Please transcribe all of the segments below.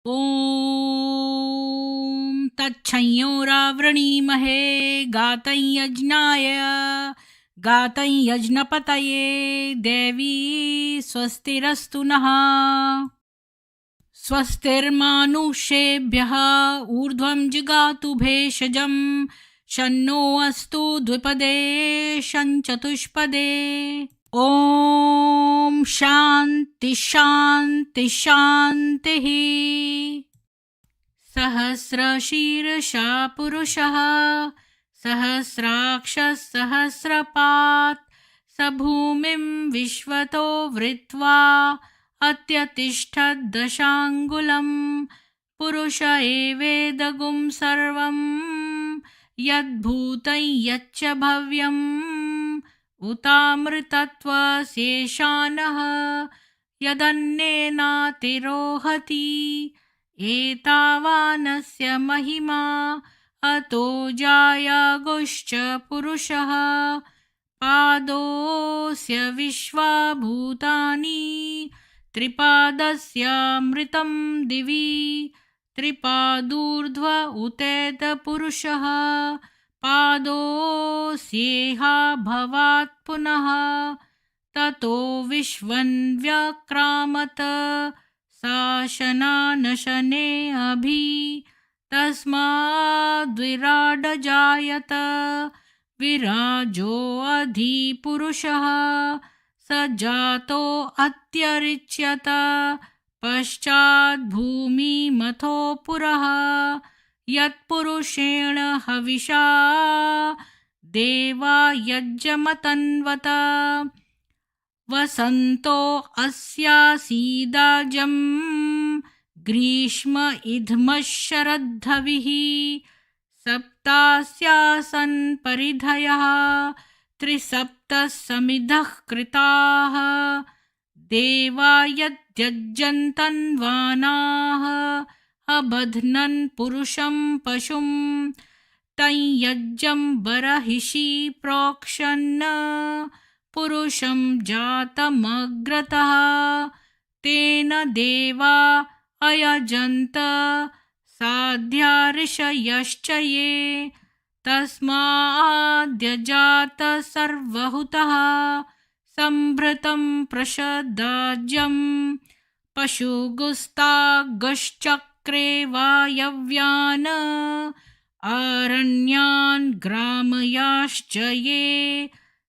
ॐ तच्छंयोरावृणीमहे गातं यज्ञाय गातं यज्ञपतये देवी स्वस्तिरस्तु नः स्वस्तिर्मानुष्येभ्यः ऊर्ध्वं जिगातु भेषजं शन्नो अस्तु द्विपदे शञ्चतुष्पदे ॐ शान्ति शान्ति शान्तिः सहस्रशीर्षा पुरुषः सहस्राक्षः सहस्रपात् स भूमिं विश्वतो वृत्वा अत्यतिष्ठद्दशाङ्गुलं पुरुष एवेदगुं सर्वं यद्भूतं यच्च भव्यम् उतामृतत्वशेषानः यदन्येनातिरोहति एतावानस्य महिमा अतो जायागुश्च पुरुषः पादोऽस्य विश्वाभूतानि त्रिपादस्यामृतं दिवि त्रिपादूर्ध्व उतेत पुरुषः पादोऽस्येहा भवात् पुनः ततो विश्वं व्याक्रामत शासनानशने अभि तस्माद्विराडजायत विराजो अधिपुरुषः स जातो अत्यरिच्यत पश्चाद्भूमिमथो पुरः यत्पुरुषेण हविषा देवा यज्ञमतन्वत वसन्तो अस्यासीदाजं ग्रीष्म इध्मशरद्धविः सप्तास्यासन् परिधयः त्रिसप्तः समिधः कृताः देवा यद्यज्जन्तन्वानाः अबध्नन् पुरुषं पशुं तं यज्ञं बर्हिषि प्रोक्षन् पुरुषं जातमग्रतः तेन देवा अयजन्त साध्या ऋषयश्च ये तस्माद्यजात सर्वहुतः सम्भृतं प्रषदाज्यं पशुगुस्तागश्चक्रे वायव्यान् आरण्यान् ग्रामयाश्च ये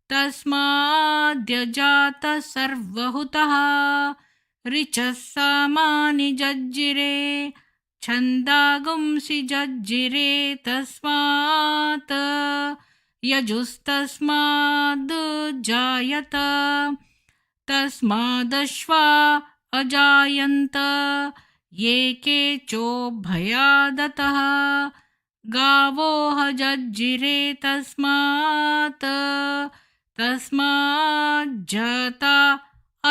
तस्माद्यजात सर्वहुतः ऋचः सामानि जज्जिरे छन्दागुंसि जज्जिरे तस्मात् यजुस्तस्माद् जायत तस्मादश्वा अजायन्त ये केचोभयादतः गावो जज्जिरे तस्माज्जाता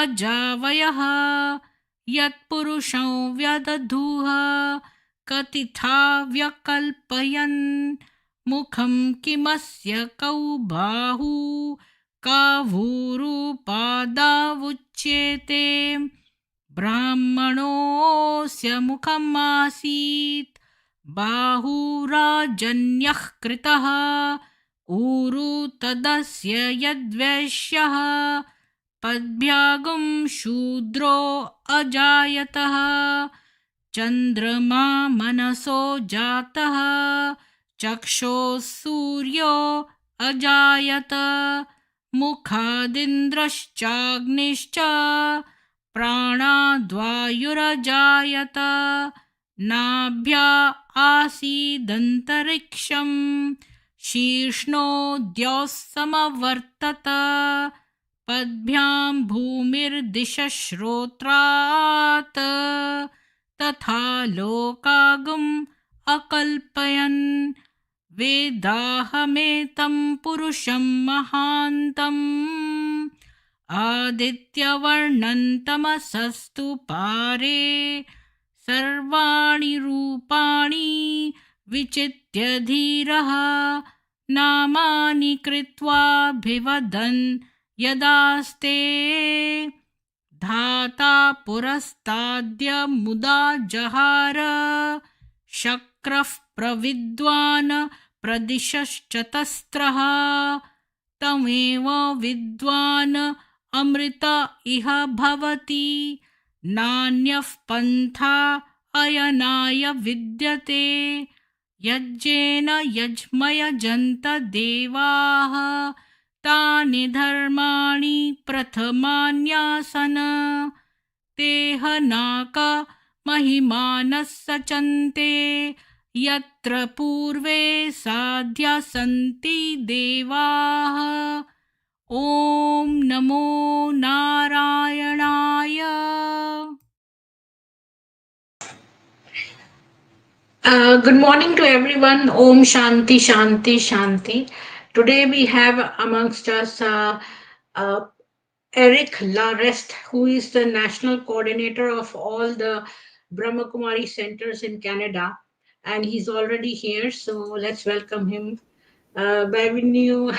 अजावयः यत्पुरुषं व्यदधुः कथिथा व्यकल्पयन् मुखं किमस्य कौ बाहू कावूरुपादावुच्येते ब्राह्मणोऽस्य मुखमासीत् बाहुराजन्यः कृतः ऊरु तदस्य यद्वैश्यः पद्भ्यागुं शूद्रो अजायतः चन्द्रमा मनसो जातः चक्षुः सूर्यो अजायत मुखादिन्द्रश्चाग्निश्च प्राणाद्वायुरजायत नाभ्या आसीदन्तरिक्षं शीर्ष्णोऽद्यौस्समवर्तत पद्भ्यां भूमिर्दिशश्रोत्रात् तथा लोकागुम् अकल्पयन् वेदाहमेतं पुरुषं महान्तम् आदित्यवर्णं तमसस्तु पारे सर्वाणि रूपाणि विचित्य धीरः नामानि कृत्वाभिवदन् यदास्ते धाता पुरस्ताद्य मुदा जहार शक्रः प्रविद्वान् प्रदिशश्चतस्रः तमेव विद्वान् अमृत इह भवति नान्यः पन्था अयनाय विद्यते यज्ञेन यज्मयजन्त देवाः तानि धर्माणि प्रथमान्यासन तेह नाक महिमानः सचन्ते यत्र पूर्वे साध्या सन्ति देवाः ॐ नमो नारायणाय। Good morning to everyone. Om Shanti Shanti Shanti. Today we have amongst us Eric Le Reste, who is the national coordinator of all the Brahma Kumari centers in Canada, and he's already here. So let's welcome him. Bienvenue.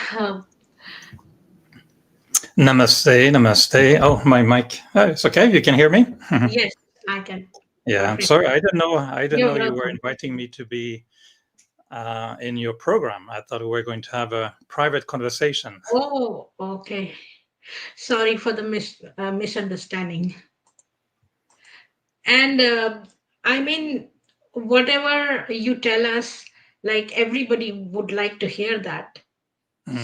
Namaste, namaste. Oh, my mic. Oh, it's okay. You can hear me. Yes, I can. Yeah, I'm Perfect. sorry. I didn't know. You're You were welcome. inviting me to be in your program. I thought we were going to have a private conversation. Oh, okay. Sorry for the misunderstanding. And I mean, whatever you tell us, like everybody would like to hear that.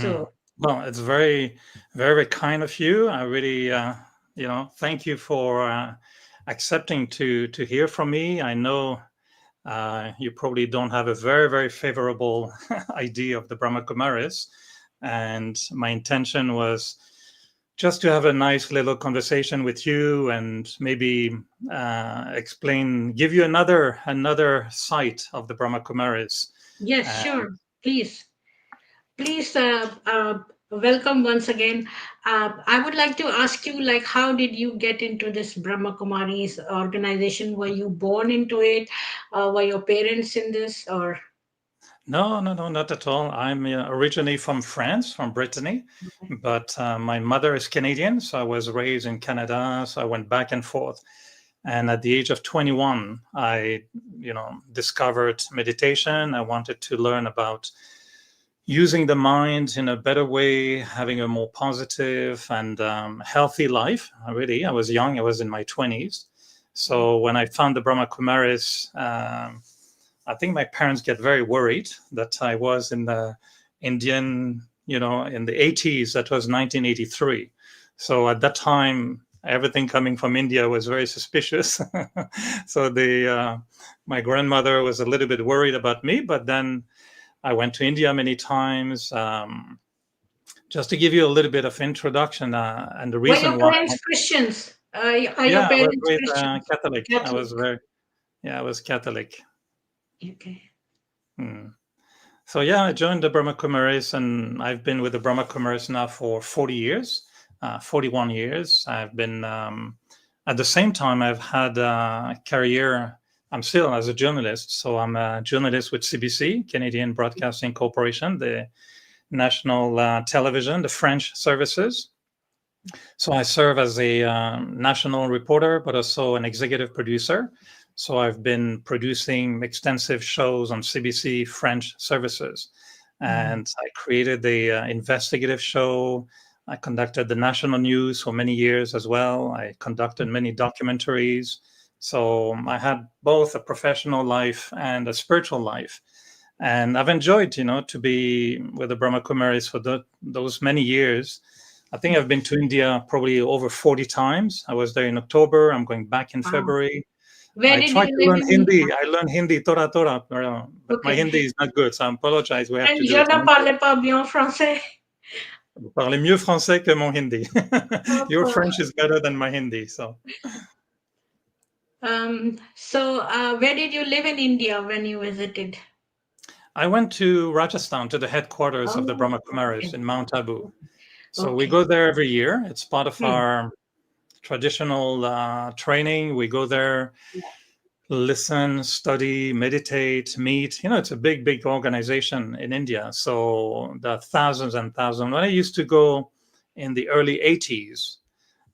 So, Well, it's very, very kind of you. I really, thank you for accepting to hear from me. I know you probably don't have a very, very favorable idea of the Brahma Kumaris, and my intention was just to have a nice little conversation with you and maybe give you another side of the Brahma Kumaris. yes, sure. Please, please welcome once again. I would like to ask you, like, how did you get into this Brahma Kumaris organization? Were you born into it? Were your parents in this, or? No, not at all. I'm originally from France, from Brittany, but my mother is Canadian, so I was raised in Canada, so I went back and forth. And at the age of 21, I, discovered meditation. I wanted to learn about using the mind in a better way, having a more positive and healthy life. I was young. I was in my 20s. So when I found the Brahma Kumaris, I think my parents get very worried that I was in the Indian, in the 80s. That was 1983. So at that time, everything coming from India was very suspicious. So my grandmother was a little bit worried about me, but then I went to India many times. Just to give you a little bit of introduction and the Were reason your why. parents Christians? Are your Yeah, I was parents raised Christians? Catholic. Catholic. I was Catholic. Okay. So yeah, I joined the Brahma Kumaris, and I've been with the Brahma Kumaris now for 40 years, 41 years. I've been, at the same time, I've had a career. I'm still as a journalist. So I'm a journalist with CBC, Canadian Broadcasting Corporation, the national television, the French services. So I serve as a national reporter, but also an executive producer. So I've been producing extensive shows on CBC French services. And I created the investigative show. I conducted the national news for many years as well. I conducted many documentaries. So I had both a professional life and a spiritual life. And I've enjoyed, to be with the Brahma Kumaris for those many years. I think I've been to India probably over 40 times. I was there in October. I'm going back in February. Where I did tried you to live learn in Hindi. India? I learned Hindi, Tora, but my Hindi is not good. So I apologize. We have And to do je it in ne English. parle pas bien français. Vous parlez mieux français que mon Hindi. Your Of French is better than my Hindi. So where did you live in India when you visited? I went to Rajasthan, to the headquarters of the Oh, Brahma Kumaris okay. in Mount Abu. So we Okay. go there every year. It's part of our traditional training. We go there, listen, study, meditate, meet. It's a big, big organization in India. So there are thousands and thousands. When I used to go in the early 80s,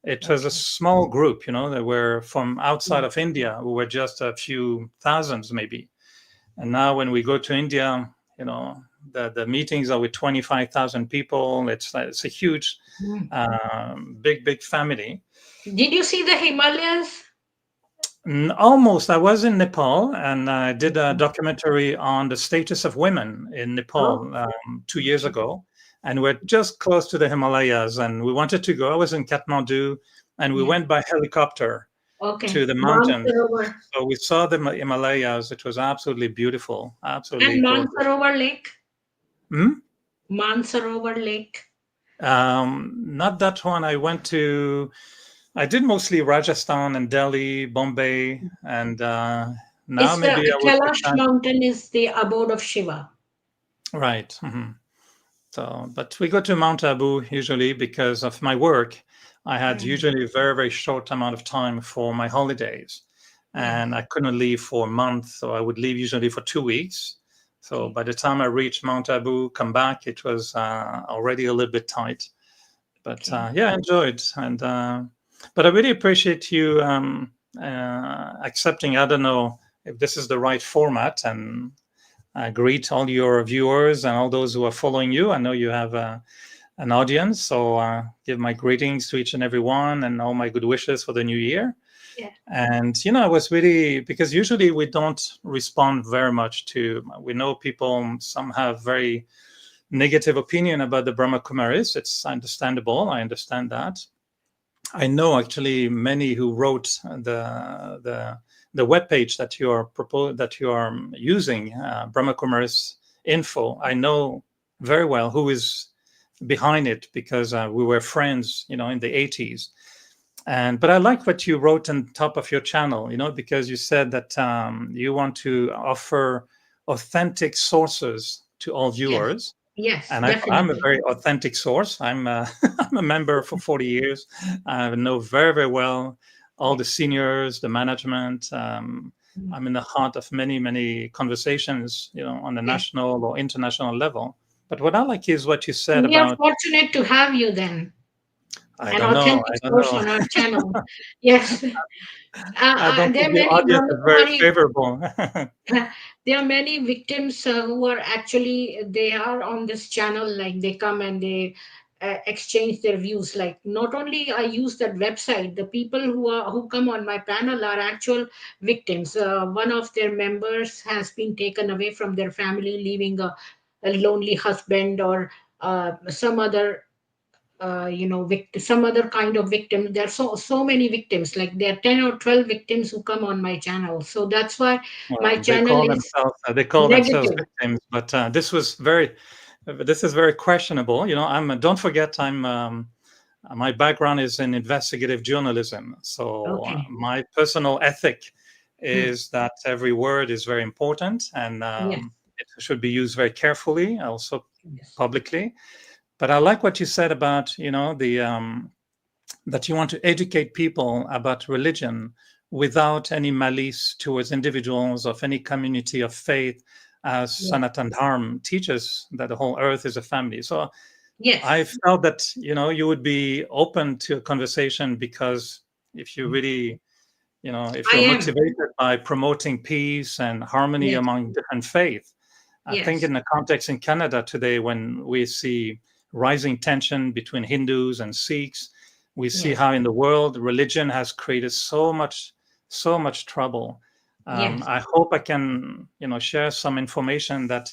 It was a small group, that were from outside of India, who were just a few thousands maybe. And now when we go to India, the meetings are with 25,000 people. It's a huge, big family. Did you see the Himalayas? Almost. I was in Nepal, and I did a documentary on the status of women in Nepal 2 years ago. And we're just close to the Himalayas, and we wanted to go. I was in Kathmandu, and we went by helicopter to the mountains. So we saw the Himalayas. It was absolutely beautiful, absolutely And gorgeous. Mansarovar Lake? Hmm? Mansarovar Lake? Not that one. I did mostly Rajasthan and Delhi, Bombay, and now maybe I would Kailash mountain is the abode of Shiva. Right. Mm-hmm. So, but we go to Mount Abu usually because of my work. I had usually a very, very short amount of time for my holidays, and I couldn't leave for a month, so I would leave usually for 2 weeks. So by the time I reached Mount Abu, come back, it was already a little bit tight. But yeah, I enjoyed, and but I really appreciate you accepting. I don't know if this is the right format, and greet all your viewers and all those who are following you. I know you have an audience, so give my greetings to each and every one, and all my good wishes for the new year. Yeah. And I was really, because usually we don't respond very much to. We know people. Some have very negative opinion about the Brahma Kumaris. It's understandable. I understand that. I know actually many who wrote the webpage that you are using, Brahma Kumaris Info. I know very well who is behind it because we were friends, in the 80s. But I like what you wrote on top of your channel, because you said that you want to offer authentic sources to all viewers. Yes, And definitely. I'm a very authentic source. I'm I'm a member for 40 years. I know very, very well all the seniors, the management. I'm in the heart of many, many conversations, on the national or international level. But what I like is what you said We are about. fortunate to have you then. I An don't know. authentic source on our channel. Yes. I don't There are think the many audience is very Brahmakumaris. favorable. There are many victims who are actually, they are on this channel, like they come and they exchange their views. Like, not only I use that website, the people who come on my panel are actual victims. One of their members has been taken away from their family, leaving a lonely husband, or some other some other kind of victim. There are so many victims, like there are 10 or 12 victims who come on my channel, so that's why my Well, channel is they call themselves negative. victims, but this is very questionable. Don't forget, my background is in investigative journalism, so Okay. my personal ethic is that every word is very important, and Yes. it should be used very carefully, also Yes. publicly. But I like what you said about that you want to educate people about religion without any malice towards individuals of any community of faith, as Sanatan Dharma teaches that the whole earth is a family. So Yes. I felt that you would be open to a conversation, because if you really, if I you're am. motivated by promoting peace and harmony Yes. among different faiths, I think Yes. in the context in Canada today, when we see rising tension between Hindus and Sikhs, we see Yes. how in the world religion has created so much trouble. Yes. I hope I can, share some information that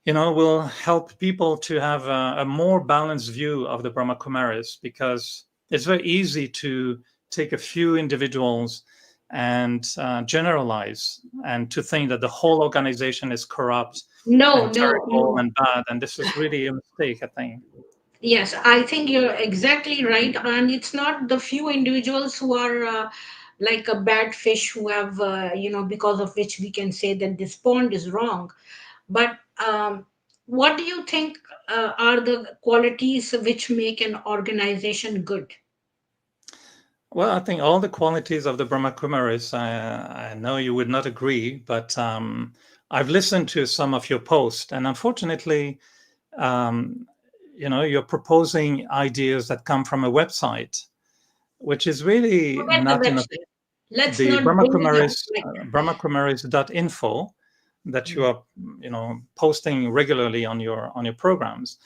will help people to have a more balanced view of the Brahma Kumaris, because it's very easy to take a few individuals and generalize, and to think that the whole organization is corrupt No, and no, terrible no. and bad. And this is really a mistake, I think. Yes, I think you're exactly right. And it's not the few individuals who are like a bad fish, who have, because of which we can say that this pond is wrong. But what do you think are the qualities which make an organization good? Well, I think all the qualities of the Brahma Kumaris, I know you would not agree, but I've listened to some of your posts, and unfortunately, you're proposing ideas that come from a website. which is really Forget the not enough. website. Let's The not bring it up. Like, brahmakumaris.info that you are, posting regularly on your programs.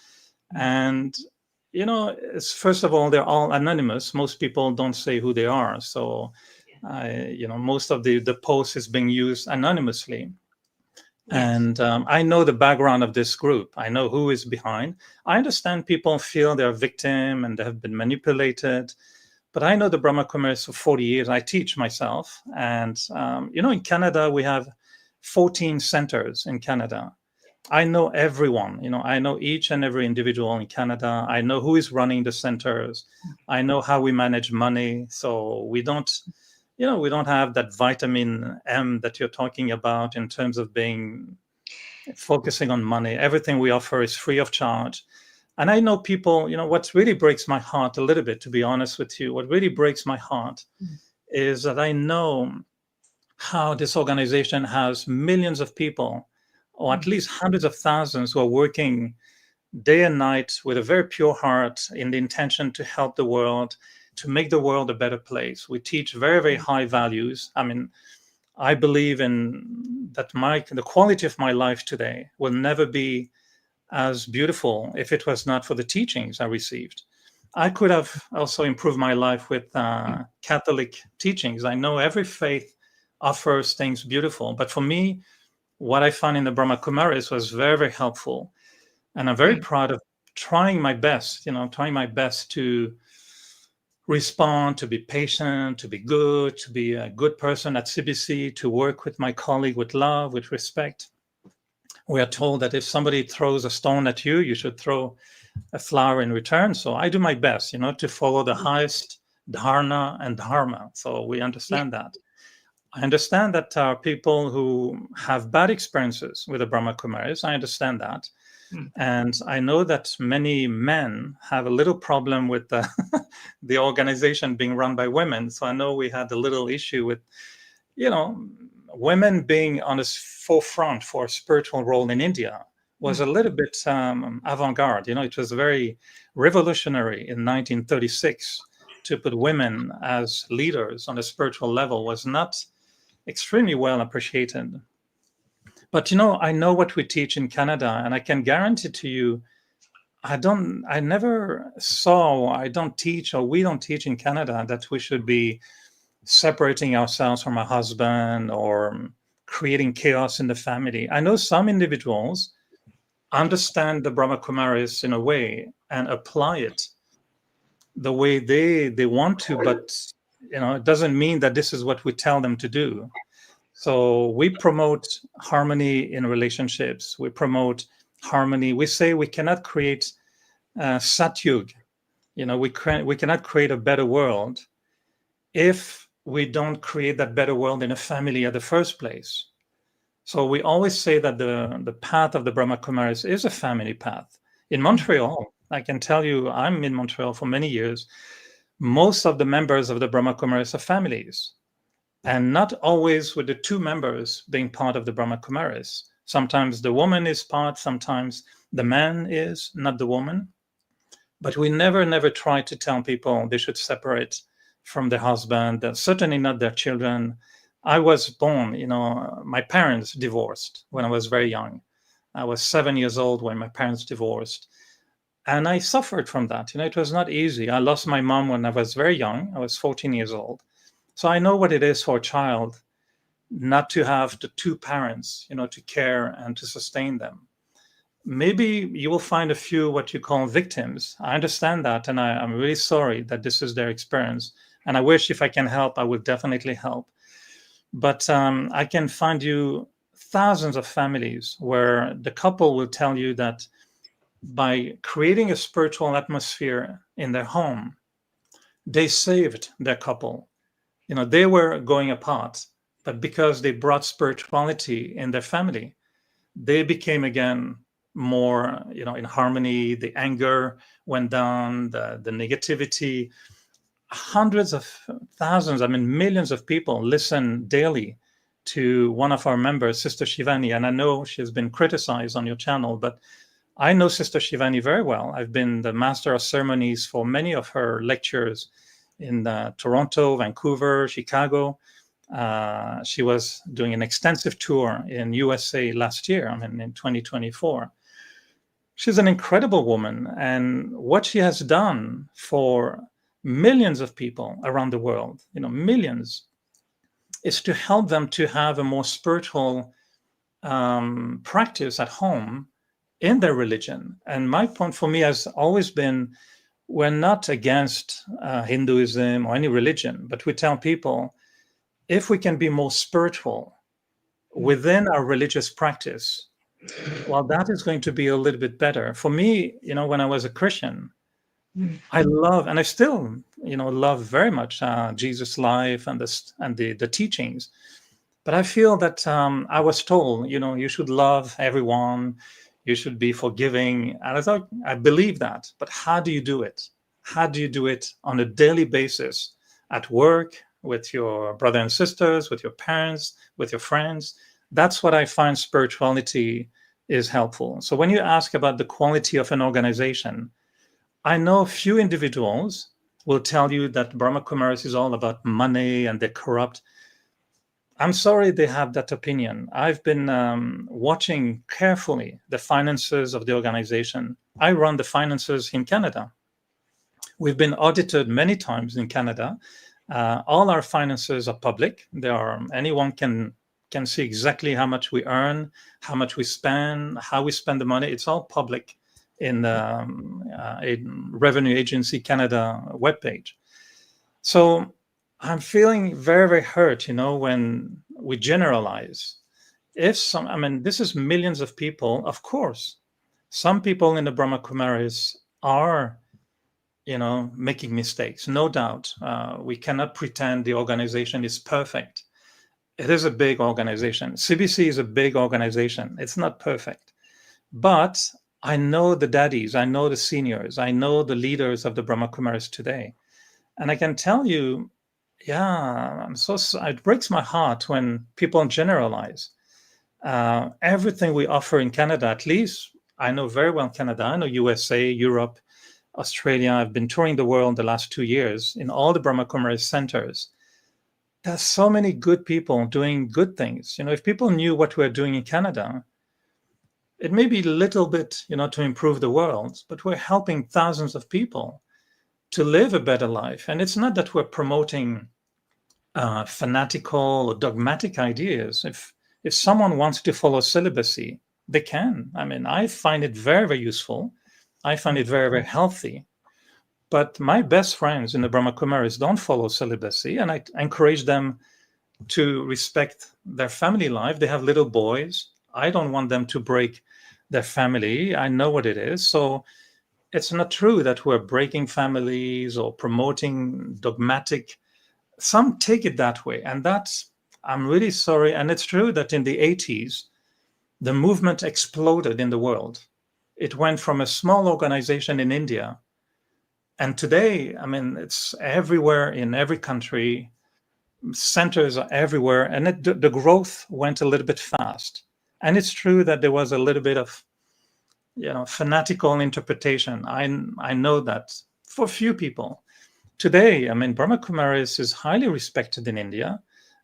And first of all, they're all anonymous. Most people don't say who they are, so most of the post is being used anonymously. yes. And I know the background of this group. I know who is behind. I understand people feel they're a victim and they have been manipulated. But I know the Brahma Kumaris for 40 years. I teach myself. And, in Canada, we have 14 centers in Canada. I know everyone. I know each and every individual in Canada. I know who is running the centers. I know how we manage money. So we don't have that vitamin M that you're talking about in terms of focusing on money. Everything we offer is free of charge. And I know people, what really breaks my heart a little bit, to be honest with you, what really breaks my heart is that I know how this organization has millions of people, or at least hundreds of thousands, who are working day and night with a very pure heart in the intention to help the world, to make the world a better place. We teach very, very high values. I mean, I believe in that the quality of my life today will never be as beautiful if it was not for the teachings I received. I could have also improved my life with Catholic teachings. I know every faith offers things beautiful, but for me, what I found in the Brahma Kumaris was very, very helpful. And I'm very proud of trying my best to respond, to be patient, to be good, to be a good person at CBC, to work with my colleague with love, with respect. We are told that if somebody throws a stone at you, you should throw a flower in return. So I do my best, to follow the highest dharna and dharma. So we understand that. I understand that there are people who have bad experiences with the Brahma Kumaris. I understand that. And I know that many men have a little problem with the organization being run by women. So I know we had a little issue with, women being on the forefront for a spiritual role in India was a little bit avant-garde. It was very revolutionary in 1936 to put women as leaders on a spiritual level was not extremely well appreciated. But I know what we teach in Canada, and I can guarantee to you, I never saw, I don't teach, or we don't teach in Canada that we should be separating ourselves from our husband or creating chaos in the family. I know some individuals understand the Brahma Kumaris in a way and apply it the way they want to, but it doesn't mean that this is what we tell them to do. So we promote harmony in relationships. We promote harmony. We say we cannot create satyug. We cannot create a better world if we don't create that better world in a family at the first place. So we always say that the path of the Brahma Kumaris is a family path. In Montreal, I can tell you, I'm in Montreal for many years. Most of the members of the Brahma Kumaris are families. And not always with the two members being part of the Brahma Kumaris. Sometimes the woman is part, sometimes the man is, not the woman. But we never try to tell people they should separate from their husband, certainly not their children. I was born, my parents divorced when I was very young. I was 7 years old when my parents divorced. And I suffered from that. It was not easy. I lost my mom when I was very young. I was 14 years old. So I know what it is for a child not to have the two parents, to care and to sustain them. Maybe you will find a few what you call victims. I understand that, and I'm really sorry that this is their experience. And I wish if I can help, I would definitely help. But I can find you thousands of families where the couple will tell you that by creating a spiritual atmosphere in their home, they saved their couple. They were going apart, but because they brought spirituality in their family, they became again more, in harmony. The anger went down, the negativity. Hundreds of thousands, millions of people listen daily to one of our members, Sister Shivani. And I know she's been criticized on your channel, but I know Sister Shivani very well. I've been the master of ceremonies for many of her lectures in Toronto, Vancouver, Chicago. She was doing an extensive tour in USA last year, in 2024. She's an incredible woman, and what she has done for millions of people around the world, millions, is to help them to have a more spiritual practice at home in their religion. And my point for me has always been, we're not against Hinduism or any religion, but we tell people, if we can be more spiritual within our religious practice, well, that is going to be a little bit better. For me, when I was a Christian, I love, and I still, love very much Jesus' life and the teachings. But I feel that I was told, you should love everyone, you should be forgiving. And I thought, I believe that. But how do you do it? How do you do it on a daily basis at work, with your brother and sisters, with your parents, with your friends? That's what I find spirituality is helpful. So when you ask about the quality of an organization, I know few individuals will tell you that Brahma Kumaris is all about money and they're corrupt. I'm sorry they have that opinion. I've been watching carefully the finances of the organization. I run the finances in Canada. We've been audited many times in Canada. All our finances are public. Anyone can see exactly how much we earn, how much we spend, how we spend the money. It's all public in the Revenue Agency Canada webpage. So I'm feeling very, very hurt, when we generalize. This is millions of people. Of course, some people in the Brahma Kumaris are, making mistakes, no doubt. We cannot pretend the organization is perfect. It is a big organization. CBC is a big organization. It's not perfect. But I know the daddies, I know the seniors, I know the leaders of the Brahma Kumaris today. And I can tell you, it breaks my heart when people generalize. Everything we offer in Canada, at least, I know very well Canada, I know USA, Europe, Australia. I've been touring the world the last 2 years in all the Brahma Kumaris centers. There's so many good people doing good things. If people knew what we're doing in Canada, it may be a little bit, to improve the world, but we're helping thousands of people to live a better life. And it's not that we're promoting fanatical or dogmatic ideas. If someone wants to follow celibacy, they can. I find it very, very useful. I find it very, very healthy. But my best friends in the Brahma Kumaris don't follow celibacy, and I encourage them to respect their family life. They have little boys. I don't want them to break their family. I know what it is. So it's not true that we're breaking families or promoting dogmatic. Some take it that way, and I'm really sorry. And it's true that in the 80s, the movement exploded in the world. It went from a small organization in India, and today, it's everywhere in every country. Centers are everywhere, and the growth went a little bit fast. And it's true that there was a little bit of, fanatical interpretation. I know that for few people. Today, Brahma Kumaris is highly respected in India.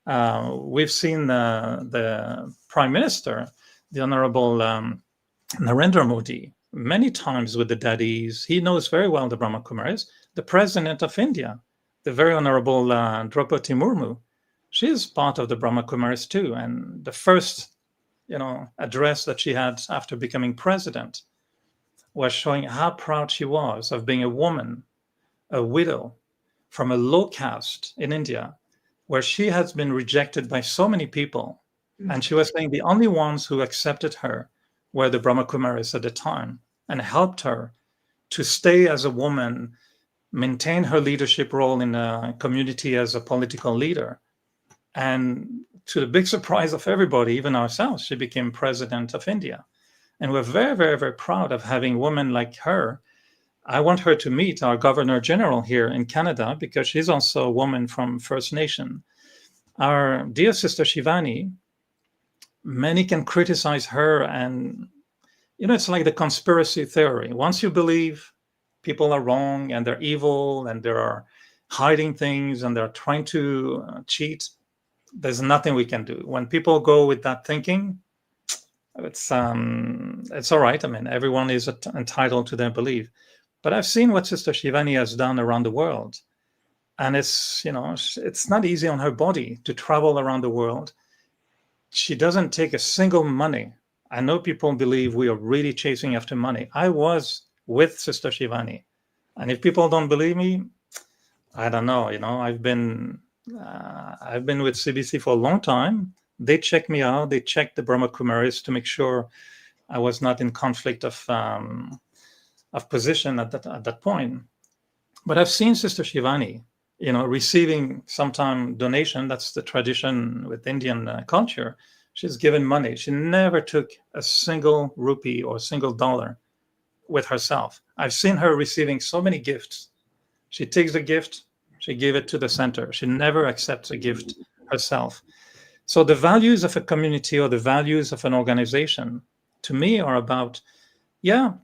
We've seen the Prime Minister, the Honorable Narendra Modi, many times with the daddies. He knows very well the Brahma Kumaris. The President of India, the very Honorable Draupadi Murmu, she is part of the Brahma Kumaris too. And the first, address that she had after becoming president was showing how proud she was of being a woman, a widow, from a low caste in India, where she has been rejected by so many people. And she was saying the only ones who accepted her were the Brahma Kumaris at the time, and helped her to stay as a woman, maintain her leadership role in a community as a political leader. And to the big surprise of everybody, even ourselves, she became president of India. And we're very, very, very proud of having women like her. I want her to meet our Governor General here in Canada, because she's also a woman from First Nation. Our dear sister Shivani, many can criticize her, and it's like the conspiracy theory. Once you believe people are wrong and they're evil and there are hiding things and they're trying to cheat, there's nothing we can do. When people go with that thinking, it's all right. I mean, everyone is entitled to their belief. But I've seen what Sister Shivani has done around the world, and it's not easy on her body to travel around the world. She doesn't take a single money. I know people believe we are really chasing after money. I was with Sister Shivani, and if people don't believe me, I don't know. I've been with CBC for a long time. They check me out. They check the Brahma Kumaris to make sure I was not in conflict of position at that point. But I've seen Sister Shivani, receiving sometime donation. That's the tradition with Indian culture. She's given money. She never took a single rupee or a single dollar with herself. I've seen her receiving so many gifts. She takes the gift, she gave it to the center. She never accepts a gift herself. So the values of a community or the values of an organization, to me, are about,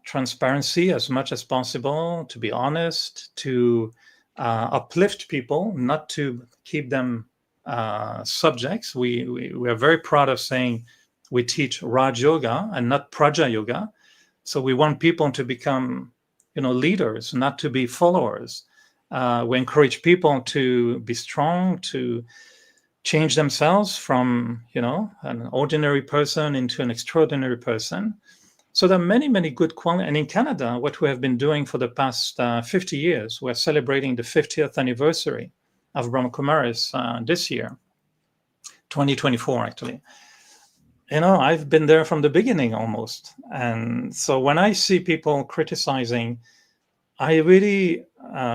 transparency as much as possible, to be honest, to uplift people, not to keep them subjects. We are very proud of saying we teach Raj Yoga and not Praja Yoga. So we want people to become, leaders, not to be followers. We encourage people to be strong, to change themselves from, an ordinary person into an extraordinary person. So there are many, many good qualities. And in Canada, what we have been doing for the past 50 years, we're celebrating the 50th anniversary of Brahma Kumaris this year, 2024, actually. I've been there from the beginning almost. And so when I see people criticizing, I really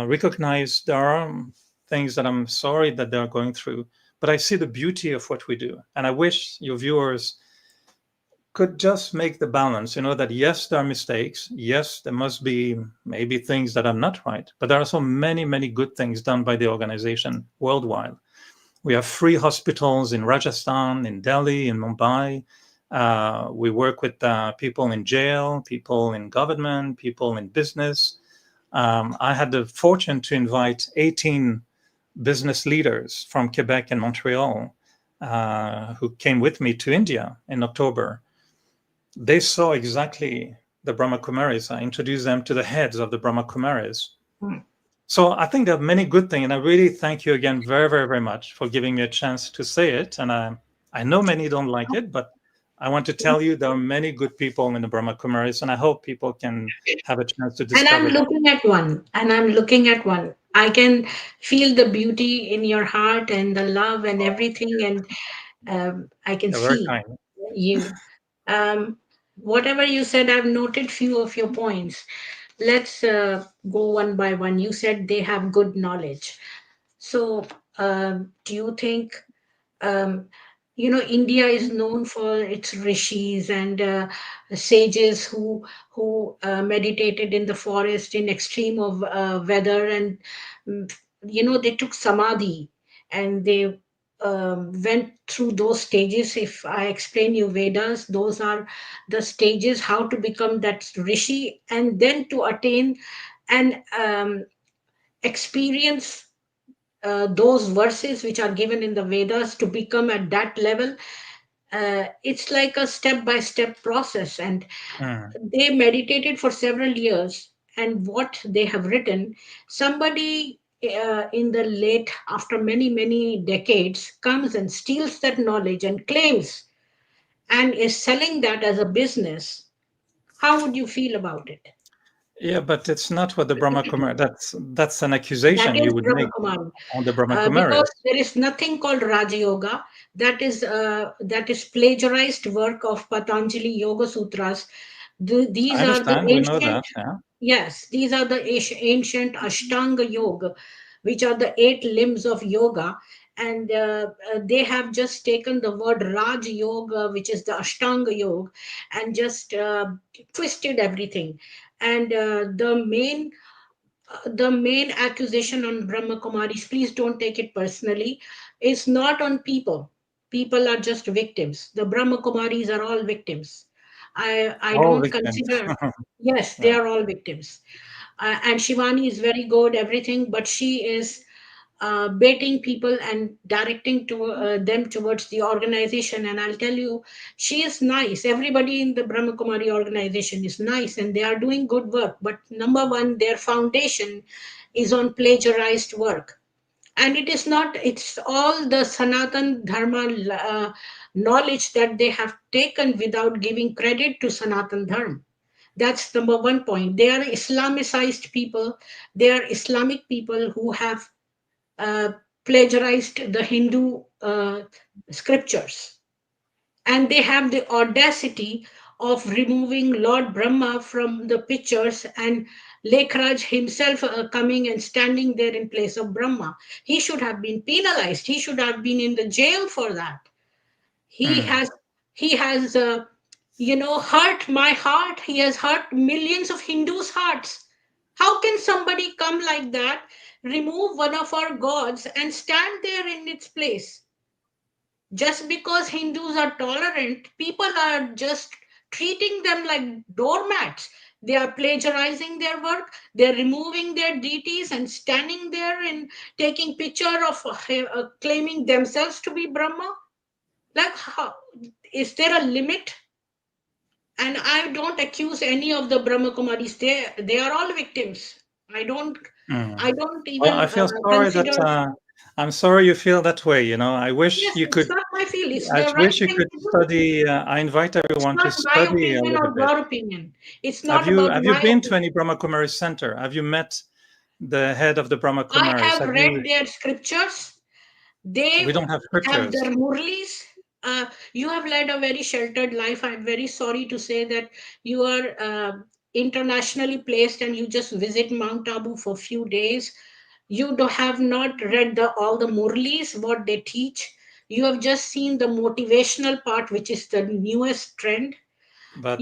recognize there are things that I'm sorry that they're going through, but I see the beauty of what we do. And I wish your viewers could just make the balance, that yes, there are mistakes. Yes, there must be maybe things that are not right, but there are so many, many good things done by the organization worldwide. We have free hospitals in Rajasthan, in Delhi, in Mumbai. We work with people in jail, people in government, people in business. I had the fortune to invite 18 business leaders from Quebec and Montreal who came with me to India in October. They saw exactly the Brahma Kumaris. I introduced them to the heads of the Brahma Kumaris. So I think there are many good things, and I really thank you again very, very, very much for giving me a chance to say it. And I know many don't like it, but I want to tell you there are many good people in the Brahma Kumaris, and I hope people can have a chance to And discover I'm them. looking at one. I can feel the beauty in your heart and the love and everything, and I can They're very see kind. you. Um, Whatever you said, I've noted few of your points. Let's go one by one. You said they have good knowledge. So, do you think, um, India is known for its rishis and sages who meditated in the forest in extreme of weather, and mm, they took samadhi, and they went through those stages. If I explain you Vedas, those are the stages how to become that rishi, and then to attain and experience those verses which are given in the Vedas to become at that level. It's like a step by step process, and Mm. they meditated for several years. And what they have written, somebody in the late, after many, many decades, comes and steals that knowledge and claims and is selling that as a business. How would you feel about it? Yeah, but it's not what the Brahma Kumar. That's an That accusation is you would Brahma make Kumari. on the Brahma Because Kumaris. there is nothing called Raja Yoga. That is plagiarized work of Patanjali Yoga Sutras. I These are the understand. We know ancient, that. Yeah. yes, these are the ancient Ashtanga Yoga, which are the 8 limbs of yoga. And they have just taken the word Raj Yoga, which is the Ashtanga Yoga, and just twisted everything. And the main accusation on Brahma Kumaris, please don't take it personally, is not on people. People are just victims. The Brahma Kumaris are all victims. I All don't victims. consider, yes, they Yeah. are all victims. And Shivani is very good, everything, but she is. baiting people and directing to them towards the organization. And I'll tell you, she is nice. Everybody in the Brahma Kumari organization is nice, and they are doing good work. But number one, their foundation is on plagiarized work, and it is not. It's all the Sanatan Dharma knowledge that they have taken without giving credit to Sanatan Dharma. That's number one point. They are Islamicized people. They are Islamic people who have uh, plagiarized the Hindu scriptures. And they have the audacity of removing Lord Brahma from the pictures, and Lekhraj himself coming and standing there in place of Brahma. He should have been penalized. He should have been in the jail for that. He Hmm. has he has hurt my heart. He has hurt millions of Hindus' hearts. How can somebody come like that, remove one of our gods and stand there in its place? Just because Hindus are tolerant, people are just treating them like doormats. They are plagiarizing their work, they're removing their deities and standing there and taking picture of claiming themselves to be Brahma. Like, how is there a limit? And I don't accuse any of the Brahma Kumaris. They are all victims. I don't Hmm. I don't Well, I even feel sorry that consider. I'm sorry you feel that way. You know, I wish Yes, you it's could. not my field. It's I the right wish you thing could to do. study. I invite It's everyone to not my study a opinion little or bit. your opinion. It's Have not you about have you my been to opinion. any Brahma Kumari center? Have you met the head of the Brahma I Kumaris? have Have read you? their scriptures. They We don't have have scriptures, their murlis. You have led a very sheltered life. I'm very sorry to say that you are internationally placed and you just visit Mount Abu for a few days. You have not read all the murlis, what they teach. You have just seen the motivational part, which is the newest trend. but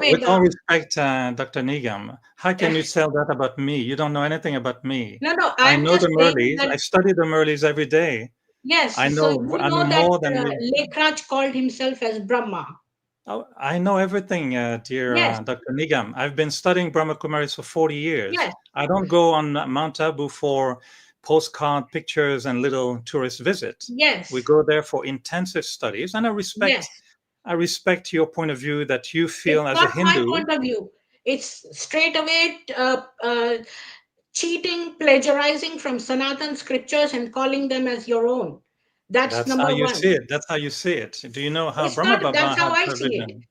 with all Yajurveda. respect, Dr. Nigam, how can you tell that about me? You don't know anything about me. No, no, I I'm know just the saying Murlis. that. I study the Murlis every day. Yes, so you I know know that more than you. Lekhraj called himself as Brahma. Oh, I know everything, dear Yes, Dr. Nigam. I've been studying Brahma Kumaris for 40 years. yes, I don't go on Mount Abu for postcard pictures and little tourist visits. We yes, go there for intensive studies, and yes. I respect your point of view that you It's feel as a not my Hindu. point of view. It's straight away cheating, plagiarizing from Sanatan scriptures and calling them as your own. That's That's how number you one. see it. That's how you see it. Do you know how It's Brahma not, Baba that's how had I her see it. vision?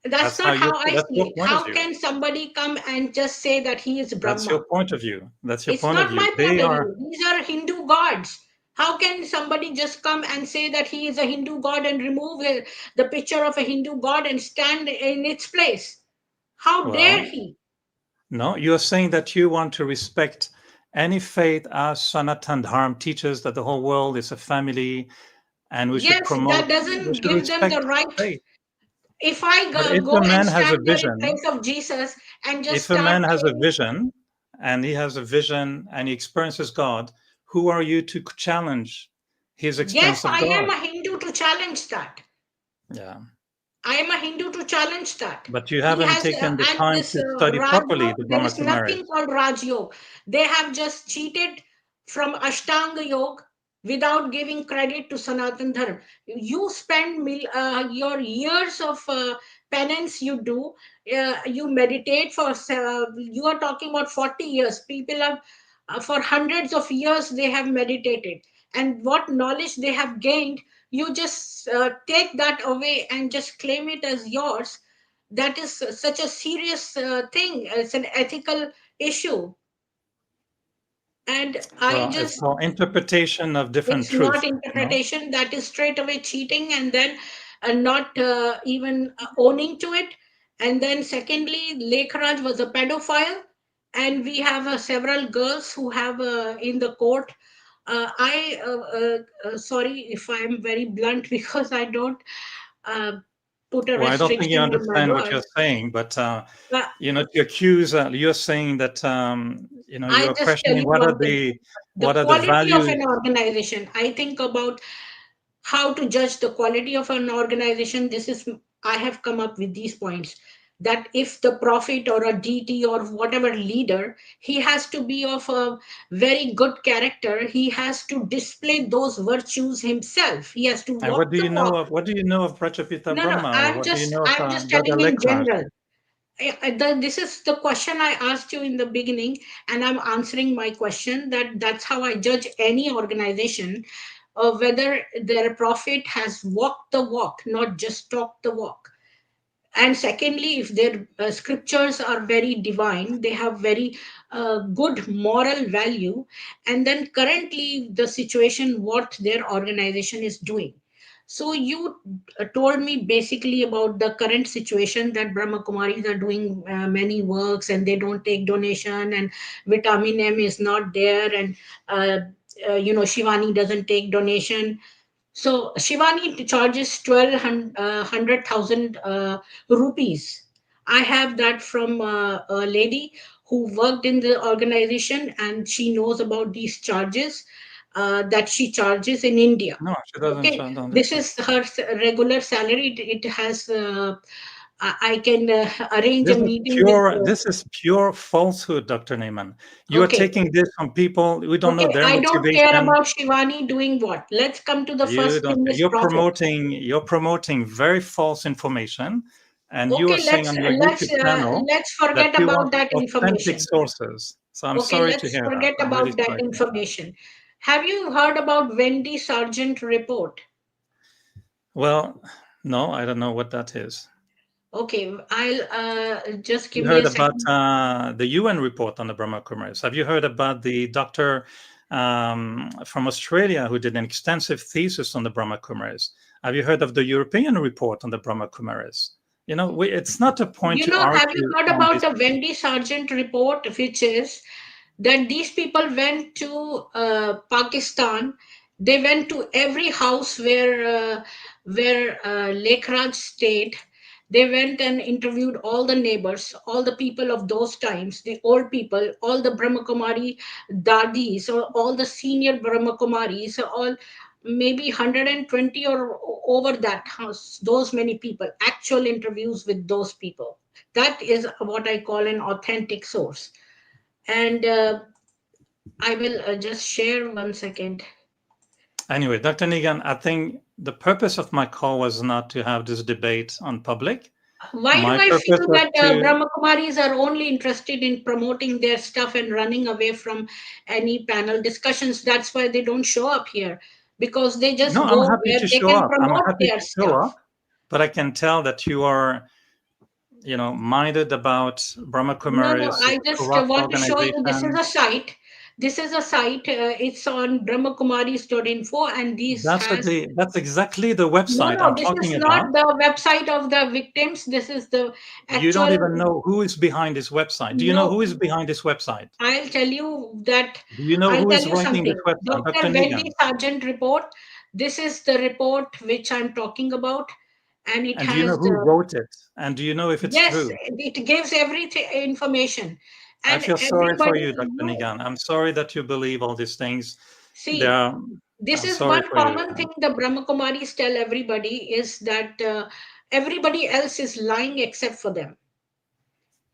That's not how I That's see your it. point of How view. can somebody come and just say that he is That's your Brahma? point of view. That's your It's point of not view. my point They of are view. These are Hindu gods. How can somebody just come and say that he is a Hindu god and remove the picture of a Hindu god and stand in its place? How dare well, he? no, you're saying that you want to respect any faith as Sanatan Dharma teaches that the whole world is a family and Yes, that we doesn't should give them the respect right. faith. If I But if go a and man has a stand there in vision, place of Jesus and just if a start man has a claiming, vision and he has a vision and he experiences God, who are you to challenge his yes, experience of I am God? a Hindu to challenge that. Yeah. I am a Hindu to challenge that. But you He haven't has taken the at time this to study Raj properly Yoga, the there Brahma is Kumaris. nothing called Raj Yoga. They have just cheated from Ashtanga Yoga without giving credit to Sanatan Dharma. You spend your years of penance, you do, you meditate for, you are talking about 40 years. People have, for hundreds of years, they have meditated. And what knowledge they have gained, you just take that away and just claim it as yours. That is such a serious thing. It's an ethical issue. And I Well, it's just, called interpretation of different it's not truth. You know, interpretation. That is straight away cheating, and then not even owning to it. And then secondly, Lekhraj was a pedophile, and we have several girls who have in the court. I sorry if I'm very blunt because I don't uh, put a well, I don't think you restriction on my understand what you're words. saying, but But you know, to accuse, you're saying that you know I you're just tell questioning you one thing: the what are the quality of values. an organization. I think about how to judge the quality of an organization. This is, I have come up with these points. that if the prophet or a deity or whatever leader, he has to be of a very good character. He has to display those virtues himself. He has to And walk the walk. what do you know of Prajapita No, no, Brahma, or what do you know of I'm just God telling in Elektraj? general. This is the question I asked you in the beginning, and I'm answering my question. That's how I judge any organization, whether their prophet has walked the walk, not just talked the walk. And secondly, if their scriptures are very divine, they have very good moral value. And then currently the situation what their organization is doing. So you told me basically about the current situation, that Brahma Kumaris are doing many works and they don't take donation, and vitamin M is not there, and uh, Shivani doesn't take donation. So Shivani charges 1,200,000 rupees. I have that from a lady who worked in the organization, and she knows about these charges that she charges in India. No, she doesn't Okay, chant on this this one. is her regular salary. It has. I can arrange a This is meeting with. pure. This is pure falsehood, Dr. Neyman. You are Okay, taking this from people. We don't know okay. their I don't care motivation. about Shivani doing what. Let's come to the You first don't. thing is You're profit. promoting. You're promoting very false information, and you are Okay, saying on your YouTube channel let's that forget you about want that authentic information. sources. So I'm Okay, sorry to let's hear that. forget I'm really about that sorry to hear that. information. Have you heard about Wendy Sargent report? Well, no, I don't know what that is. Okay, I'll just give You me a heard about second. the UN report on the Brahma Kumaris. Have you heard about the doctor from Australia who did an extensive thesis on the Brahma Kumaris? Have you heard of the European report on the Brahma Kumaris? You know, it's not a point to Have you argue heard on about this. the Wendy Sargent report, which is that these people went to Pakistan. They went to every house where Lake Raj stayed. They went and interviewed all the neighbors, all the people of those times, the old people, all the Brahma Kumari dadis, or all the senior Brahma Kumaris, all maybe 120 or over that house, those many people, actual interviews with those people. That is what I call an authentic source. And I will just share 1 second. Anyway, Dr. Nigan, I think the purpose of my call was not to have this debate on public. Why do My I purpose feel was that to Brahma Kumaris are only interested in promoting their stuff and running away from any panel discussions? That's why they don't show up here, because they no, just I'm go happy where to they show can up. I'm promote happy their to show stuff. up, but I can tell that you are, minded about Brahma No, no, Kumaris, I a just corrupt want to show you this is organization. a site. This is a site. It's on brahmakumaris.info, and this has. That's exactly the No, website no, I'm this talking is about. not the website of the victims. This is the You don't actual. even know who is behind this website. Do you know No, who is behind this website? I'll tell you that. Do you know I'll who tell is you writing this something. website? Dr. Dr. Wendy Nigan. Sargent report. This is the report which I'm talking about, and it And do you know has. who wrote it? And do you know if it's Yes, true? it gives everything information, I and feel sorry for everybody. you, Dr. Nigan. I'm sorry that you believe all these things. They See, are, this I'm is sorry one for you. common thing the Brahma Kumaris tell everybody, is that everybody else is lying except for them.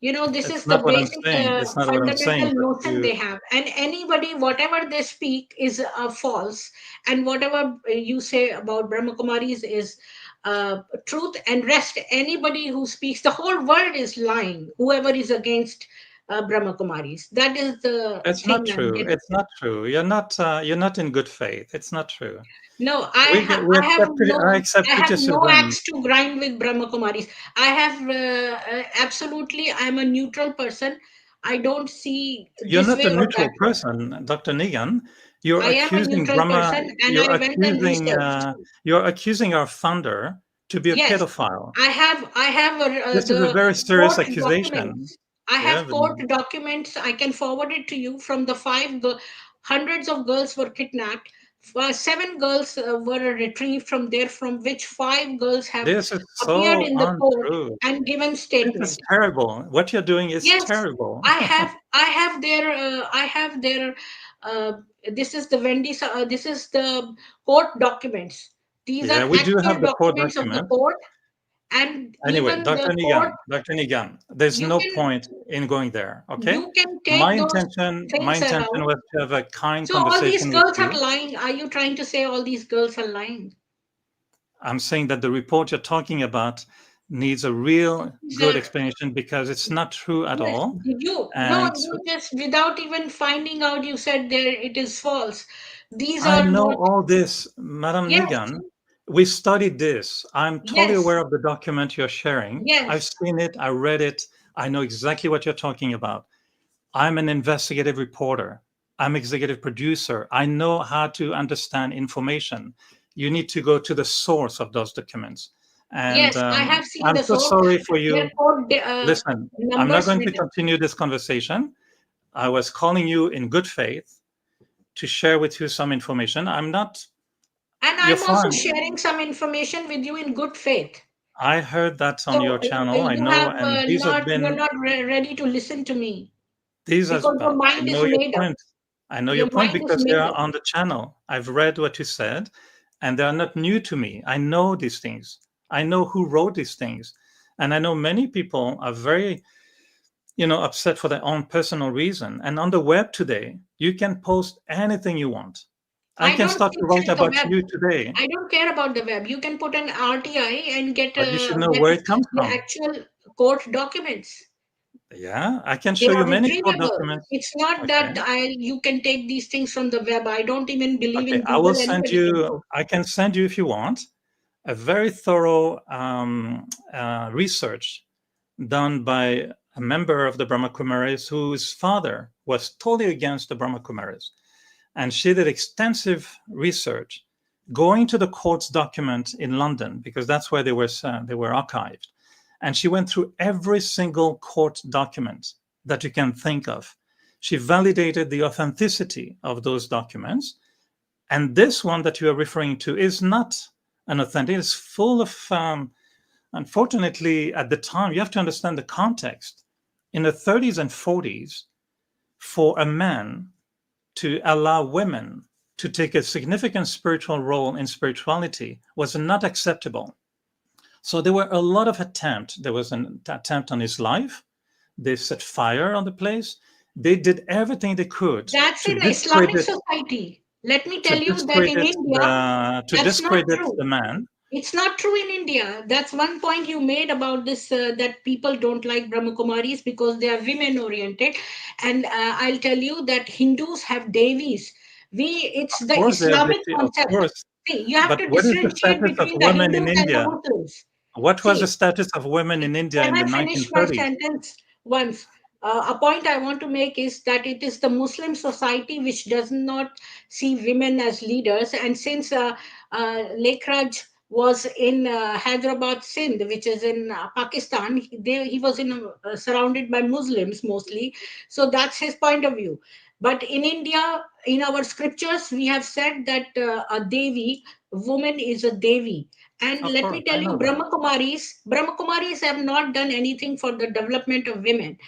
This It's is the not what I'm basic saying. It's not what I'm fundamental saying, but notion you, they have. And anybody, whatever they speak is false, and whatever you say about Brahma Kumaris is truth. And rest, anybody who speaks, the whole world is lying, whoever is against Brahma Kumaris. That is the it's not thing I'm true. getting It's at. not true. You're not in good faith. It's not true. No, We accept, I accept I have no criticism. axe to grind with Brahma Kumaris. I have absolutely, I'm a neutral person. I don't see You're this not way a or that neutral way. person, Dr. Nigan. You're I am a accusing neutral Brahma. person, and I went and researched. You're accusing our founder to be a Yes, pedophile. I have This is a the very serious court accusation. documents. I Yeah, have court documents. I can forward it to you. From the hundreds of girls were kidnapped. 7 girls were retrieved from there, from which 5 girls have this is appeared so in the court untrue. and given This is statement. terrible. What you're doing is Yes, terrible. I have their. This is the this is the court documents. These are Yeah, we do actual have the court documents of the document. court, And Anyway, even the court, Dr. Nigan, there's you no can point in going there. Okay, you can my take those intention, things around. was to have a kind So all these conversation with girls are you. lying. Are you trying to say all these girls are lying? I'm saying that the report you're talking about needs a real These good are, explanation because it's not true at yes, all. did you? No, And you just without even finding out, you said there it is false. These I are know not. all this, Madam Yes, Nigan. We studied this. I'm totally yes, aware of the document you're sharing. I've yes, seen it, I read it, I know exactly what you're talking about. I'm an investigative reporter. I'm executive producer. I know how to understand information. You need to go to the source of those documents. And yes. I have seen I'm the so source. sorry for Their you. code Listen, I'm not numbers going with, to continue this conversation. I was calling you in good faith to share with you some information. I'm not, and you're I'm also fine. sharing some information with you in good faith. I heard that on So your channel. I you know, have and you're not ready to listen to me these as because your well. I mind is know your made up. point. I know your Your point mind is because they made are up. on the channel. I've read what you said, and they are not new to me. I know these things. I know who wrote these things, and I know many people are very, upset for their own personal reason. And on the web today, you can post anything you want. I I can don't start to write check the about web. you today, I don't care about the web. You can put an RTI and but you should know get where it comes the from. actual court documents. Yeah, I can They show you are many court retrievable. documents. It's not Okay. that you can take these things from the web. I don't even believe Okay, in Google. Anybody can put. I can send you if you want a very thorough research done by a member of the Brahma Kumaris whose father was totally against the Brahma Kumaris. And she did extensive research going to the court's document in London because that's where they were archived. And she went through every single court document that you can think of. She validated the authenticity of those documents. And this one that you are referring to is not an authentic. It's full of unfortunately, at the time, you have to understand the context. In the 30s and 40s, for a man to allow women to take a significant spiritual role in spirituality was not acceptable. So there were a lot of attempts. There was an attempt on his life. They set fire on the place. They did everything they could That's to in Islamic discredit society. Let me tell you that in India, that's not true. the man. It's not true in India. That's one point you made about this that people don't like Brahmakumaris because they are women oriented. And I'll tell you that Hindus have Devis. It's Of the course, they have Islamic the, of concept. course. See, you have But to what is the differentiate status of between the women in Hindus and the India? Muslims. What was the See, status of women in India can in the I finish my 1930s? sentence once? A point I want to make is that it is the Muslim society which does not see women as leaders. And since Lekraj was in Hyderabad, Sindh, which is in Pakistan, he was surrounded by Muslims mostly. So that's his point of view. But in India, in our scriptures, we have said that a Devi, woman is a Devi. And Of let course, me tell I you, know that. Brahmakumaris have not done anything for the development of women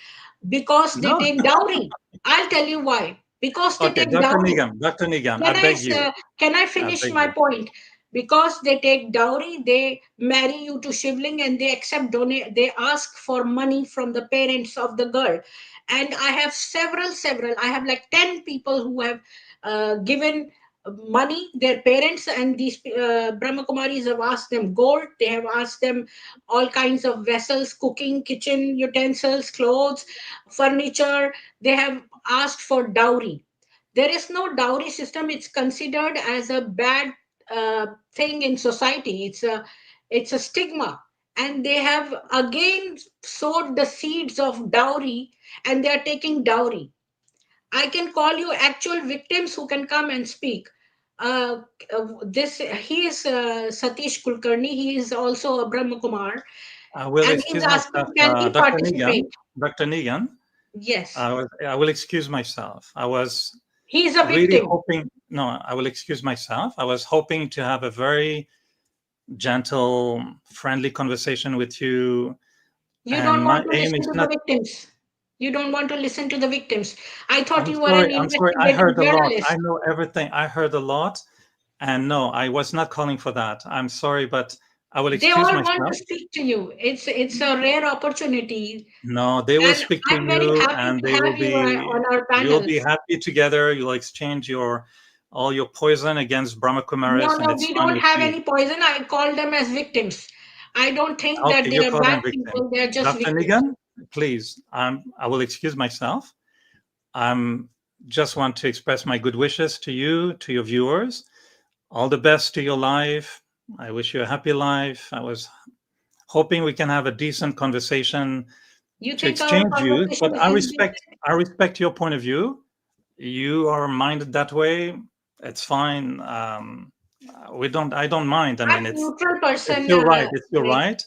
because they No. take dowry. I'll tell you why. Because they Okay, take dowry. Dr. Nigam, I Can I beg you. can I I finish beg my you. point? Because they take dowry, they marry you to shivling, and they accept donate. They ask for money from the parents of the girl. And I have several. I have like 10 people who have given money, their parents, and these Brahmakumaris have asked them gold. They have asked them all kinds of vessels, cooking, kitchen utensils, clothes, furniture. They have asked for dowry. There is no dowry system. It's considered as a bad thing in society. It's a stigma, and they have again sowed the seeds of dowry, and they are taking dowry. I can call you actual victims who can come and speak. uh, this he is Satish Kulkarni. He is also a Brahma Kumar, I will and he's excuse asking, myself, can we Dr. Nigam. participate? Dr. Nigam, Yes, I will excuse myself. I was he is a really victim. hoping, no, I will excuse myself. I was hoping to have a very gentle, friendly conversation with you. You And don't my want to aim listen is to the not, victims. You don't want to listen to the victims. I thought I'm you were an sorry, I'm sorry. I investigative heard a lot. I journalist. know everything. I heard a lot. And no, I was not calling for that. I'm sorry, but I will They excuse all want to myself. speak to you. It's a rare opportunity, No, they will and speak to I'm very you, happy and to they will have you be. on our You'll be panels. happy together. You'll exchange your all your poison against Brahma No, Kumaris, and no, it's we fine don't with have me. any poison. I call them as victims. I don't think that Okay, they you are call bad them victim. people. They are just Dr. victims. Nigan, please, I will excuse myself. I'm just want to express my good wishes to you, to your viewers. All the best to your life. I wish you a happy life. I was hoping we can have a decent conversation You to think our exchange views, but conversation is decent? I respect your point of view. You are minded that way. It's fine. I don't mind. I I'm mean, a neutral person. it's your right. It's your Like right.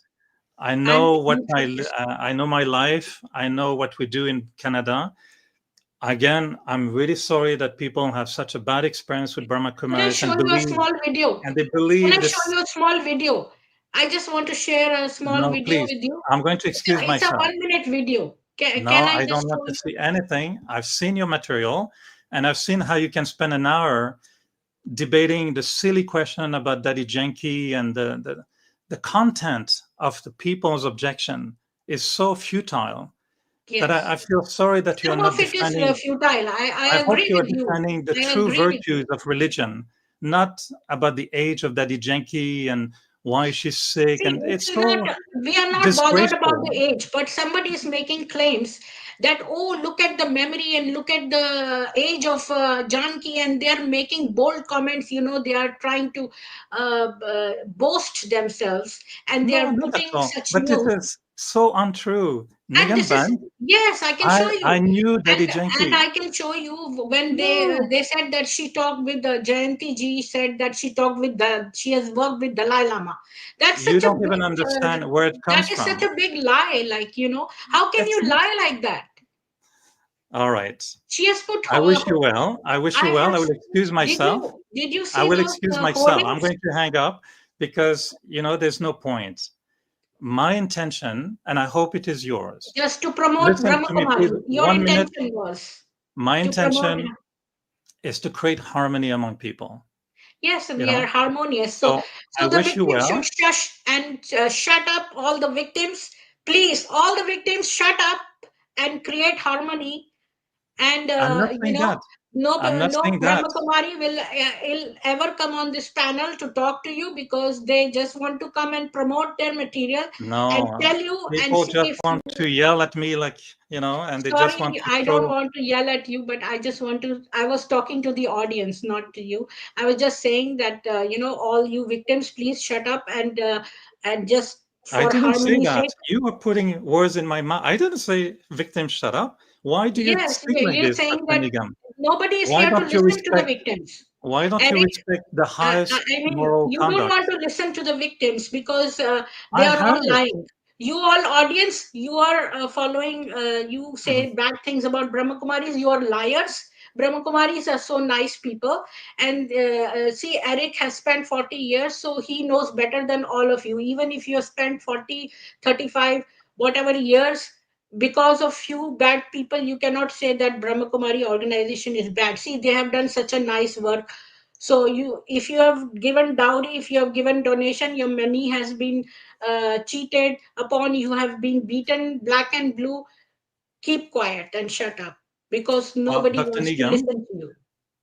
I I'm know a neutral person. I know my life. I know what we do in Canada. Again, I'm really sorry that people have such a bad experience with Brahma Can I Kumaris show you a small video? and they Can believe I show this. you a small video? I just want to share a small No, video please. with you. I'm going to excuse It's a myself. 1 minute video. No, Can I I just don't want show to you? see anything. I've seen your material, and I've seen how you can spend an hour debating the silly question about Daddy Janky, and the content of the people's objection is so futile that Yes. I feel sorry that you're Some not of it is defending. futile. I I hope agree you're with you. defending the I true agree with you. virtues of religion, not about the age of Daddy Janky and why she's sick. See, And it's it's not, so we are not bothered about disgraceful. the age, but somebody is making claims that, oh, look at the memory and look at the age of Janki, and they are making bold comments. They are trying to boast themselves, and they No, are not at putting all. such But this news. is so untrue. And Nigan this is, Band, yes, I can show I you. knew Daddy And Janky. I can show you when No, they said that she talked with Jayanti ji said that she has worked with Dalai Lama. That's you such a don't even big understand where it comes that is such from. a big lie. Like, how can It's you not. lie like that? All right. She has put I wish you well. I wish you I well. have I will excuse myself. did you I see will those excuse myself. I'm hoardings? going to hang up because, there's no point. My intention, and I hope it is yours. Just to promote Listen Brahma to me, please. Kumari. Your 1 minute. intention was My to promote. intention is to create harmony among people. Yes, You we are know, harmonious. So, so I the wish you victims should well. shush and shut up. All the victims, please, all the victims, shut up and create harmony. And I'm not saying that. I'm not no saying that. Brahma Kumari will ever come on this panel to talk to you because they just want to come and promote their material and No, tell you and people see just if want to yell at me, like, and they just want sorry, to I don't throw. want to yell at you, but I was talking to the audience, not to you. I was just saying that, all you victims, please shut up and just I for didn't say harmony's that. sake. You are putting words in my mouth. I didn't say victim shut up. Why do you Yes, speak like you're this, saying Dr. that Nigam? nobody is Why here to don't you listen to the respect victims. why don't you Eric, respect the highest I mean, moral you don't want conduct? to listen to the victims because they I are all have. lying. You all audience, you are following. You Mhm. say bad things about Brahma Kumaris. You are liars. Brahma Kumaris are so nice people, and see, Eric has spent 40 years, so he knows better than all of you. Even if you have spent 40, 35, whatever years, because of few bad people, you cannot say that Brahma Kumari organization is bad. See, they have done such a nice work. So if you have given dowry, if you have given donation, your money has been cheated upon, you have been beaten black and blue, keep quiet and shut up because Well, nobody Dr. wants to Nigam, listen to you.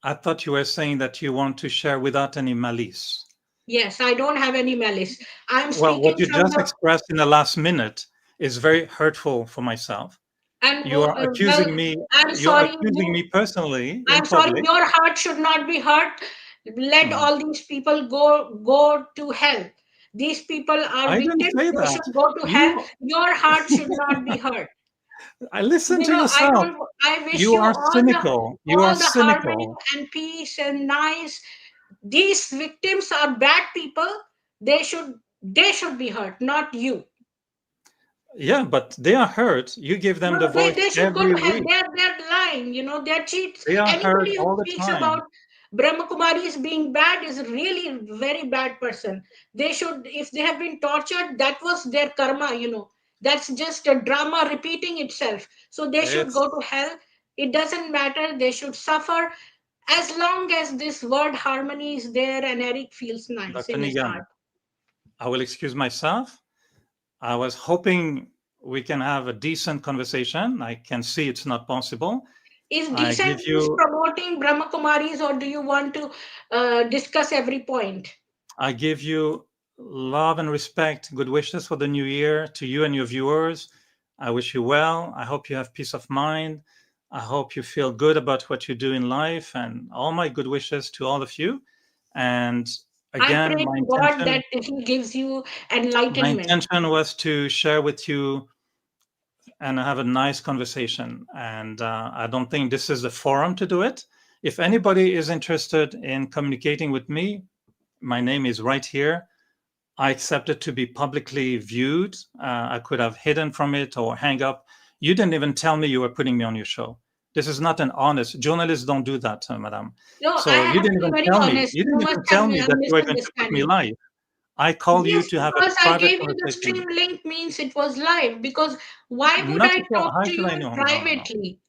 I thought you were saying that you want to share without any malice. Yes, I don't have any malice. I'm Well, what speaking you from just the expressed in the last minute is very hurtful for myself. and You are well, accusing me. I'm You're sorry. accusing me personally in I'm sorry. public. Your heart should not be hurt. Let Mhm. all these people go to hell. These people are I didn't victims. say They that. should go to hell. You, Your heart should not be hurt. I listen to I yourself. don't. I wish You you are cynical. You are all the harmony cynical. and peace and nice. These victims are bad people. They should be hurt, not you. Yeah, but they are hurt. You give them No, the they, voice they should go every to hell. week. They're lying. They're cheats. They are hurt Anybody who all the speaks about time. Brahma Kumaris being bad is really a very bad person. They should, if they have been tortured, that was their karma. That's just a drama repeating itself. So they should It's go to hell. It doesn't matter. They should suffer as long as this word harmony is there and Eric feels nice Dr. in his Nigam. heart. I will excuse myself. I was hoping we can have a decent conversation. I can see it's not possible. Is I give decent means you promoting Brahma Kumaris, or do you want to discuss every point? I give you love and respect, good wishes for the new year to you and your viewers. I wish you well. I hope you have peace of mind. I hope you feel good about what you do in life, and all my good wishes to all of you. And I again, pray to God that He gives you my enlightenment. intention was to share with you and have a nice conversation. And I don't think this is the forum to do it. If anybody is interested in communicating with me, my name is right here. I accepted to be publicly viewed. I could have hidden from it or hang up. You didn't even tell me you were putting me on your show. This is not an honest. Journalists don't do that, madam. No, I So you have to didn't be even very tell me. honest. You You didn't must even have tell me a that you were going to put me misunderstanding. live. I called you Yes, to have a because I private gave you the conversation. stream link means it was live. Because why would Not I at all. talk How to should you I know? No, no, no, privately?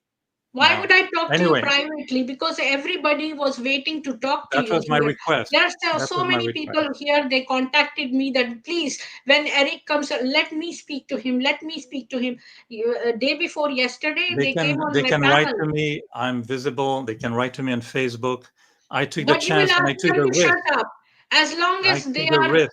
Why no. would I talk to you Anyway, privately? Because everybody was waiting to talk to that you was my here. request. There are so That so was my many request. people here. They contacted me that please, when Eric comes, let me speak to him. Let me speak to him. Day before yesterday, They they came can on they my can write panel. to me. I'm visible. They can write to me on Facebook. I took the But you will chance and ask I took them the to shut risk. up. As long I as took the risk.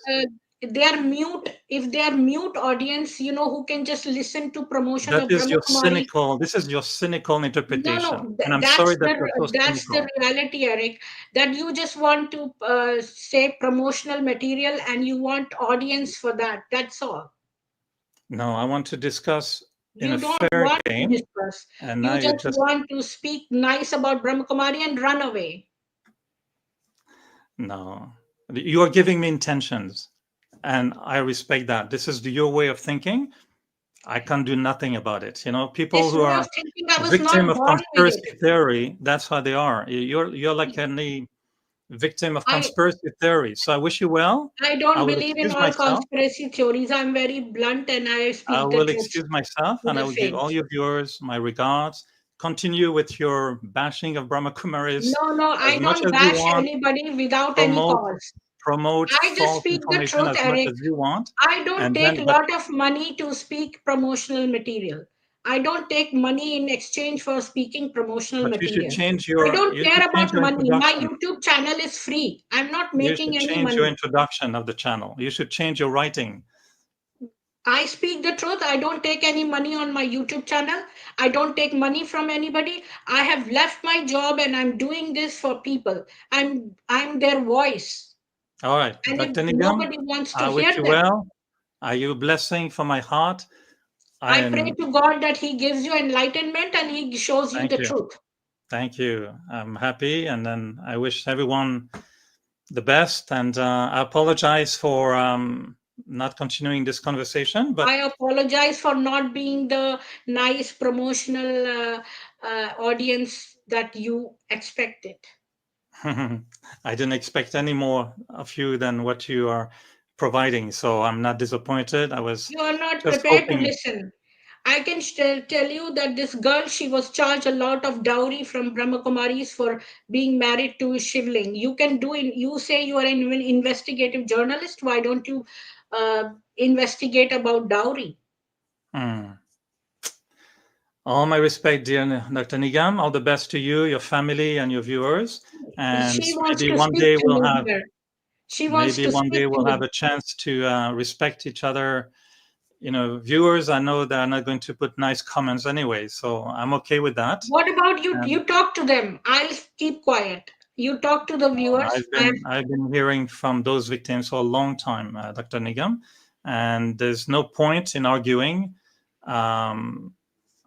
they are mute. If they are mute audience, who can just listen to promotion That of is Brahma your Kumari. cynical. This is your cynical No, interpretation, no, and I'm sorry that you're so that's the cynical. reality, Eric. That you just want to say promotional material and you want audience for that. That's all. No, I want to discuss in a You don't fair want to game, discuss. and now You you just just want to speak nice about Brahma Kumari and run away. no. You are giving me intentions, and I respect that. This is your way of thinking. I can't do nothing about it. People This who way of are thinking, I was victim not of born with it. conspiracy theory, that's how they are. You're like any victim of I conspiracy theory. So I wish you well. I I don't will believe in excuse all myself. conspiracy theories. I'm very blunt and I I speak the will truth excuse myself, to and I the will give all faith. your viewers my regards. Continue with your bashing of Brahma Kumaris No, no, as I much don't as you bash want. anybody without any Promote cause. promote I just false speak the information truth, as much Eric. as you want, I don't and take then a but lot of money to speak promotional material. I don't take money in exchange for speaking promotional but you should material. change I your don't you care should change about your money. My introduction. YouTube channel is free. I'm not You making should any change your money. introduction of the channel. You should change your writing. I speak the truth. I don't take any money on my YouTube channel. I don't take money from anybody. I have left my job and I'm doing this for people. I'm their voice. All right, And if Dr. Nigam, nobody wants to I wish hear you them, well. Are you a blessing from my heart? I I pray am. to God that He gives you enlightenment and He shows you Thank the you. truth. Thank you. I'm happy, and then I wish everyone the best. And I apologize for not continuing this conversation, but I apologize for not being the nice promotional audience that you expected. I didn't expect any more of you than what you are providing. So I'm not disappointed. I was You are not just prepared to hoping. listen. I can tell you that this girl, she was charged a lot of dowry from Brahmakumaris for being married to Shivling. You can do it. You say you are an investigative journalist. Why don't you investigate about dowry? Hmm. All my respect, dear Dr. Nigam. All the best to you, your family, and your viewers. And She wants maybe to one speak day to we'll you have here. She wants maybe to one day speak to we'll have you. a chance to respect each other. Viewers, I know they're not going to put nice comments anyway, so I'm okay with that. What about you? And You talk to them. I'll keep quiet. You talk to the viewers. I've been hearing from those victims for a long time, Dr. Nigam, and there's no point in arguing. Um,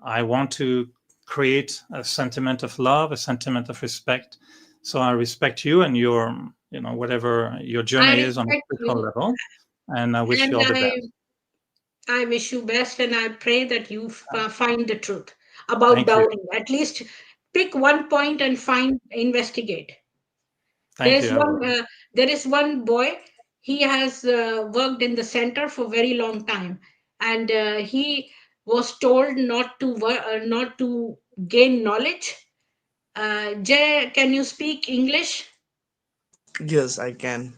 I want to create a sentiment of love, a sentiment of respect. So I respect you and your, whatever your I journey is on a respect spiritual you, level, and I wish you and all the best. I wish you best, and I pray that you find the truth about Thank you. dowry. At least pick one point and investigate. There Thank you. is I will. one boy. He has worked in the center for very long time, and he was told not to gain knowledge. Jay, can you speak English? Yes, I can.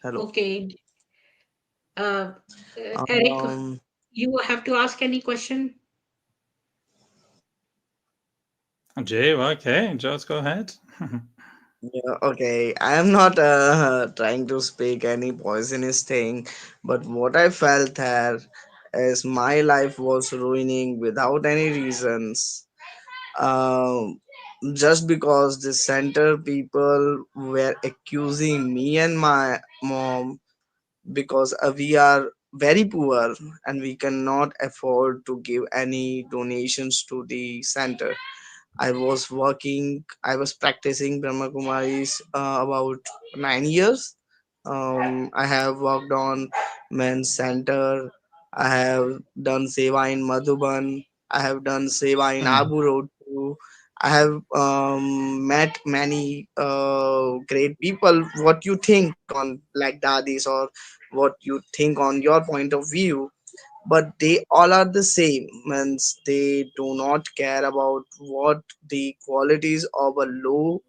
Hello. Okay. Uh, Eric, Um, you have to ask any question? Jay, well, okay, just go ahead. yeah, okay. I am not trying to speak any poisonous thing, but what I felt there is my life was ruining without any reasons. Um, just because the center people were accusing me and my mom because we are very poor and we cannot afford to give any donations to the center. I was practicing Brahma Kumaris about 9 years. I have worked on men's center. I have done Seva in Madhuban. I have done Seva in Mm, Abu Road too. I have met many great people. What you think on like dadis, or what you think on your point of view, but they all are the same, means they do not care about what the qualities of a low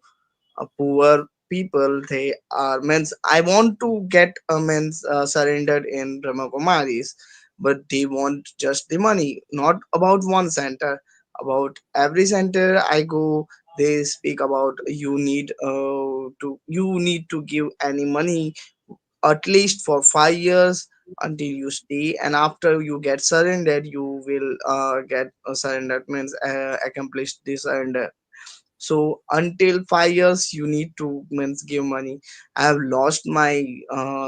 a poor people they are, means I want to get a means surrendered in Brahma Kumaris, but they want just the money, not about one center, about every center I go. They speak about you need to give any money at least for 5 years until you stay, and after you get surrendered you will get surrendered, means accomplish the surrender. So until 5 years you need to means give money. I have lost my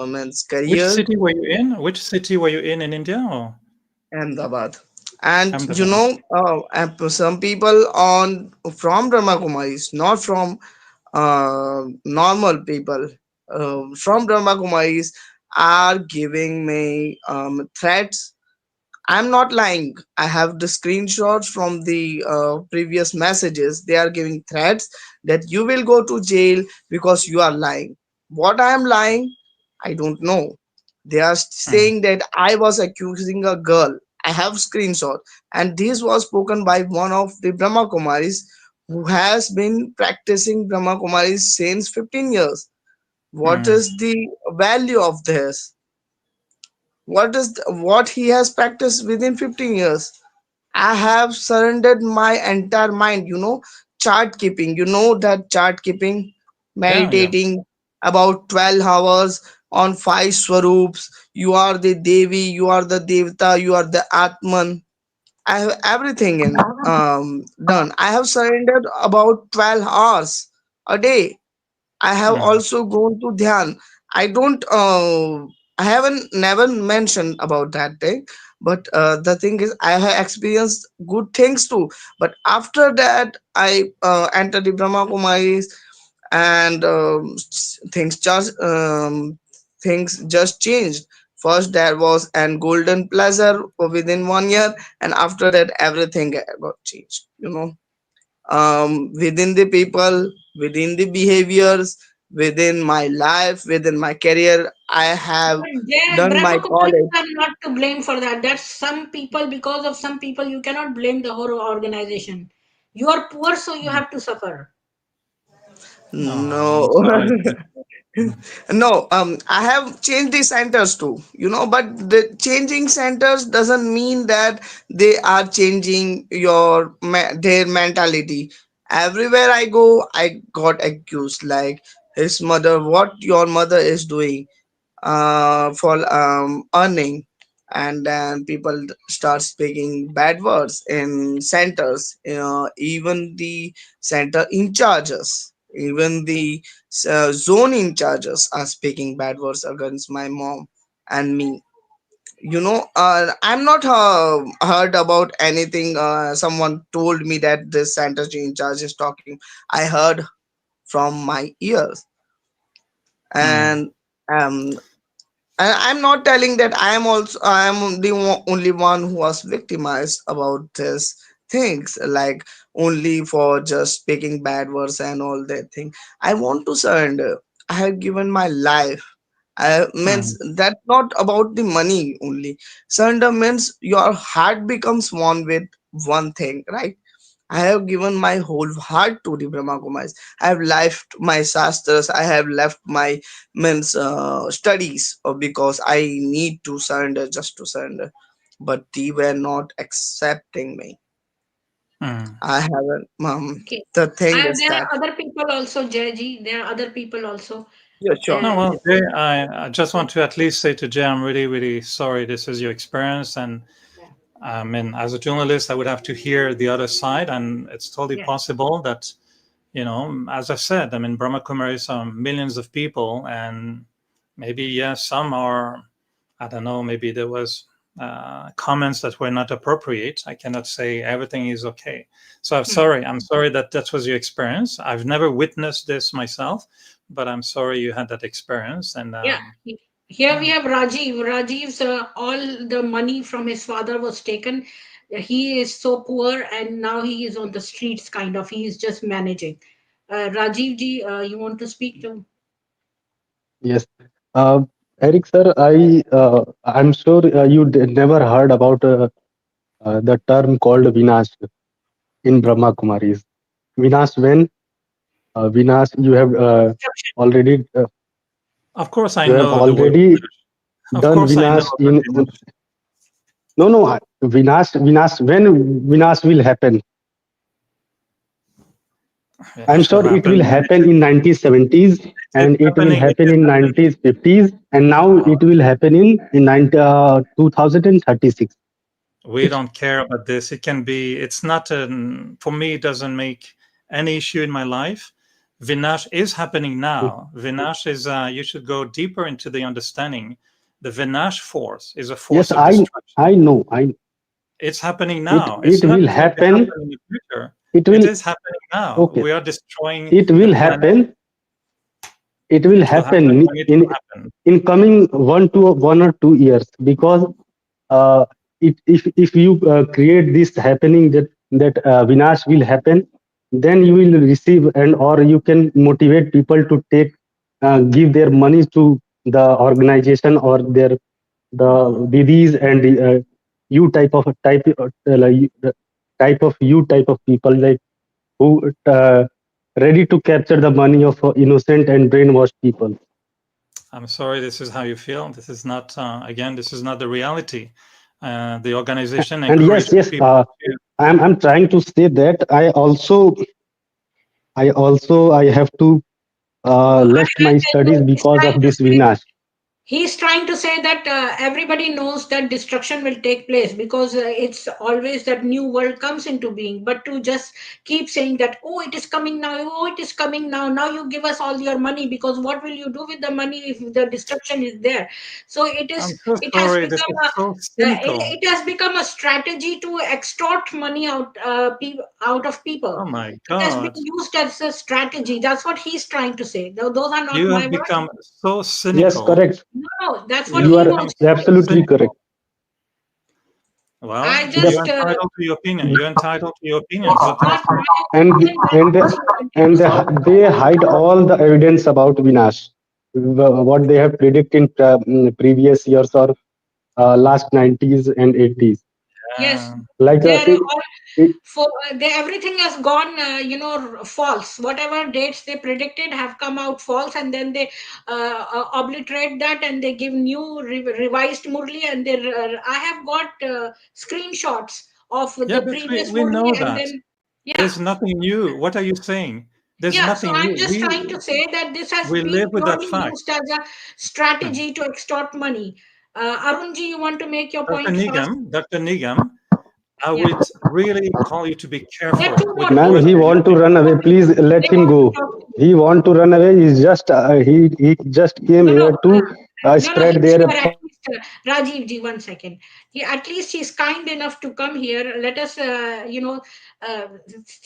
means which career. city were you in? Which city were you in India? Or Ahmedabad. And Ahmedabad? some people on from Brahma Kumaris, not from normal people, from Brahma Kumaris are giving me threats. I'm not lying. I have the screenshots from the previous messages. They are giving threats that you will go to jail because you are lying. What I am lying, I don't know. They are Mm, saying that I was accusing a girl. I have screenshot, and this was spoken by one of the Brahma Kumaris who has been practicing Brahma Kumaris since 15 years. What mm, is the value of this? What he has practiced within 15 years? I have surrendered my entire mind, chart keeping, that chart keeping, yeah, yeah. meditating about 12 hours on five swarups. You are the Devi, you are the Devata, you are the Atman. I have everything in done. I have surrendered about 12 hours a day. I have Mm, also gone to Dhyan. I don't, I haven't never mentioned about that thing, but the thing is, I have experienced good things too. But after that, I entered the Brahma Kumaris, and things just changed. First, there was an golden pleasure within 1 year, and after that, everything got changed. Within the people, within the behaviors, within my life, within my career. I have But there, done my Brahma college. Kumaris are not to blame for that. That's some people, because of some people, you cannot blame the whole organization. You are poor, so you mm. have to suffer. Oh, I'm No. sorry. No, I have changed the centers too, but the changing centers doesn't mean that they are changing their mentality. Everywhere I go, I got accused like his mother, what your mother is doing for earning, and then people start speaking bad words in centers. Even the center in charges, even the zone in charges are speaking bad words against my mom and me. I'm not heard about anything. Someone told me that this center in charge is talking. I heard from my ears. Mm, And um, and I'm not telling that I am the only one who was victimized about this things, like only for just speaking bad words and all that thing. I want to surrender. I have given my life. I means mm, that's not about the money only. Surrender means your heart becomes one with one thing, right? I have given my whole heart to the Brahma Kumaris. I have left my shastras. I have left my means studies because I need to surrender, just to surrender. But they were not accepting me. Mm. I haven't. Okay. The thing is There that are other people also, Jayji. There are other people also. yeah, sure. No, And well, Jay, I just want to at least say to Jay, I'm really, really sorry this is your experience. And yeah, I mean, as a journalist, I would have to hear the other side. And it's totally yeah, possible that, as I said, I mean, Brahma Kumaris are millions of people. And maybe, yes, some are, I don't know, maybe there was comments that were not appropriate. I cannot say everything is okay. So I'm sorry that that was your experience. I've never witnessed this myself, but I'm sorry you had that experience. And yeah. Here we yeah. have Rajiv. Rajiv's all the money from his father was taken. He is so poor, and now he is on the streets. Kind of, he is just managing. Rajiv ji, you want to speak to? Yes. Uh, Eric sir, I'm sure never heard about the term called Vinash in Brahma Kumaris. Vinash when Vinash Destruction. already Of course, I you have know the word. already Of done course, I know Vinash about in Vinash. no Vinash when Vinash will happen. I'm Vinash will sure it will happen. happen in 1970s It's and it will happening. It happen is in happening. 1950s and now Uh, it will happen in 2036. we don't care about this. It can be. It's not for me. It doesn't make any issue in my life. Vinash is happening now. Vinash is. You should go deeper into the understanding. The Vinash force is a Yes, force of destruction. I know. I It's happening it now. It's it not will going to happen. happen in the future. It It will is happening now. okay. We are destroying It the will planet. happen. It will It will happen happen when it will happen. in coming 1 or 2 years because uh, if you create this happening that Vinash will happen, then you will receive and or you can motivate people to give their money to the organization or the didis and you the type of you type of people like who ready to capture the money of innocent and brainwashed people. I'm sorry, this is how you feel. This is not, again, this is not the reality. The organization And encourages people to. I'm trying to say that I have to No, left my studies he's because trying of to this say Vinash. he's trying to say that everybody knows that destruction will take place because it's always that new world comes into being. But to just keep saying that, oh, it is coming now, oh, it is coming now, now you give us all your money, because what will you do with the money if the destruction is there? So I'm so it has sorry. This become is so cynical. it has become a strategy to extort money out of people. Oh my It has been God. used as a strategy. That's what he's trying to say. Those are not You my have words. become so Yes, cynical. correct. No, that's what You have You he are become wants to say. so absolutely correct. cynical. Well, I The you're just, entitled to your opinion. You're entitled to your opinion. it's What can I not say? my and opinion, then and what you wanted and to say. they hide all the evidence about Vinash, what they have predicted in previous years or last 90s and 80s. Yes, Like they're all it, everything has gone, false. Whatever dates they predicted have come out false, and then they obliterate that and they give new revised Murli, and I have got screenshots of Yeah, the but previous we Murli, know and that. then yeah. There's nothing new. What are you saying? There's Yeah, so nothing I'm new. just trying to say that this has We live been with that purely fact. used as a strategy to extort money. Arunji, you want to make your Dr. point fast? Nigam, I Yeah. would really call you to be There are careful two with more the ma'am, words people. he you're want to using. run away. Please let They him want go. to talk to you. He want to run away. He's just he just came No, no, here to no, spread he's their here. At least, Rajiv ji, 1 second. At least he's kind enough to come here. Let us, uh,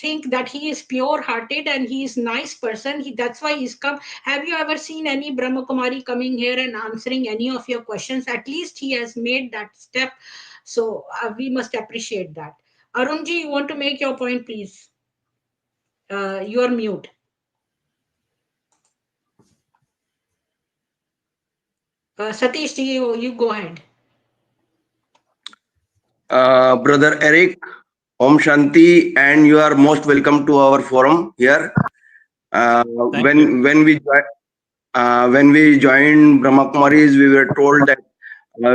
think that he is pure-hearted and he is nice person. That's why he's come. Have you ever seen any Brahma Kumari coming here and answering any of your questions? At least he has made that step. So we must appreciate that. Arunji, you want to make your point, please? You are mute. Satish ji, you go ahead. Brother Eric, Om Shanti, and you are most welcome to our forum here. Thank you. When we joined Brahma Kumaris, we were told that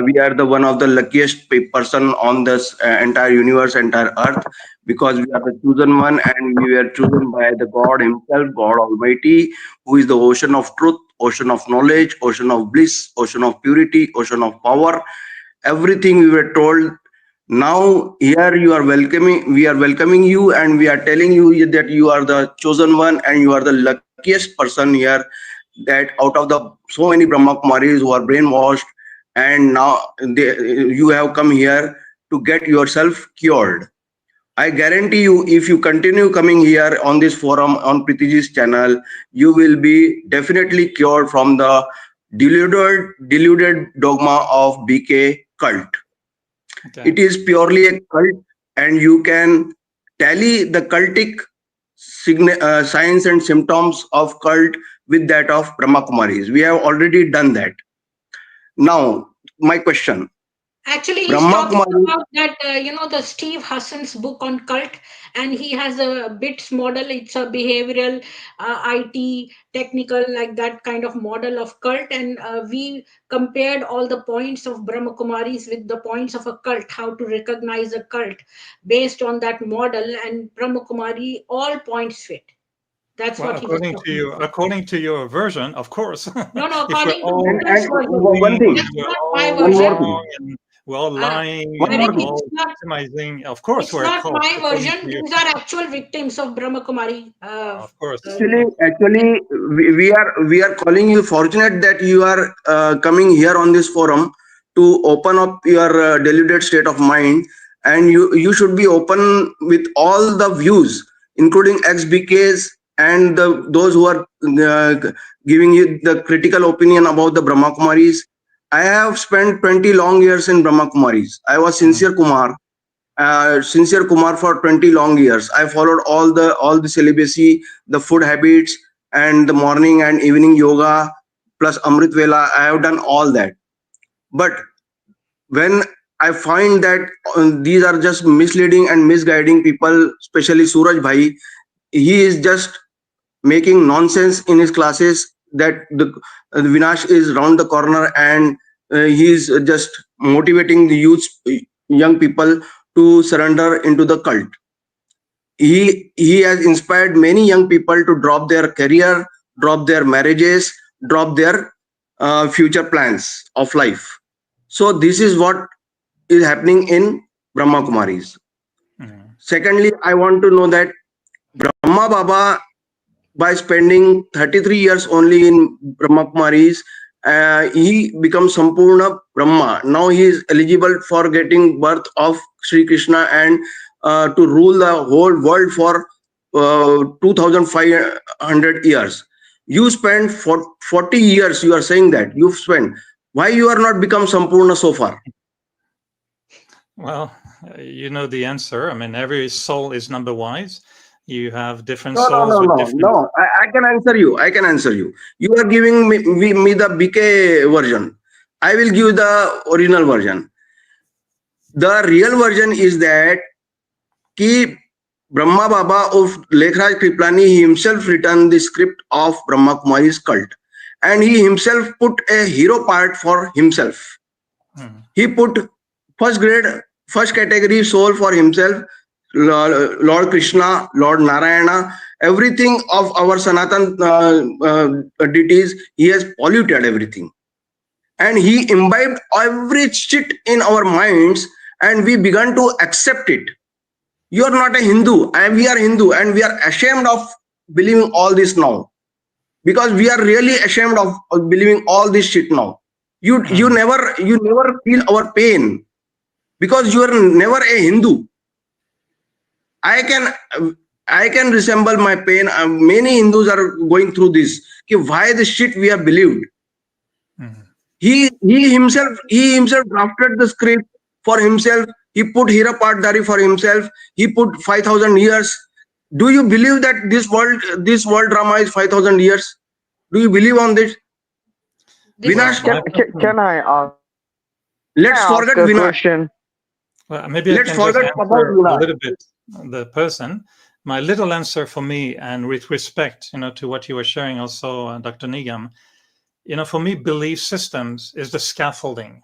we are the one of the luckiest person on this entire universe, entire earth, because we are the chosen one, and we were chosen by the God Himself, God Almighty, who is the ocean of truth, ocean of knowledge, ocean of bliss, ocean of purity, ocean of power. Everything we were told. Now here you are welcoming, we are welcoming you, and we are telling you that you are the chosen one and you are the luckiest person here, that out of the so many Brahma Kumaris who are brainwashed, and now you have come here to get yourself cured. I guarantee you, if you continue coming here on this forum on Pritiji's channel, you will be definitely cured from the deluded dogma of BK cult. Okay. It is purely a cult, and you can tally the cultic signs and symptoms of cult with that of Brahma Kumaris. We have already done that. Now, my question. Actually, he's Brahma talking Kumaris. about that, the Steve Hassan's book on cult, and he has a BITS model. It's a behavioral, IT, technical, like that kind of model of cult. And we compared all the points of Brahma Kumaris with the points of a cult, how to recognize a cult based on that model. And Brahma Kumari, all points fit. That's Well, what he was talking about. according to your version, of course. No, no, If we're according to all Buddha's version. One thing, That's not my one more version. thing, wrong and we're all Uh, lying one and more Eric, we're thing. all it's not victimizing, of course It's we're a not cult, my according version. to you. These are actual victims of Brahma Kumari. Of course. Actually, we are calling you fortunate that you are coming here on this forum to open up your deluded state of mind, and you should be open with all the views, including ex-BKs and those who are giving you the critical opinion about the Brahma Kumaris. I have spent 20 long years in Brahma Kumaris. I was Sincere Kumar for 20 long years. I followed all the celibacy, the food habits, and the morning and evening yoga plus Amrit Vela. I have done all that. But when I find that these are just misleading and misguiding people, especially Suraj Bhai, he is just making nonsense in his classes that the Vinash is round the corner, and he is just motivating the young people to surrender into the cult. He has inspired many young people to drop their career, drop their marriages, drop their future plans of life. So this is what is happening in Brahma Kumaris. Secondly, I want to know that Brahma Baba, by spending 33 years only in Brahma Kumaris, he becomes Sampurna Brahma. Now he is eligible for getting birth of Sri Krishna and to rule the whole world for 2500 years. You spend 40 years, you are saying that you've spent. Why you are not become Sampurna so far? Well, you know the answer. I mean, every soul is number wise. You have different No, souls with different. no. I can answer you. You are giving me the BK version. I will give the original version. The real version is that Ki Brahma Baba of Lekhraj Kriplani, he himself written the script of Brahma Kumari's cult, and he himself put a hero part for himself. He put first category soul for himself, Lord Krishna, Lord Narayana, everything of our Sanatan deities. He has polluted everything, and he imbibed every shit in our minds, and we began to accept it. You are not a Hindu, and we are Hindu, and we are ashamed of believing all this now, because we are really ashamed of believing all this shit now. You never feel our pain, because you are never a Hindu. I can resemble my pain. Many Hindus are going through this. Why the shit we have believed? He himself drafted the script for himself. He put Hira Patdari for himself. He put 5,000 years. Do you believe that this world drama is 5,000 years? Do you believe on this? Vinash, Can I ask? let's Can I forget ask a Vinash. question? Well, maybe I Let's can just forget about answer a Vinash. little bit. the person, my little answer for me, and with respect, to what you were sharing also, Dr. Nigam, for me, belief systems is the scaffolding.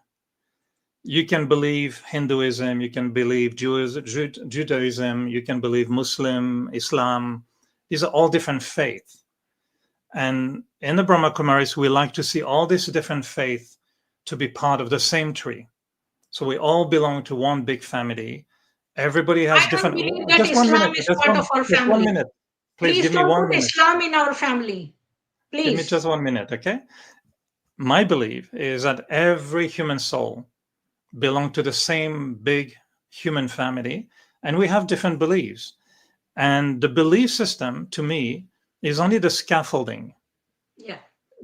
You can believe Hinduism, you can believe Judaism, you can believe Muslim, Islam. These are all different faiths. And in the Brahma Kumaris, we like to see all these different faiths to be part of the same tree. So we all belong to one big family. Everybody has I don't different. believe that Just 1 minute. Islam is part of our Just 1 family. minute. Please Please give me don't 1 put minute. Islam in our family. Give me Please. just 1 minute, okay? My belief is that every human soul belongs to the same big human family, and we have different beliefs. And the belief system, to me, is only the scaffolding. Yeah.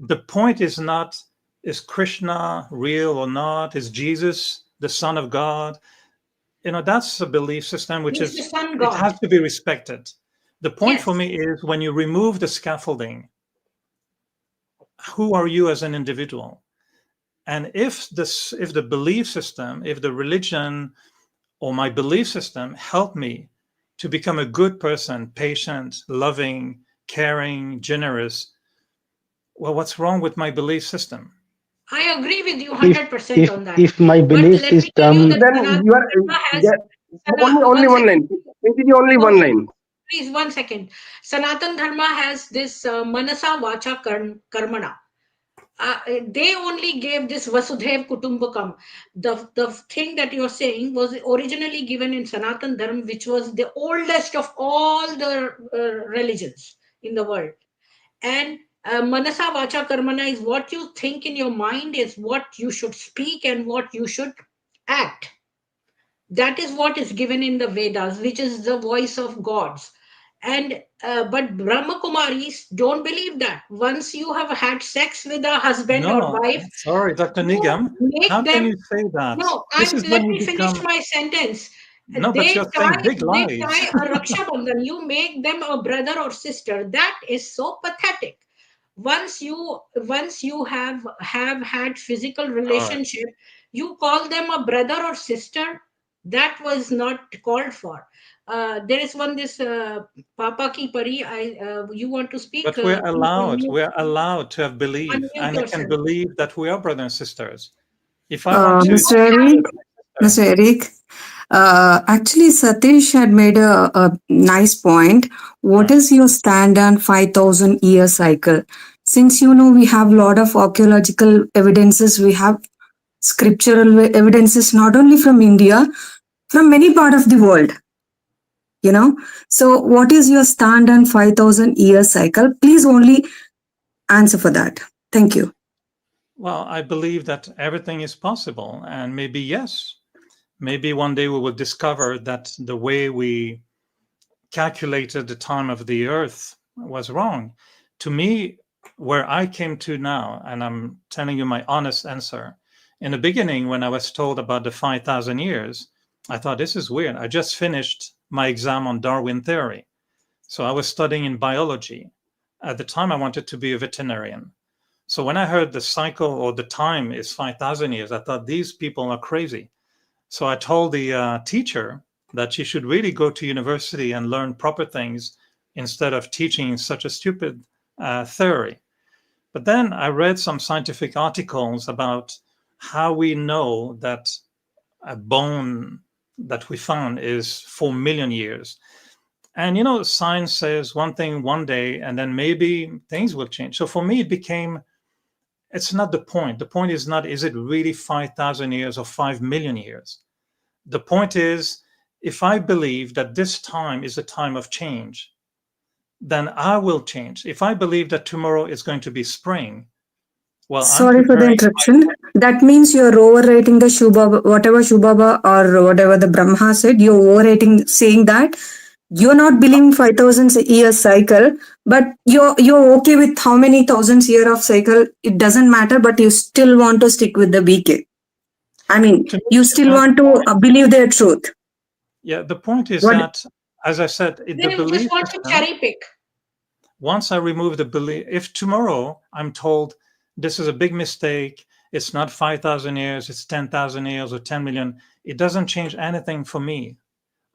The point is not, is Krishna real or not? Is Jesus the Son of God? That's a belief system which He's the is, sun it god. has to be respected. The point Yes. for me is when you remove the scaffolding, who are you as an individual? And if the belief system, if the religion or my belief system help me to become a good person, patient, loving, caring, generous, well, what's wrong with my belief system? I agree with you if 100% on that. if my But belief let me tell you system, that Then Sanatana you are Dharma has only one one line. second. Continue only No, one line. please 1 second. Sanatan Dharma has this Manasa Vacha Karmana. They only gave this Vasudhaiv Kutumbakam. The thing that you're saying was originally given in Sanatan Dharma, which was the oldest of all the religions in the world. And Manasa Vacha Karmana is what you think in your mind, is what you should speak and what you should act. That is what is given in the Vedas, which is the voice of gods. And but Brahma Kumaris don't believe that. Once you have had sex with a husband or No, wife, sorry, Dr. you Nigam. make How can them. you say that? No, This is let when you me finish become. my sentence. No, but you're saying big They lies. tie a Raksha Bandhan. You make them a brother or sister. That is so pathetic. Once you have had physical All right. relationship, you call them a brother or sister. That was not called for. There is one this Papa Ki Pari. You want to speak? But we're Please allowed. We're allowed to have belief, unmute and I can yourself. believe that we are brothers and sisters. If I want to Mr. speak Eric, with my Mr. sister, Eric, actually, Satish had made a nice point. What right. is your stand on 5,000 year cycle? Since you know we have a lot of archaeological evidences, we have scriptural evidences not only from India, from many part of the world. So what is your stand on 5,000 year cycle? Please only answer for that. Thank you. Well, I believe that everything is possible, and maybe yes, maybe one day we will discover that the way we calculated the time of the Earth was wrong. To me, where I came to now, and I'm telling you my honest answer, in the beginning, when I was told about the 5,000 years, I thought this is weird. I just finished my exam on Darwin theory. So I was studying in biology. At the time, I wanted to be a veterinarian. So when I heard the cycle or the time is 5,000 years, I thought these people are crazy. So I told the teacher that she should really go to university and learn proper things instead of teaching such a stupid theory. But then I read some scientific articles about how we know that a bone that we found is 4 million years. And science says one thing one day, and then maybe things will change. So for me, it's not the point. The point is not, is it really 5,000 years or 5 million years? The point is, if I believe that this time is a time of change, then I will change. If I believe that tomorrow is going to be spring, well, I'm Sorry for the preparing. interruption. That means you're overrating the Shubhaba, whatever Shubhaba or whatever the Brahma said, you're overrating, saying that you're not believing 5,000 year cycle, but you're okay with how many thousands year of cycle. It doesn't matter, but you still want to stick with the BK. I mean, To me, you it's still not want the to point. believe their truth. Yeah, the point is What? that, as I said, the They just belief want to system, cherry pick. once I remove the belief, if tomorrow I'm told this is a big mistake, it's not 5,000 years, it's 10,000 years or 10 million, it doesn't change anything for me.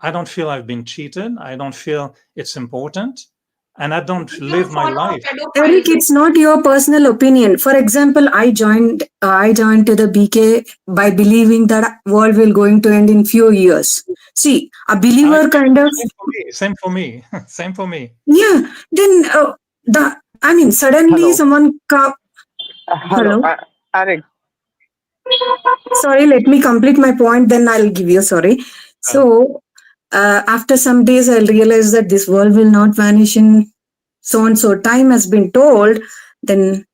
I don't feel I've been cheated. I don't feel it's important. And I don't live my life. Eric, it's not your personal opinion. For example, I joined to the BK by believing that world will going to end in few years. See, a believer kind of. Same for me. Same for me. Yeah. Then suddenly Hello. someone Hello, Eric. Sorry, let me complete my point. Then I'll give you. Sorry. So after some days, I'll realize that this world will not vanish in so and so time has been told. Then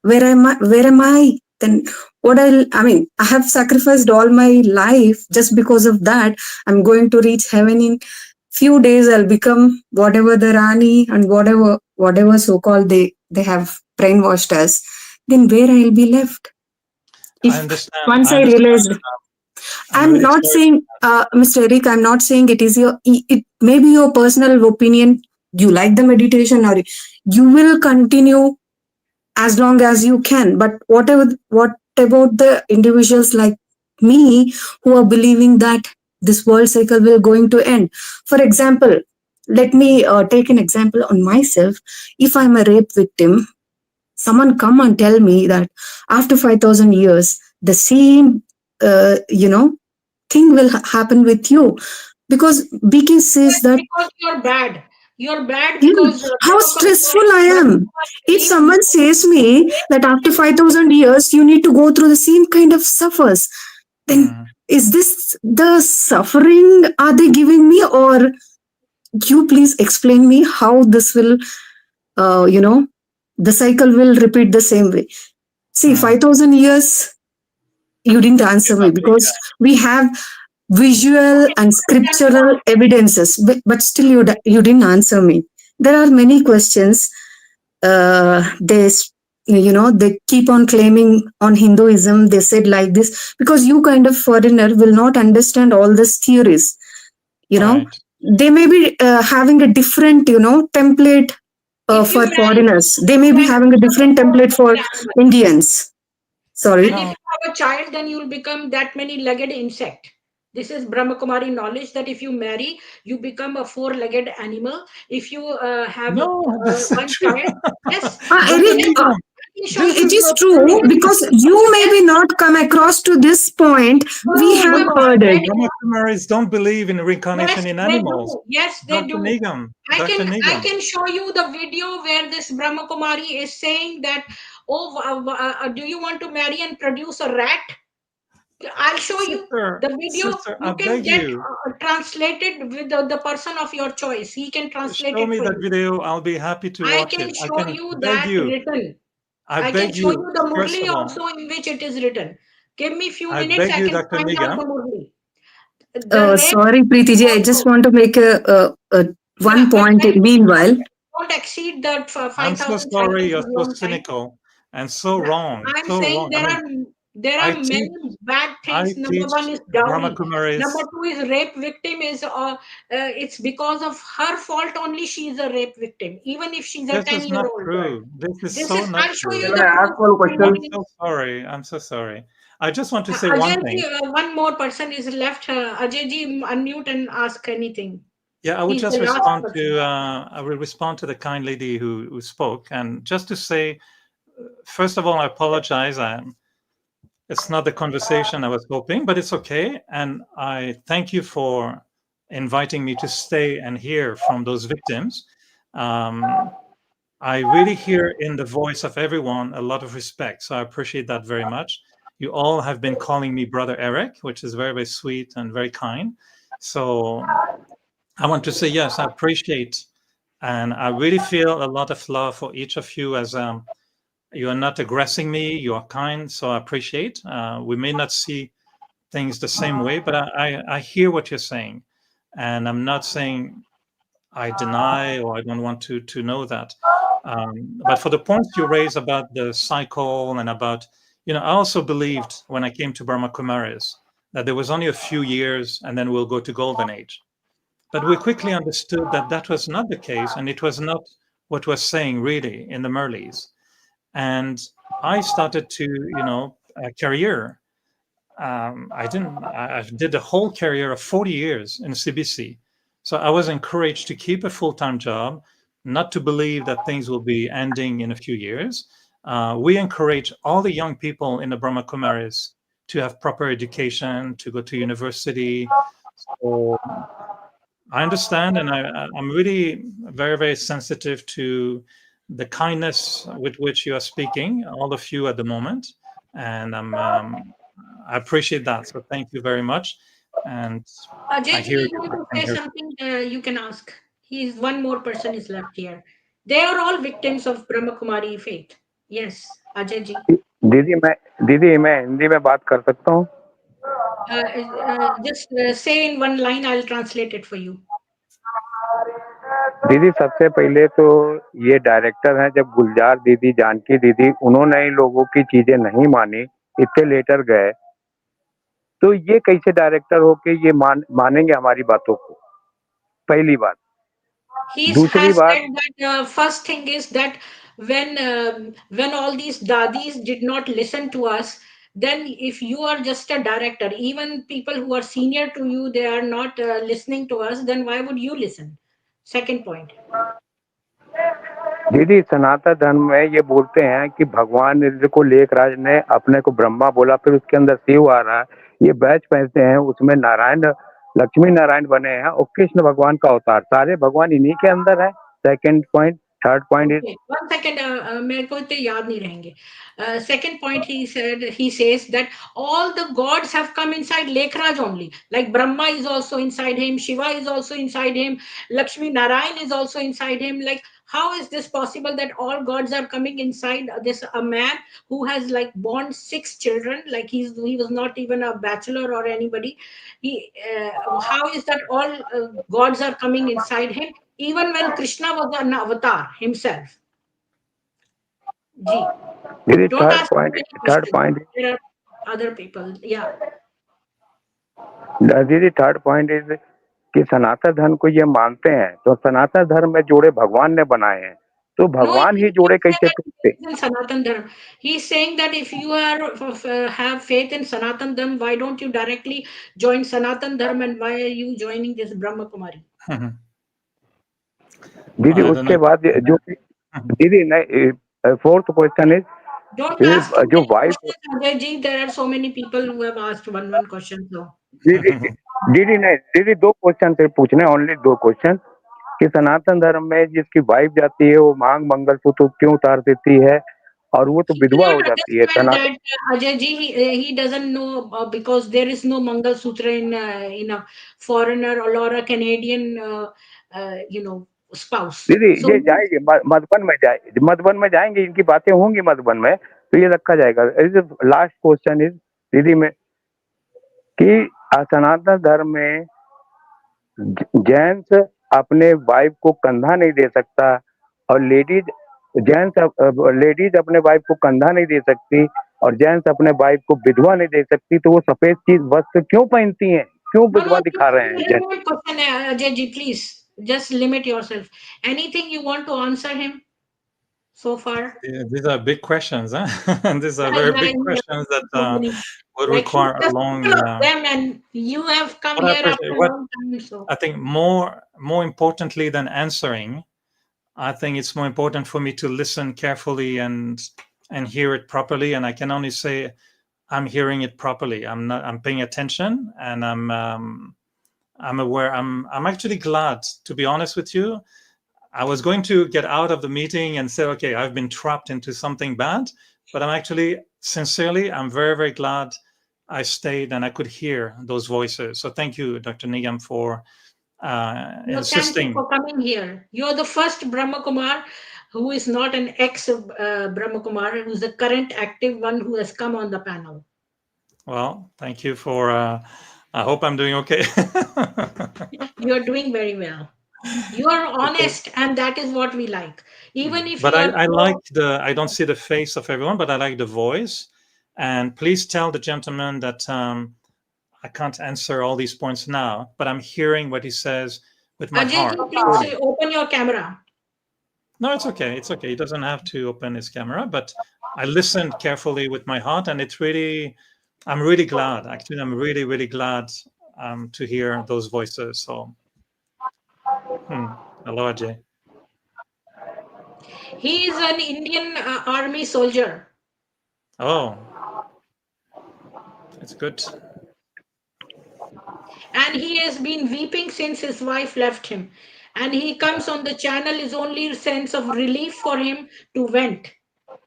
where am I? Then I have sacrificed all my life just because of that. I'm going to reach heaven in few days. I'll become whatever the Rani and whatever so-called they have brainwashed us. Then where I'll be left? I understand. Once I realized, I'm really not sorry. saying, Mr. Eric, I'm not saying it is it may be your personal opinion. You like the meditation or you will continue as long as you can. But what about the individuals like me who are believing that this world cycle will going to end? For example, let me take an example on myself. If I'm a rape victim, someone come and tell me that after 5,000 years, the same, thing will happen with you. Because BK says that because you're bad. You're bad because how stressful I am. If someone says me that after 5,000 years you need to go through the same kind of suffers, then is this the suffering are they giving me, or you please explain me how this will, the cycle will repeat the same way. See, 5,000 years, you didn't answer me because we have visual and scriptural evidences, but still you didn't answer me. There are many questions. They keep on claiming on Hinduism. They said like this because you kind of foreigner will not understand all these theories. They may be having a different template for foreigners. They may be having a different template for Indians. Sorry. And if you have a child, then you'll become that many-legged insect. This is Brahma Kumari knowledge that if you marry, you become a four-legged animal. If you have one child, yes. Eric, it is true because you maybe not come across to this point. We have heard it. Brahma Kumaris don't believe in reincarnation in animals. Yes, they do. Nigam. I can show you the video where this Brahma Kumari is saying that, do you want to marry and produce a rat? I'll show you the video. You can get translated with the person of your choice. He can translate it. Show me that video. I'll be happy to watch it. I can show you that written. I can show you the Murli also in which it is written. Give me few minutes. I can find out the Murli. Sorry, Preeti ji, I just want to make a one point. Meanwhile, don't exceed that 5,000. I'm so sorry. You're so cynical and so wrong. I'm saying there are many bad things. Number one is dowry. Number two is rape victim is it's because of her fault only she is a rape victim, even if she's a 10-year-old. This is so not true. Can I ask one question? I'm so sorry. I just want to say one thing. One more person is left. Ajay ji, unmute and ask anything. Yeah, I would just respond to. I will respond to the kind lady who spoke, and just to say, first of all, I apologize. It's not the conversation I was hoping, but it's okay. And I thank you for inviting me to stay and hear from those victims. I really hear in the voice of everyone a lot of respect. So I appreciate that very much. You all have been calling me Brother Eric, which is very, very sweet and very kind. So I want to say, yes, I appreciate. And I really feel a lot of love for each of you as you are not aggressing me, you are kind, so I appreciate. We may not see things the same way, but I hear what you're saying. And I'm not saying I deny or I don't want to know that. But for the points you raise about the cycle and about, I also believed when I came to Brahma Kumaris that there was only a few years and then we'll go to Golden Age. But we quickly understood that that was not the case, and it was not what was saying really in the Murlis. And I started to, a career I didn't. I did a whole career of 40 years in CBC, so I was encouraged to keep a full-time job, not to believe that things will be ending in a few years. We encourage all the young people in the Brahma Kumaris to have proper education, to go to university. So I understand, and I'm really very, very sensitive to the kindness with which you are speaking, all of you at the moment, and I appreciate that. So thank you very much. And I Ajay, hear you you. want I to can say hear. something? You can ask. He's one more person is left here. They are all victims of Brahma Kumari faith. Yes, Ajay ji. दीदी मैं हिंदी में बात कर सकता हूँ? Just say in one line. I'll translate it for you. दीदी सबसे पहले तो ये डायरेक्टर हैं, जब गुलजार दीदी, जानकी दीदी, उन्होंने ही लोगों की चीजें नहीं मानी, इतने लेटर गए, तो ये कैसे डायरेक्टर हो के ये मानेंगे हमारी बातों को? पहली बात। He दूसरी has बात, said that first thing is that when all these dadis did not listen to us, then if you are just a director, even people who are senior to you, they are not listening to us, then why would you listen? Second point. दीदी सनातन धर्म में ये बोलते हैं कि भगवान इंद्र को लेखराज ने अपने को ब्रह्मा बोला, फिर उसके अंदर शिव आ रहा है, ये बैच पहनते हैं, उसमें नारायण, लक्ष्मी नारायण बने हैं और कृष्ण भगवान का अवतार, सारे भगवान इन्हीं के अंदर है। Second point. Third point is, Okay, 1 second. मेरे को इतने याद नहीं रहेंगे. Second point, he says that all the gods have come inside Lekhraj only. Like Brahma is also inside him, Shiva is also inside him, Lakshmi Narayan is also inside him. Like, how is this possible that all gods are coming inside this a man who has like born 6 children? Like he was not even a bachelor or anybody. How is that all gods are coming inside him? Even when Krishna was an avatar himself. Ji, दीदी don't ask too many third questions. Point, There are other people. Yeah. दीदी third point is कि सनातन धर्म को ये मानते हैं, तो सनातन धर्म में जोड़े भगवान ने बनाए हैं, तो No, भगवान ही he जोड़े didn't say कैसे that टूटते? he believes in Sanatan Dharma. He's saying that if you have faith in Sanatan Dharma, why don't you directly join Sanatan Dharma, and why are you joining this Brahma Kumari? दीदी I don't उसके know. बाद जो दीदी नहीं, fourth question is, Don't ask too जो many wife, questions, Ajay ji. There are so many people who have asked one question. So दीदी दीदी नहीं, दीदी दो क्वेश्चन थे पूछने, ओनली दो क्वेश्चन, कि सनातन धर्म में जिसकी वाइफ जाती है वो मांग मंगलसूत्र क्यों उतार देती है और वो तो he विधवा cannot हो जाती है understand Sanatan? that Ajay ji. He doesn't know because there is no Mangal Sutra in a foreigner or a Canadian spouse. दीदी So ये जाएगी मधुबन में, मधुबन में जाएंगे, इनकी बातें होंगी मधुबन में, तो ये रखा जाएगा। लास्ट क्वेश्चन इज दीदी में कि सनातन धर्म में जेंट्स अपने वाइफ को कंधा नहीं दे सकता और लेडीज अपने वाइफ को कंधा नहीं दे सकती और जेंट्स अपने वाइफ को विधवा नहीं दे सकती, तो वो सफेद चीज वस्त्र क्यों पहनती हैं, क्यों no, विधवा this दिखा रहे is हैं a gents? relevant question, Ajay ji. Please just limit yourself. Anything you want to answer him so far? Yeah, these are big questions, huh? And these are Yeah, very yeah, big yeah. questions that So many. would Like he's require a just long. full of them, and you have come What I here appreciate, after a what long time. So I think more importantly than answering, I think it's more important for me to listen carefully and hear it properly. And I can only say I'm hearing it properly. I'm paying attention, and I'm aware. I'm actually glad, to be honest with you. I was going to get out of the meeting and say, okay, I've been trapped into something bad, but I'm actually, sincerely, I'm very, very glad I stayed and I could hear those voices. So thank you, Dr. Nigam, for no, thank you insisting. for coming here. You're the first Brahma Kumar who is not an ex Brahma Kumar, who's the current active one who has come on the panel. Well, thank you for, I hope I'm doing okay. You're doing very well. You are honest, and that is what we like. Even if But you are I like I don't see the face of everyone, but I like the voice. And please tell the gentleman that I can't answer all these points now, but I'm hearing what he says with my Ajay heart. ji, please open your camera. No, it's okay. It's okay. He doesn't have to open his camera, but I listened carefully with my heart, and it's really I'm really glad. Actually, I'm really, really glad to hear those voices. So, hello, Ajay. He is an Indian army soldier. Oh, it's good. And he has been weeping since his wife left him. And he comes on the channel is only a sense of relief for him to vent,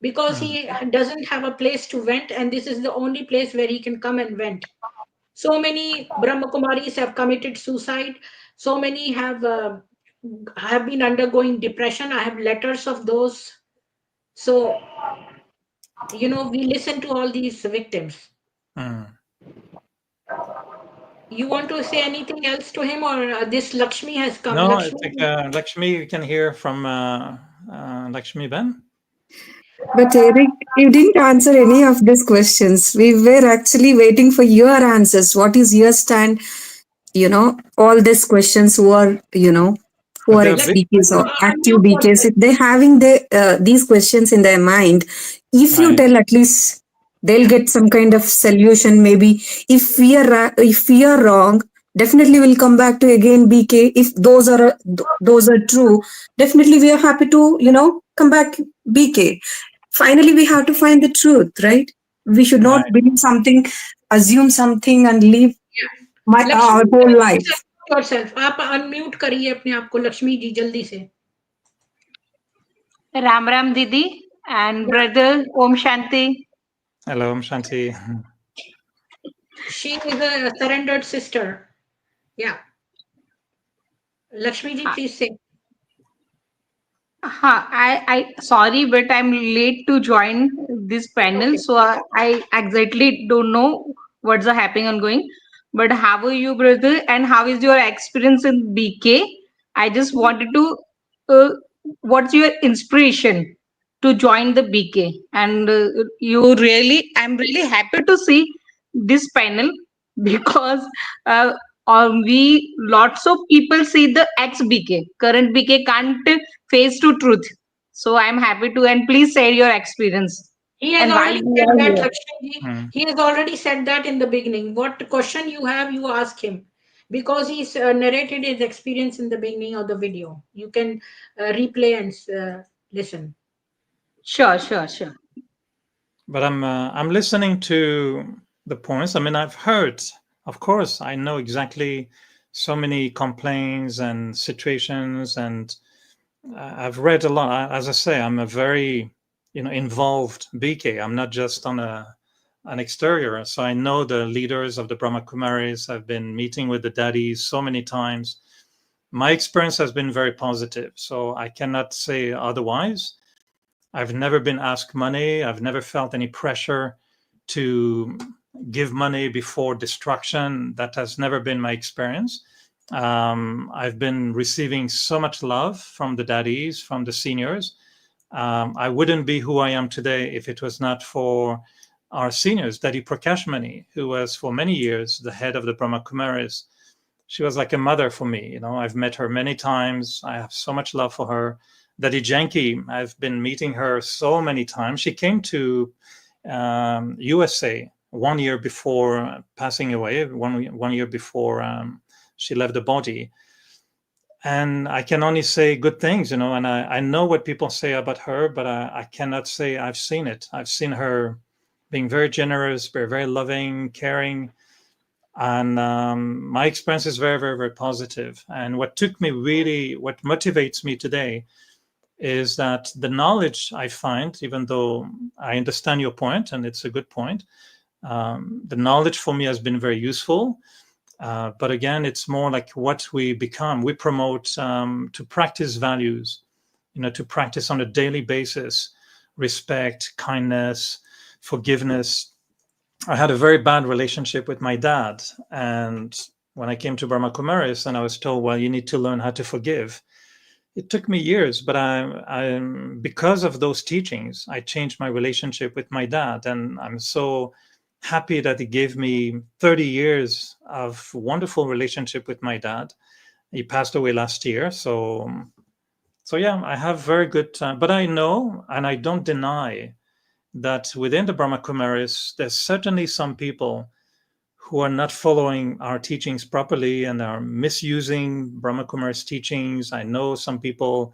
because he doesn't have a place to vent, and this is the only place where he can come and vent. So many Brahmakumaris have committed suicide. So many have been undergoing depression. I have letters of those. So we listen to all these victims. You want to say anything else to him, or this Lakshmi has come? No, I Lakshmi, think Lakshmi, you can hear from Lakshmi Ben. But Eric, you didn't answer any of these questions. We were actually waiting for your answers. What is your stand? All these questions who are, who But are they're big. ex-BKs or you active unmute BKs, yourself. if they're having these questions in their mind, if you Right. tell, at least they'll get some kind of solution. Maybe if we are wrong, definitely we'll come back to again BK. If those are true, definitely we are happy to come back BK. Finally, we have to find the truth, right? We should not Right. believe something, assume something, and live our Lakshmi whole please life. unmute yourself. आप unmute करिए अपने आप को लक्ष्मी जी जल्दी से. Ram Ram Didi and brother Om Shanti. Hello, Shanti. She is a surrendered sister. Yeah. Lakshmi ji, please say. I sorry, but I'm late to join this panel, Okay. so I exactly don't know what's the happening ongoing. But how are you, brother? And how is your experience in BK? I just wanted to, uh, what's your inspiration to join the BK? And I'm really happy to see this panel because uh, we lots of people see the ex BK, current BK can't face to truth. So I'm happy to, and please share your experience He has and why already you said are that, here. Lakshmi ji. He has already said that in the beginning. What question you have, you ask him. Because he's narrated his experience in the beginning of the video. You can replay and listen. Sure. But I'm listening to the points. I mean, I've heard, of course, I know exactly so many complaints and situations, and I've read a lot. As I say, I'm a very involved BK. I'm not just on an exterior. So I know the leaders of the Brahma Kumaris. I've been meeting with the daddies so many times. My experience has been very positive. So I cannot say otherwise. I've never been asked money. I've never felt any pressure to give money before destruction. That has never been my experience. I've been receiving so much love from the daddies, from the seniors. I wouldn't be who I am today if it was not for our seniors, Daddy Prakashmani, who was for many years the head of the Brahma Kumaris. She was like a mother for me. I've met her many times. I have so much love for her. Daddy Janki, I've been meeting her so many times. She came to USA 1 year before passing away, one year before she left the body. And I can only say good things, and I know what people say about her, but I cannot say I've seen it. I've seen her being very generous, very loving, caring. And my experience is very, very, very positive. And what motivates me today is that the knowledge I find, even though I understand your point, and it's a good point, the knowledge for me has been very useful. But again, it's more like what we become. We promote to practice values, to practice on a daily basis, respect, kindness, forgiveness. I had a very bad relationship with my dad. And when I came to Brahma Kumaris and I was told, well, you need to learn how to forgive. It took me years, but because of those teachings, I changed my relationship with my dad. And I'm so happy that he gave me 30 years of wonderful relationship with my dad. He passed away last year. So yeah, I have very good, but I know, and I don't deny that within the Brahma Kumaris, there's certainly some people who are not following our teachings properly and are misusing Brahma Kumaris teachings. I know some people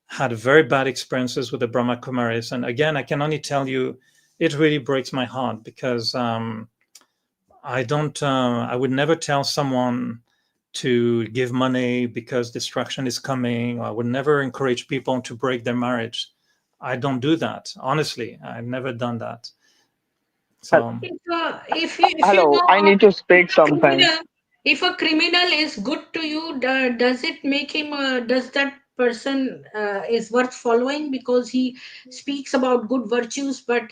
had very bad experiences with the Brahma Kumaris. And again, I can only tell you, it really breaks my heart because I would never tell someone to give money because destruction is coming. Or I would never encourage people to break their marriage. I don't do that. Honestly, I've never done that. So If you Hello, know I need to speak if a something. criminal, if a criminal is good to you, does it make him? Does that person is worth following because he speaks about good virtues, but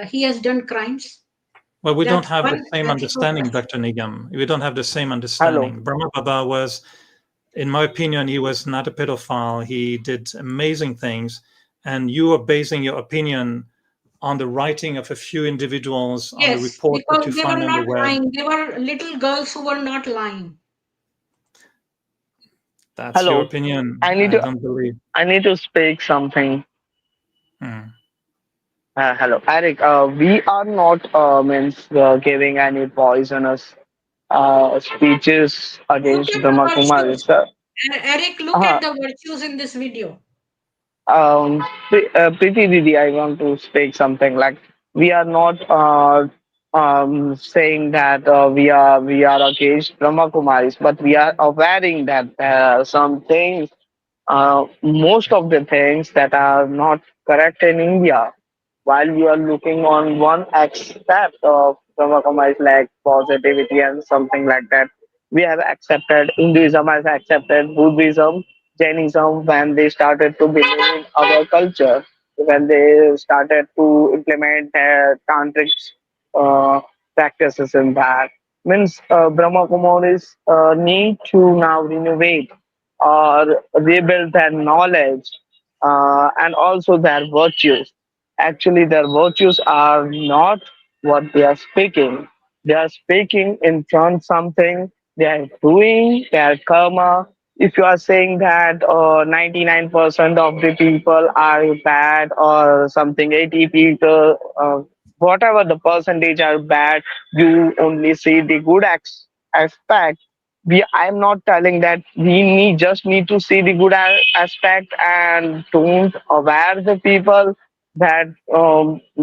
he has done crimes? well, we don't That's have the one same ethical understanding, question. Dr. Nigam. We don't have the same Hello. understanding. Brahma Baba was, in my opinion, he was not a pedophile. He did amazing things. And you are basing your opinion on the writing of a few individuals, on the Yes, report that because you they were find on the not web. lying. They were little girls who were not lying. That's your Hello. opinion. I need I to don't believe. I need to speak something. Hmm. Hello, Eric. We are not giving any poisonous speeches Look against at the Brahma virtues. Kumaris. Eric, look Uh, at the virtues in this video. Preeti Didi, I want to speak something like we are not saying that we are against Brahma Kumaris, but we are awareing that there are some things, most of the things that are not correct in India. While we are looking on one aspect of Brahma Kumaris like positivity and something like that, we have accepted Hinduism has accepted Buddhism, Jainism when they started to believe in our culture, when they started to implement tantric uh, practices in that. Means Brahma Kumaris need to now renovate or rebuild their knowledge and also their virtues. Actually, their virtues are not what they are speaking. They are speaking in front something they are doing, their karma. If you are saying that 99% of the people are bad or something, 80 people, whatever the percentage are bad, you only see the good aspect. I'm not telling that we just need to see the good aspect and don't aware the people that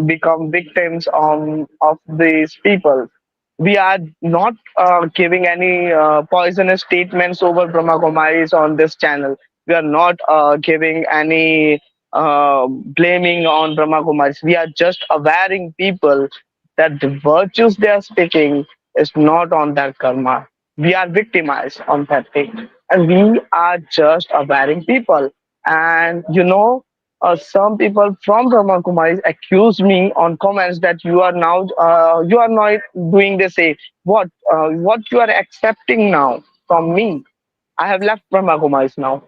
become victims of these people. We are not giving any poisonous statements over Brahma Kumaris on this channel. We are not giving any blaming on Brahma Kumaris. We are just awareing people that the virtues they are speaking is not on their karma. We are victimized on that thing. And we are just awareing people. And some people from Brahma Kumaris accuse me on comments that you are not doing the same. What you are accepting now from me? I have left Brahma Kumaris now.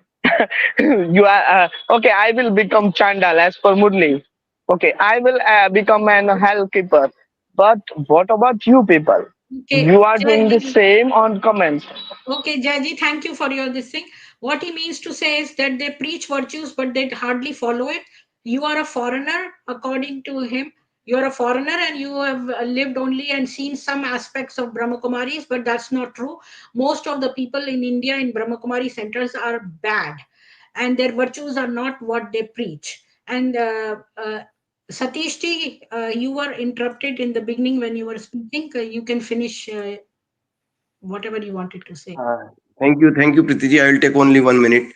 You are okay. I will become Chandal as per Murli. Okay, I will become an hell keeper. But what about you people? Okay, You are doing the Jayji. same on comments. Okay, Jayji, thank you for your this thing. What he means to say is that they preach virtues, but they hardly follow it. You are a foreigner, according to him. You are a foreigner and you have lived only and seen some aspects of Brahma Kumaris, but that's not true. Most of the people in India in Brahma Kumari centers are bad, and their virtues are not what they preach. And Satish ji, you were interrupted in the beginning when you were speaking. You can finish whatever you wanted to say. Uh, thank you, Pritiji. I will take only 1 minute.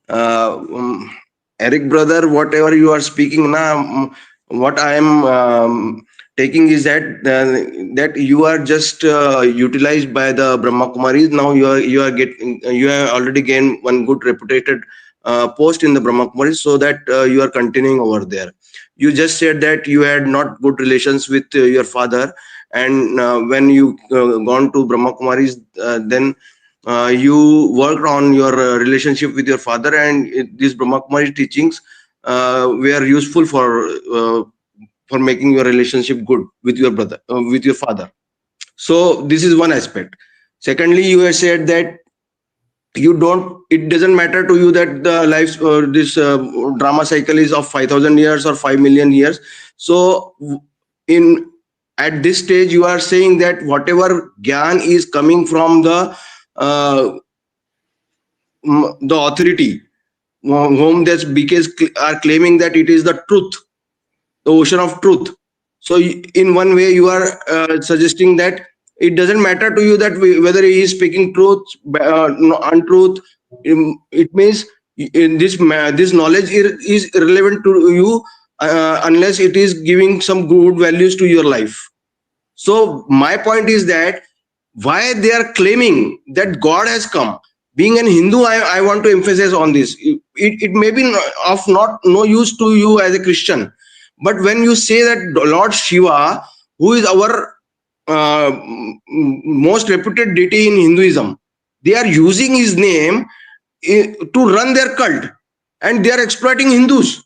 Uh, um, Eric, brother, whatever you are speaking now, what I am taking is that you are just utilized by the Brahma Kumaris. Now you have already gained one good reputed post in the Brahma Kumaris, so that you are continuing over there. You just said that you had not good relations with your father, and when you gone to Brahma Kumaris, then you worked on your relationship with your father, and these Brahma Kumari teachings were useful for making your relationship good with your brother, with your father. So this is one aspect. Secondly, you have said that it doesn't matter to you that the life this drama cycle is of 5,000 years or 5 million years. So in at this stage you are saying that whatever gyan is coming from uh, the authority whom this BKs are claiming that it is the truth, the ocean of truth. So in one way you are suggesting that it doesn't matter to you that whether he is speaking truth, untruth. It means in this knowledge is irrelevant to you unless it is giving some good values to your life. So my point is that why they are claiming that God has come. Being an Hindu, I want to emphasize on this. It may be of not no use to you as a Christian, but when you say that Lord Shiva, who is our most reputed deity in Hinduism, they are using his name to run their cult, and they are exploiting Hindus.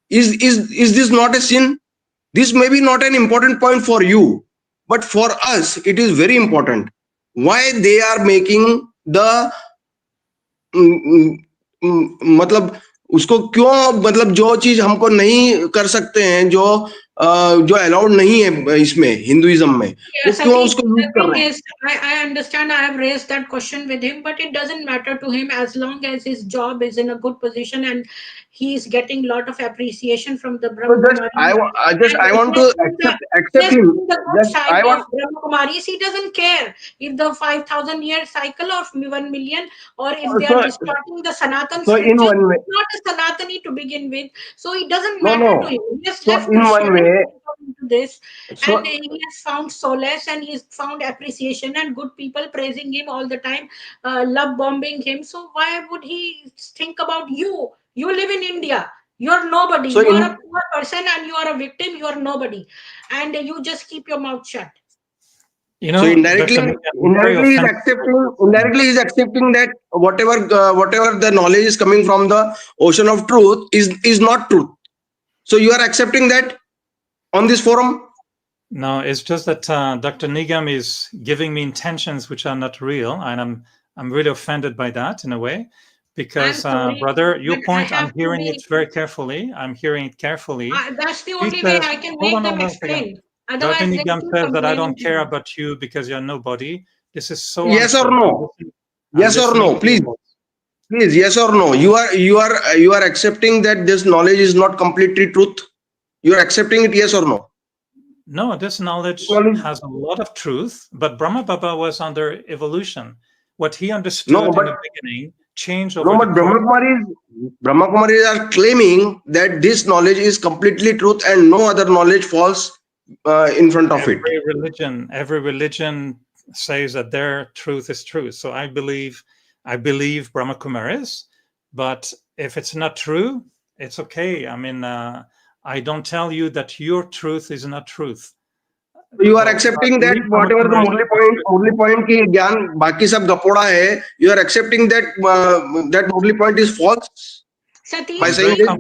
Is this not a sin? This may be not an important point for you, but for us it is very important. Why they are making the मतलब उसको क्यों मतलब जो चीज हमको नहीं कर सकते हैं जो जो अलाउड नहीं है इसमें हिंदुइज्म में वो क्यों Satish, उसको यूज the कर thing रहे हैं. is, I understand. I have raised that question with him, but it doesn't matter to him as long as his job is in a good position and he is getting a lot of appreciation from the So Brahma just Kumaris. I And want to accept just him. in the good Just side I of want. Brahma Kumaris, he doesn't care if the 5,000-year cycle of 1 million or if they are So distorting the Sanatan so in scriptures. one way, He's not a Sanatani to begin with, so it doesn't no matter to no. him. He has So left in one Christianity way, to come into this, and so he has found solace and he's found appreciation and good people praising him all the time, love bombing him. So why would he think about you? You live in India. You're nobody. so You are a in poor person and you are a victim. You are nobody, and you just keep your mouth shut. You so know, Dr. Nick, I'm very offended. indirectly he's accepting that whatever the knowledge is coming from the ocean of truth is not truth. So you are accepting that on this forum. No, it's just that Dr. Nigam is giving me intentions which are not real, and I'm really offended by that in a way, because I'm sorry, brother, your but I point, I'm have to hearing be. it very carefully. I'm hearing it carefully. That's the He only way says, I can hold make on them one second. explain. Dr. Otherwise, they Nigam keep says that I complaining don't to care me. about you because you're nobody. This is so Yes or untrue. no? I'm Yes or listening no? to your Please, voice. please. Yes or no? You are accepting that this knowledge is not completely truth. You are accepting it. Yes or no? No, this knowledge Knowledge. has a lot of truth, but Brahma Baba was under evolution. What he No, understood in but the beginning changed no, over the but course. Brahma Kumaris are claiming that this knowledge is completely truth and no other knowledge falls in front of it. Every religion says that their truth is truth. So I believe Brahma Kumaris, but if it's not true, it's okay. I mean, I don't tell you that your truth is not truth. So you are So I accepting that believe Brahma whatever the Kumaris Murli point की ज्ञान बाकी सब गपोड़ा है, you are accepting that that Murli point is false by Satish, saying he is this. not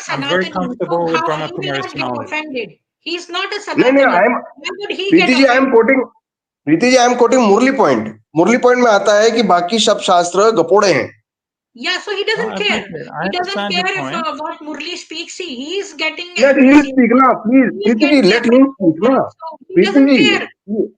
I'm very Sanatani, so comfortable with how Brahma he will Kumaris not get knowledge. offended? He's not a नहीं नहीं, Sanatani. Why would he get Preeti ji offended? I am quoting Murli point. Murli point में आता है कि बाकी सब शास्त्र गपोड़े हैं. Yeah, so he No, doesn't care. I He doesn't understand your care if point. what Murli speaks. He is getting Let him appreciation. speak now, please. He is Preeti ji, getting let him speak appreciation. now. So he Preeti doesn't ji, care.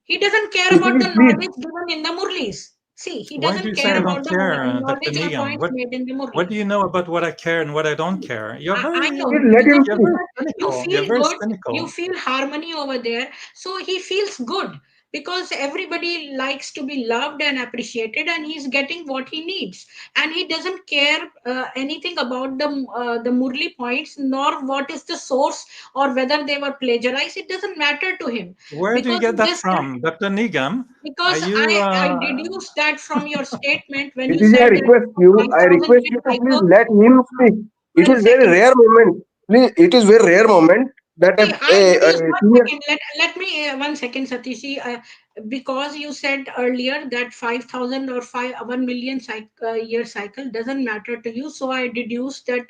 He doesn't care Preeti about ji, the please. knowledge given in the Murlis. See, he Why do doesn't you say care I about don't the care, Dr. knowledge or Nigam? points made in the What do Murlis. you know about what I care and what I don't care? You're I very, know Please let him because you're speak. very you cynical. You're feel very good, you cynical. feel harmony over there, so he feels good because everybody likes to be loved and appreciated, and he's getting what he needs, and he doesn't care anything about the Murli points nor what is the source or whether they were plagiarized. It doesn't matter to him Where do you because get he that just said, from, Dr. Nigam? Are because you? I deduced that from your statement when you Preeti ji, said that I 5,000 request year you to please cycle. let him speak. It One is very second. rare moment. Please, it is very rare moment that See, I a deduced one senior. second. Let me 1 second, Satishi. Because you said earlier that 5,000 or 1 million year cycle doesn't matter to you, so I deduced that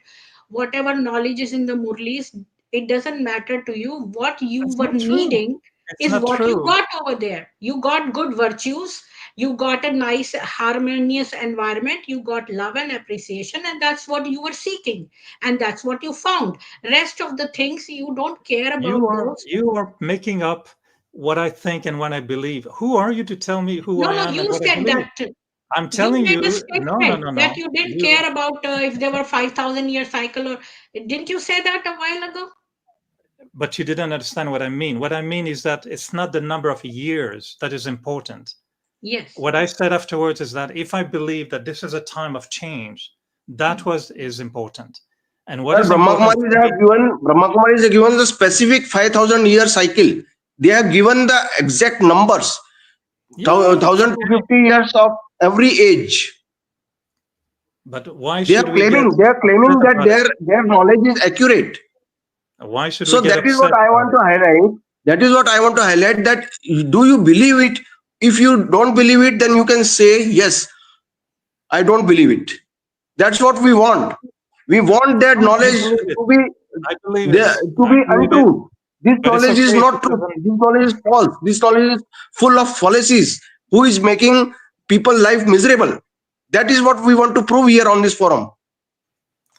whatever knowledge is in the Murlis, it doesn't matter to you. What you It's were not true. needing It's is not what you true. got over there. You got good virtues, You got a nice, harmonious environment. You got love and appreciation, and that's what you were seeking, and that's what you found. Rest of the things you don't care You about are those. you are making up what I think and what I believe. Who are you to tell me who No, I no, am and you what I said believe? that. I'm You telling made a you, no, no, statement no, that no. you didn't You, care about if there were 5,000-year cycle, or didn't you say that a while ago? but you didn't understand what I mean. What I mean is that it's not the number of years that is important. Yes. What I said afterwards is that if I believe that this is a time of change, that is important. And what Well, is important for me, Brahma Kumaris have given the specific 5,000-year cycle. They have given the exact numbers, yeah, that's 1,050 years of every age. but why They should are we get claiming upset that about it? their knowledge is accurate. Why should we So get that is what upset I about want it? to highlight. That is what I want to highlight. That do you believe it? If you don't believe it, then you can say yes, I don't believe it. That's what we want. We want that No, I knowledge believe it. to be I believe it. there, to I be believe it. untrue. This But it's knowledge is okay if not it truth. doesn't. This knowledge is false. This knowledge is full of fallacies. Who is making people life miserable? That is what we want to prove here on this forum.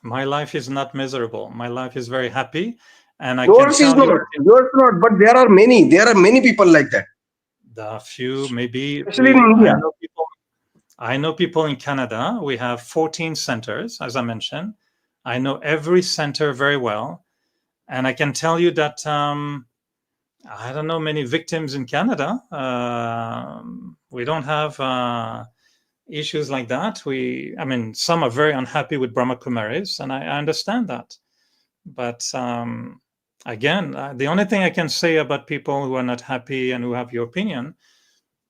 My life is not miserable. My life is very happy, and I can Yours is tell you, not. Yours not. But there are many. There are many people like that, the few maybe especially in India. I know people in Canada. We have 14 centers, as I mentioned. I know every center very well, and I can tell you that I don't know many victims in Canada. We don't have issues like that. I mean, some are very unhappy with Brahma Kumaris, and I understand that. But again, the only thing I can say about people who are not happy and who have your opinion,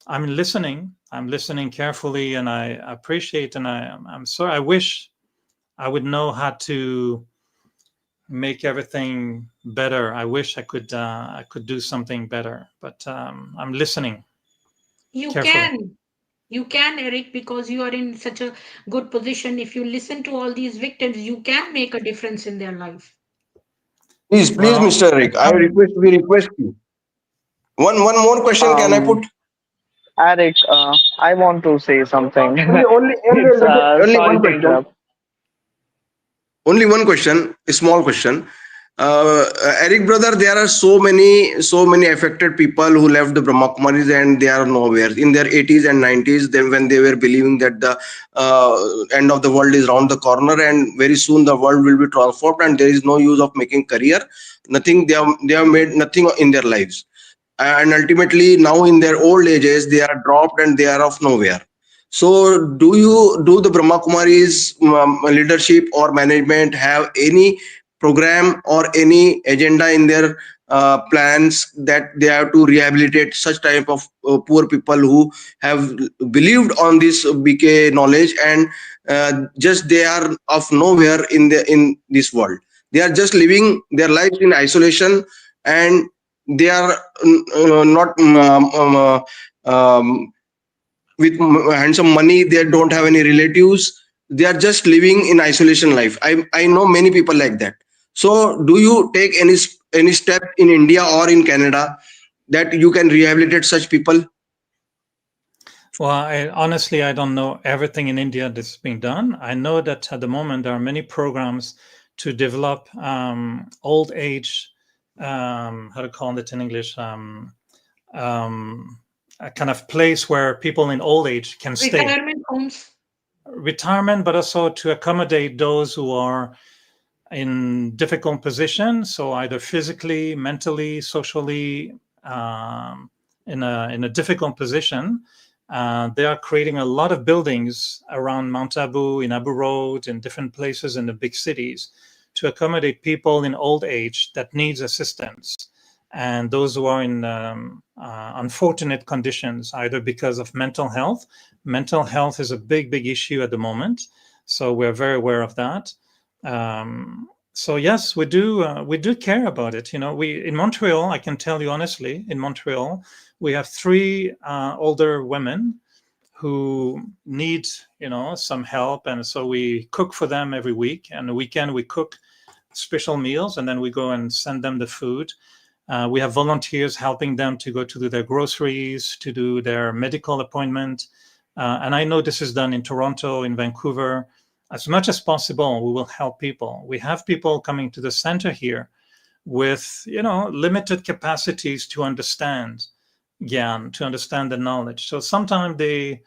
I'm listening. I'm listening carefully, and I appreciate. And I'm sorry. I wish I would know how to make everything better. I wish I could do something better. But I'm listening You carefully. can. You can, Eric, because you are in such a good position. If you listen to all these victims, you can make a difference in their life. Please, Well, Mr. Rick, we request you. One more question can I Um, put? Eric, I want to say something. Only, It's only sorry one to question. interrupt. Only one question, a small question. Eric brother, there are so many affected people who left the Brahma Kumaris and they are nowhere in their 80s and 90s. Then when they were believing that the end of the world is around the corner and very soon the world will be transformed and there is no use of making career, nothing. They have made nothing in their lives, and ultimately now in their old ages they are dropped and they are of nowhere. So do the Brahma Kumaris leadership or management have any program or any agenda in their plans that they have to rehabilitate such type of poor people who have believed on this BK knowledge and just they are of nowhere in this world. They are just living their lives in isolation and they are not with handsome money. They don't have any relatives. They are just living in isolation life. I know many people like that. So do you take any step in India or in Canada that you can rehabilitate such people? Well, honestly, I don't know everything in India that's being done. I know that at the moment there are many programs to develop old age, how to call it in English, a kind of place where people in old age can stay. Retirement homes. Retirement, but also to accommodate those who are in difficult positions, so either physically, mentally, socially, in a difficult position. They are creating a lot of buildings around Mount Abu, in Abu Road, in different places in the big cities to accommodate people in old age that needs assistance and those who are in unfortunate conditions, either because of mental health. Mental health is a big issue at the moment, so we're very aware of that. So yes, we do care about it. You know, we in Montreal, I can tell you honestly, in Montreal, we have 3 older women who need, you know, some help, and so we cook for them every week. And the weekend we cook special meals, and then we go and send them the food. We have volunteers helping them to go to do their groceries, to do their medical appointment. And I know this is done in Toronto, in Vancouver. As much as possible, we will help people. We have people coming to the center here with, limited capacities to understand Gyan, to understand the knowledge. So sometimes they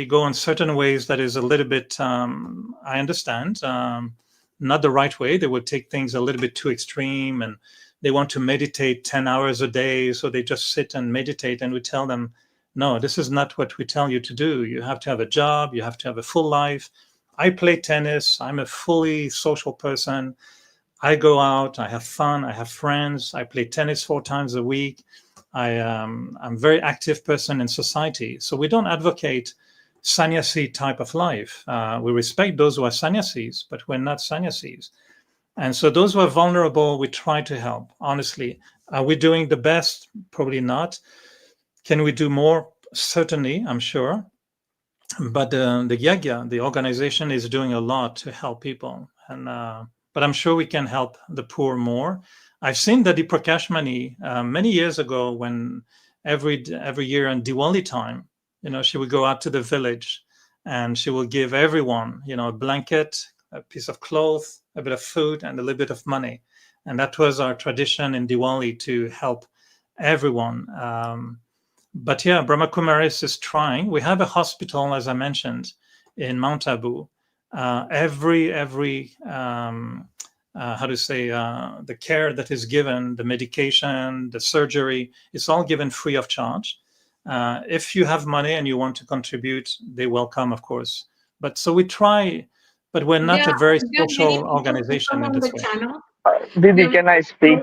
go in certain ways that is a little bit, I understand, not the right way. They would take things a little bit too extreme, and they want to meditate 10 hours a day. So they just sit and meditate, and we tell them, no, this is not what we tell you to do. You have to have a job. You have to have a full life. I play tennis. I'm a fully social person. I go out. I have fun. I have friends. I play tennis 4 times a week. I'm a very active person in society. So we don't advocate sannyasi type of life. We respect those who are sannyasis, but we're not sannyasis. And so those who are vulnerable, we try to help, honestly. Are we doing the best? Probably not. Can we do more? Certainly, I'm sure. But the Yagya, the organization, is doing a lot to help people. And but I'm sure we can help the poor more. I've seen the Prakash Mani many years ago, when every year on Diwali time, she would go out to the village and she will give everyone, a blanket, a piece of cloth, a bit of food, and a little bit of money. And that was our tradition in Diwali, to help everyone. But yeah, Brahma Kumaris is trying. We have a hospital, as I mentioned, in Mount Abu. Every the care that is given, the medication, the surgery, it's all given free of charge. If you have money and you want to contribute, they welcome, of course. But so we try, but we're not a very social organization in this way. Didi, can I speak?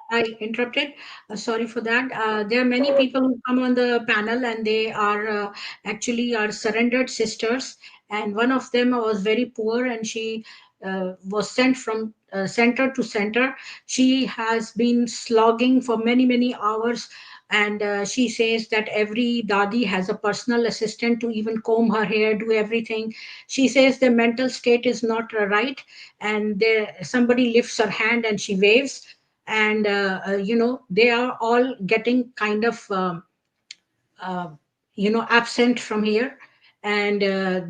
I interrupted. Sorry for that. There are many people who come on the panel, and they are actually our surrendered sisters. And one of them was very poor, and she was sent from center to center. She has been slogging for many hours. And she says that every dadi has a personal assistant to even comb her hair, do everything. She says the mental state is not right, and somebody lifts her hand and she waves, and they are all getting kind of absent from here. And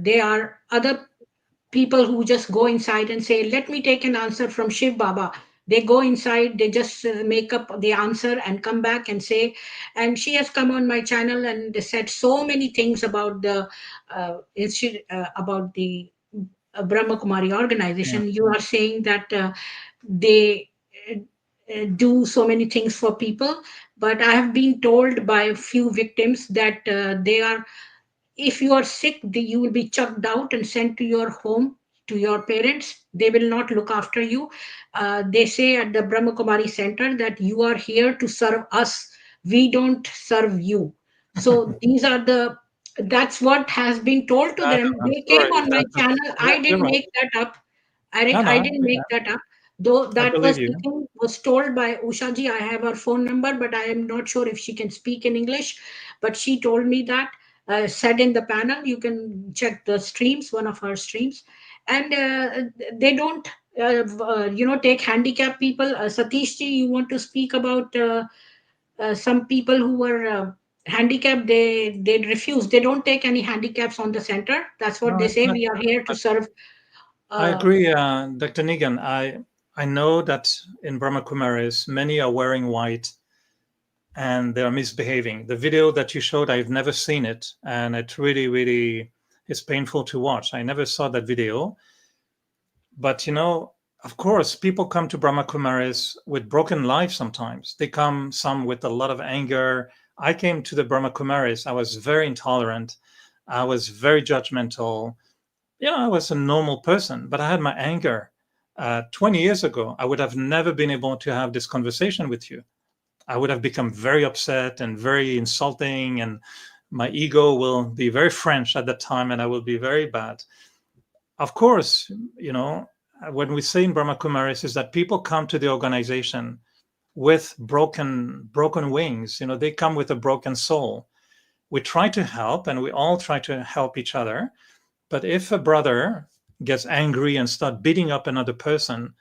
there are other people who just go inside and say, let me take an answer from Shiv Baba. They go inside, they just make up the answer and come back and say. And she has come on my channel and said so many things about the Brahma Kumari organization. Yeah. You are saying that they do so many things for people, but I have been told by a few victims that if you are sick, you will be chucked out and sent to your home, to your parents. They will not look after you. They say at the Brahma Kumari Center that you are here to serve us. We don't serve you. So that's what has been told to them. They came on my channel. I didn't make that up. Eric, I didn't make that up. Though that was the thing was told by Usha ji. I have her phone number, but I am not sure if she can speak in English. But she told me that, said in the panel, you can check the streams, one of her streams. And they don't, take handicapped people. Satish ji, you want to speak about some people who were handicapped? They refuse. They don't take any handicaps on the center. That's what they say. We are here to serve. I agree, Dr. Nigan. I know that in Brahma Kumaris, many are wearing white and they are misbehaving. The video that you showed, I've never seen it, and it really is painful to watch. I never saw that video. But of course, people come to Brahma Kumaris with broken lives sometimes. They come, some with a lot of anger. I came to the Brahma Kumaris, I was very intolerant. I was very judgmental. I was a normal person, but I had my anger. 20 years ago, I would have never been able to have this conversation with you. I would have become very upset and very insulting, and my ego will be very French at that time, and I will be very bad. Of course, when we say in Brahma Kumaris is that people come to the organization with broken wings. They come with a broken soul. We try to help, and we all try to help each other. But if a brother gets angry and start beating up another person,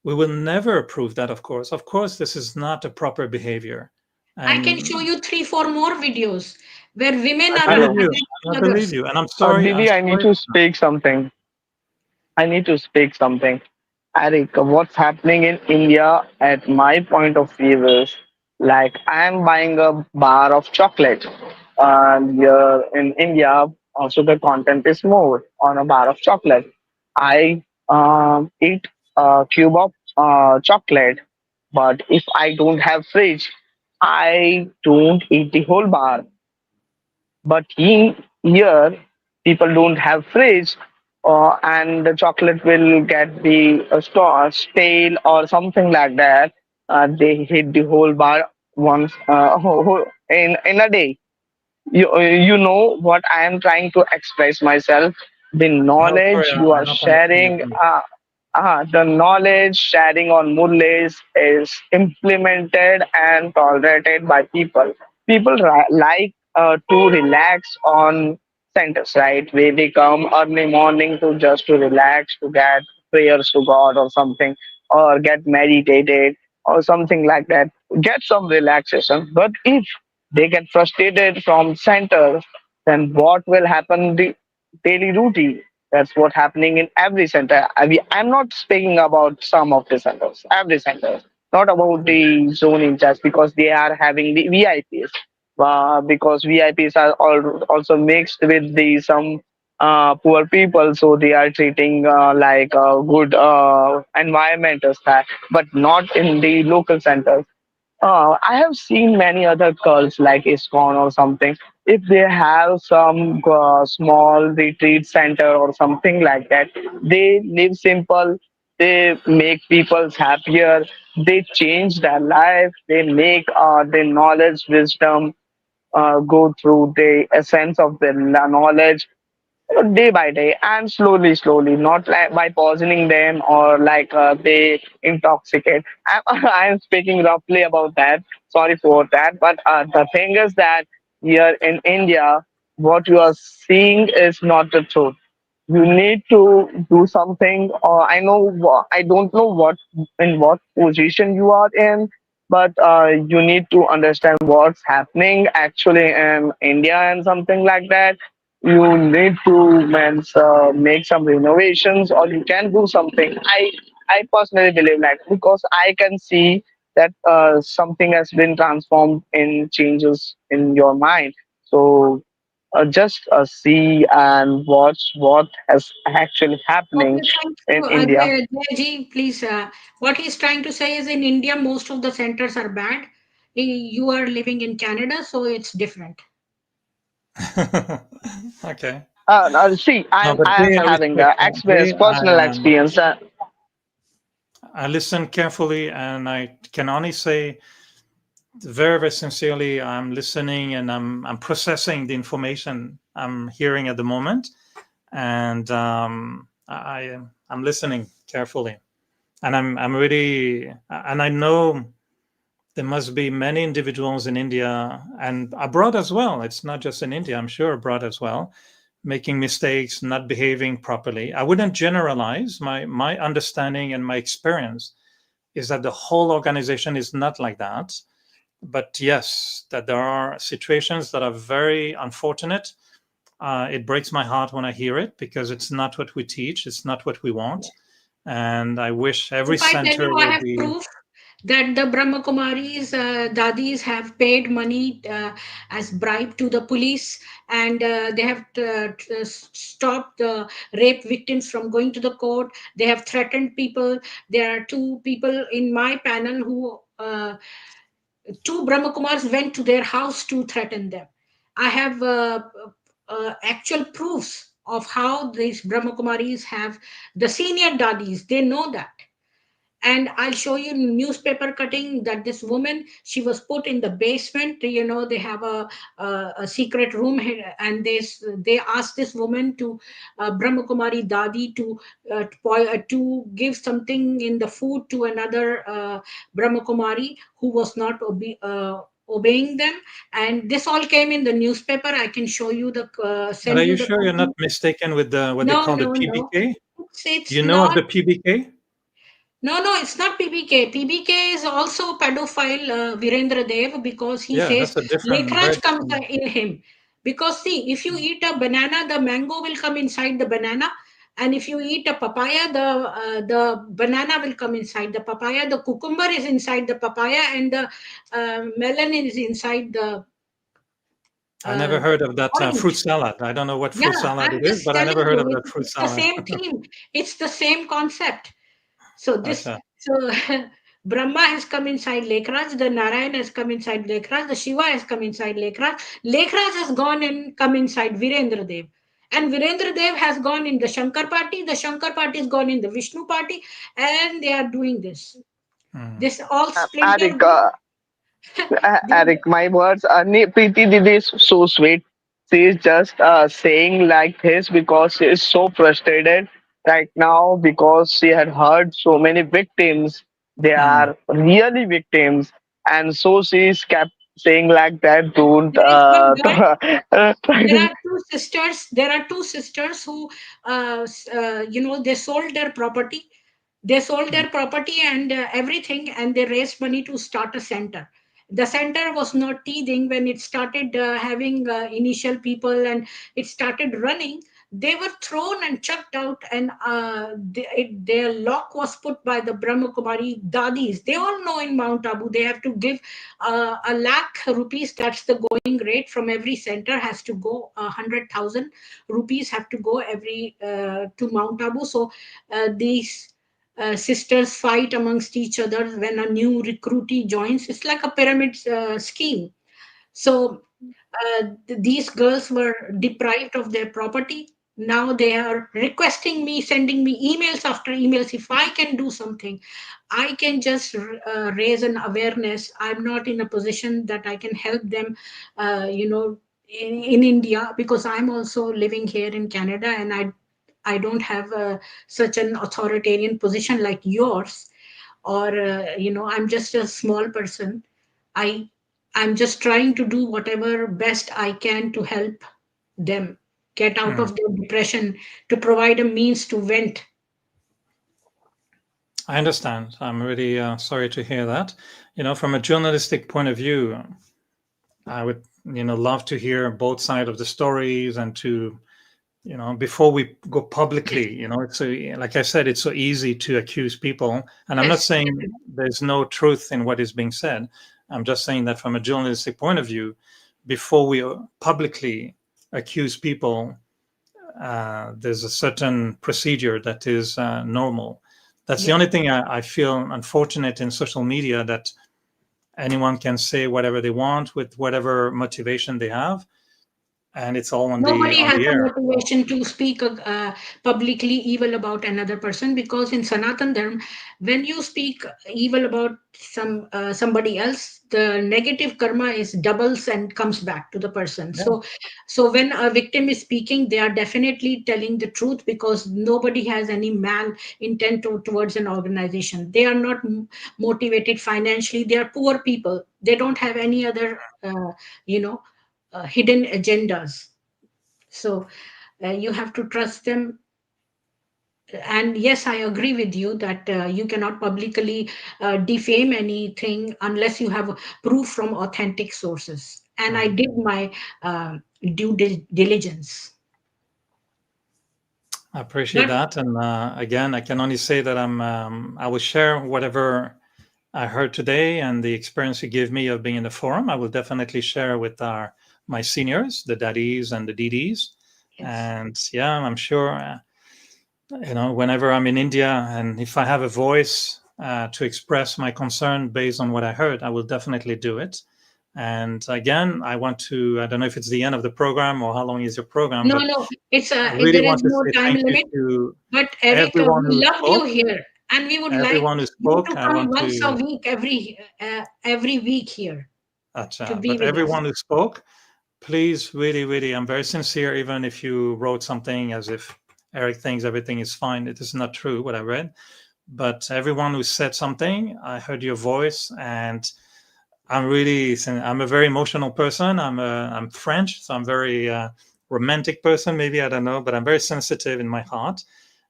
We will never approve that, of course. Of course, this is not a proper behavior. I can show you 3-4 more videos where women I are believe Hello. you. attacking I believe others. you. And I'm sorry. I'm Didi, I need sorry. to speak something. I need to speak something. Eric, what's happening in India, at my point of view, is like I'm buying a bar of chocolate. And here in India, sugar content is more on a bar of chocolate. I eat a cube of chocolate, but if I don't have fridge, I don't eat the whole bar. But here, people don't have fridge, and the chocolate will get the stale or something like that. They hit the whole bar once in a day. You know what I am trying to express myself. The No, sorry. knowledge you I'm are not understanding sharing, you. the knowledge sharing on Murlis is implemented and tolerated by people. People like to relax on centers, right? Where they come early morning to just to relax, to get prayers to God or something, or get meditated or something like that. Get some relaxation. But if they get frustrated from centers, then what will happen the daily routine? That's what happening in every center. I'm not speaking about some of the centers, every center, not about the zoning just because they are having the VIPs. Because VIPs are also mixed with the some poor people, so they are treating like a good environment as that, but not in the local centers. I have seen many other cults like ISKCON or something. If they have some small retreat center or something like that, they live simple. They make people happier. They change their life. They make their knowledge, wisdom go through the essence of their knowledge day by day and slowly, slowly, not like by poisoning them or like they intoxicate. I'm speaking roughly about that. Sorry for that. But the thing is that here in India, what you are seeing is not the truth. You need to do something. Or I don't know what in what position you are in, but you need to understand what's happening actually in India and something like that. You need to make some renovations, or you can do something. I personally believe that because I can see that something has been transformed in changes in your mind. So just see and watch what has actually happening Okay, thank you. in India. Jay please. What he's trying to say is in India, most of the centers are bad. You are living in Canada, so it's different. Okay. See, No, I but I am Jay, I having respect. experience, Jay, personal experience. I listen carefully, and I can only say very, very sincerely, I'm listening and I'm processing the information I'm hearing at the moment, and I'm listening carefully, and I'm really, and I know there must be many individuals in India and abroad as well. It's not just in India, I'm sure abroad as well, making mistakes, not behaving properly. I wouldn't generalize. My understanding and my experience is that the whole organization is not like that. But yes, that there are situations that are very unfortunate. It breaks my heart when I hear it because it's not what we teach, it's not what we want. And I wish every If I tell center you, I will have be. proof that the Brahma Kumaris, Dadis have paid money as bribe to the police, and they have stopped the rape victims from going to the court. They have threatened people. There are two people in my panel who, two Brahma Kumars went to their house to threaten them. I have actual proofs of how these Brahma Kumaris have the senior Dadis. They know that, and I'll show you newspaper cutting that this woman, she was put in the basement. They have a secret room here, and they asked this woman to, Brahma Kumari Dadi, to give something in the food to another Brahma Kumari who was not obeying them, and this all came in the newspaper. I can show you the But send are you you the sure you're not copy. mistaken with the what they No, call the no, no, PBK? Do it's you know of not. the PBK? No, it's not PBK. PBK is also pedophile Virendra Dev, because he Yeah, says that's a different, very Lekhraj comes different. in him. Because see, if you eat a banana, the mango will come inside the banana, and if you eat a papaya, the banana will come inside the papaya. The cucumber is inside the papaya, and the melon is inside the I never heard of that fruit orange. salad. I don't know what Yeah, fruit salad I'm it is, just but I telling never heard you, of that fruit it's the salad. same theme. It's the same concept. So Acha. Brahma has come inside Lekhraj, the Narayan has come inside Lekhraj, the Shiva has come inside Lekhraj. Lekhraj has gone and come inside Virendra Dev. And Virendra Dev has gone in the Shankar party, the Shankar party has gone in the Vishnu party, and they are doing this. Hmm. This all splinter Eric, group. Eric, my words. Preeti Didi is so sweet. She is just saying like this because she is so frustrated right now because she had heard so many victims. They Hmm. are really victims, and so she is kept saying like that. Don't There is one girl. try There to. are two sisters. There are two sisters who, they sold their property. They sold Hmm. their property and everything, and they raised money to start a center. The center was not teething when it started having initial people, and it started running. They were thrown and chucked out, and their lock was put by the Brahma Kumari Dadis. They all know in Mount Abu they have to give a lakh rupees. That's the going rate from every center, has to go 100,000 rupees have to go every to Mount Abu. So these sisters fight amongst each other when a new recruitee joins. It's like a pyramid scheme. So these girls were deprived of their property. Now they are requesting me, sending me emails after emails. If I can do something, I can just raise an awareness. I'm not in a position that I can help them, in India, because I'm also living here in Canada, and I don't have such an authoritarian position like yours, or I'm just a small person. I I'm just trying to do whatever best I can to help them get out Hmm. of their depression, to provide a means to vent. I understand. I'm really sorry to hear that. From a journalistic point of view, I would, love to hear both sides of the stories, and to, before we go publicly, it's so, like I said, it's so easy to accuse people. And I'm not Yes. saying there's no truth in what is being said. I'm just saying that from a journalistic point of view, before we publicly accuse people, there's a certain procedure that is normal. That's the Yeah. only thing I feel unfortunate in social media, that anyone can say whatever they want with whatever motivation they have, and it's all on the Nobody on has the the air. motivation to speak publicly evil about another person, because in Sanatan Dharma, when you speak evil about somebody else, the negative karma is doubles and comes back to the person. Yeah. So when a victim is speaking, they are definitely telling the truth, because nobody has any mal intent towards an organization. They are not motivated financially. They are poor people. They don't have any other, you know, hidden agendas. So you have to trust them. And yes, I agree with you that you cannot publicly defame anything unless you have proof from authentic sources. And I Mm. did my diligence. I appreciate But that. And again, I can only say that I will share whatever I heard today, and the experience you give me of being in the forum. I will definitely share with my seniors, the daddies and the DDs. yes, And yeah, I'm sure, whenever I'm in India, and if I have a voice to express my concern based on what I heard, I will definitely do it. And again, I don't know if it's the end of the program or how long is your program, no, but no, it's I really there is want to no say time thank you limit. to But Eric, everyone we who loved you spoke. here, and we would like Everyone who you spoke, to I come want once a to, week, every week here to be but with us. everyone who spoke, please, really, really, I'm very sincere, even if you wrote something as if Eric thinks everything is fine. It is not true what I read. But everyone who said something, I heard your voice, and I'm a very emotional person. I'm French, so I'm very romantic person, maybe, I don't know, but I'm very sensitive in my heart.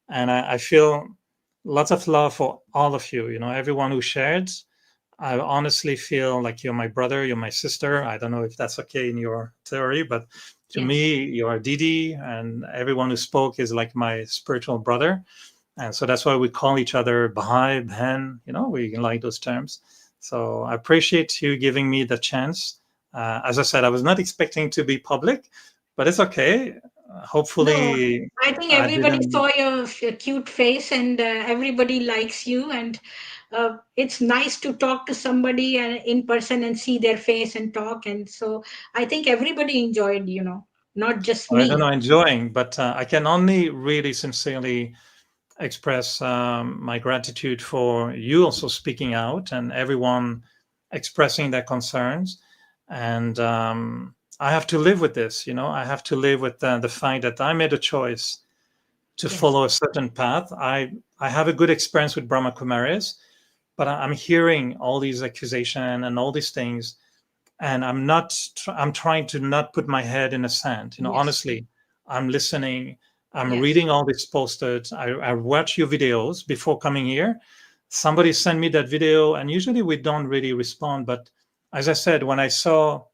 And I feel lots of love for all of you. Everyone who shared. I honestly feel like you're my brother, you're my sister. I don't know if that's okay in your theory, but to Yes. me, you're Didi, and everyone who spoke is like my spiritual brother. And so that's why we call each other Bahai, Bhen, we like those terms. So I appreciate you giving me the chance. As I said, I was not expecting to be public, but it's okay. No, Hopefully, I think I everybody didn't. saw your cute face, and everybody likes you. And it's nice to talk to somebody in person and see their face and talk. And so I think everybody enjoyed, not just I don't know, me. enjoying, but I can only really sincerely express my gratitude for you also speaking out and everyone expressing their concerns. And I have to live with this. I have to live with the fact that I made a choice to Yes. follow a certain path. I have a good experience with Brahma Kumaris, but I'm hearing all these accusations and all these things, and I'm trying to not put my head in the sand. Yes. Honestly, I'm listening. I'm Yes. reading all these posters. I watch your videos before coming here. Somebody sent me that video, and usually we don't really respond. But as I said, when I saw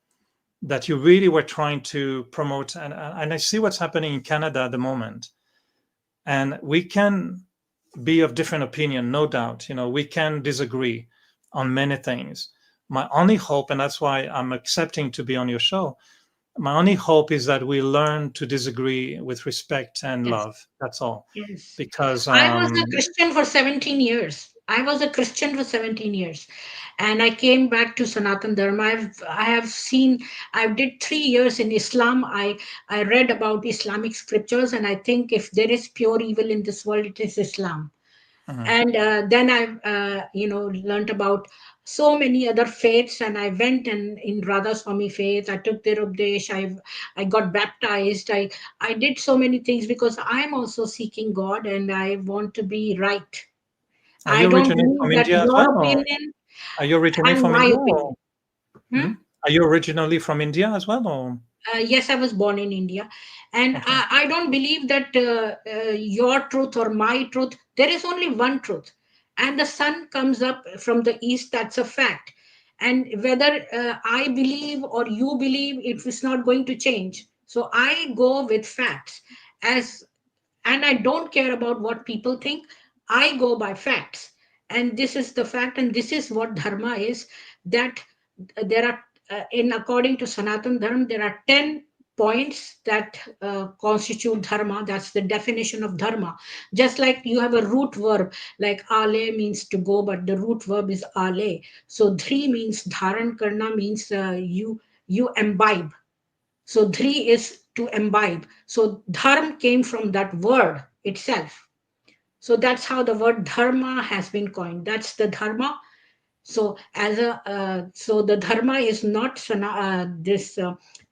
that you really were trying to promote, and I see what's happening in Canada at the moment, and we can be of different opinion, no doubt. We can disagree on many things. My only hope, and that's why I'm accepting to be on your show, my only hope is that we learn to disagree with respect and Yes. love. That's all. Yes. Because I was a Christian for 17 years. I was a Christian for 17 years. And I came back to Sanatan Dharma. I did 3 years in Islam. I read about Islamic scriptures, and I think if there is pure evil in this world, it is Islam. And then I learned about so many other faiths, and I went and in Radha Swami faith I took their updesh. I got baptized. I did so many things because I'm also seeking God, and I want to be right. are I you don't originally from believe that India as your well? Or opinion are you originally and from my India? opinion. Or Hmm? are you originally from India as well? Or Yes, I was born in India, and okay. I don't believe that your truth or my truth. There is only one truth, and the sun comes up from the east. That's a fact. And whether I believe or you believe, it is not going to change. So I go with facts, as and I don't care about what people think. I go by facts, and this is the fact, and this is what dharma is. That there are in according to Sanatan Dharma, there are 10 points that constitute dharma. That's the definition of dharma. Just like you have a root verb, like ale means to go, but the root verb is ale. So dhri means dharan karna, means you imbibe. So dhri is to imbibe. So dharm came from that word itself. So that's how the word dharma has been coined. That's the dharma. So so the dharma is not this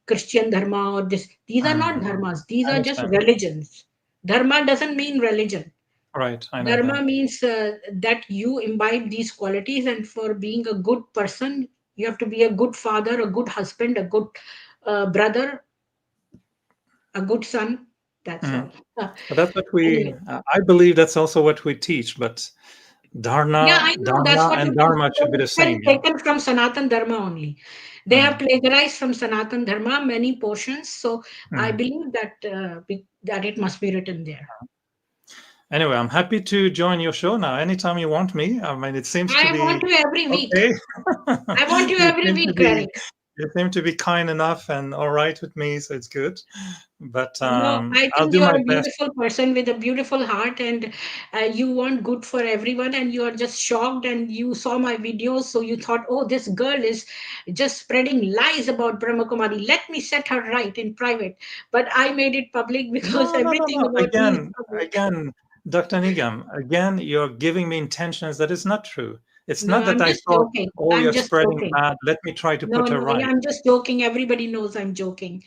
Christian dharma or this. These are not dharmas. These I are just understand. religions. Dharma doesn't mean religion. Right, I know that. Dharma means that you imbibe these qualities, and for being a good person, you have to be a good father, a good husband, a good brother, a good son. That's Mhm. all. But that's what we. Anyway, I believe that's also what we teach. But yeah, I know that's Dharma, what and it is. Dharma should be the It's same. taken from Sanatan Dharma only. They have Mm, plagiarized from Sanatan Dharma many portions, so I mm. believe that that it must be written there. Anyway, I'm happy to join your show now. Anytime you want me. I mean, it seems to I want be you every week. okay. I want you you every seem to week, be Eric. you seem to be kind enough and all right with me, so it's good. But No, I I'll think do you are my a best. beautiful person with a beautiful heart, and you want good for everyone. And you are just shocked, and you saw my videos, so you thought, "Oh, this girl is just spreading lies about Brahma Kumari. Let me set her right in private." But I made it public because No, no, no, everything no. about me is public. Again, Dr. Nigam, again, you're giving me intentions that is not true. It's No, not that I'm I just thought, joking. oh, I'm you're just spreading joking. bad. Let me try to No, put her no, right. I'm just joking. Everybody knows I'm joking.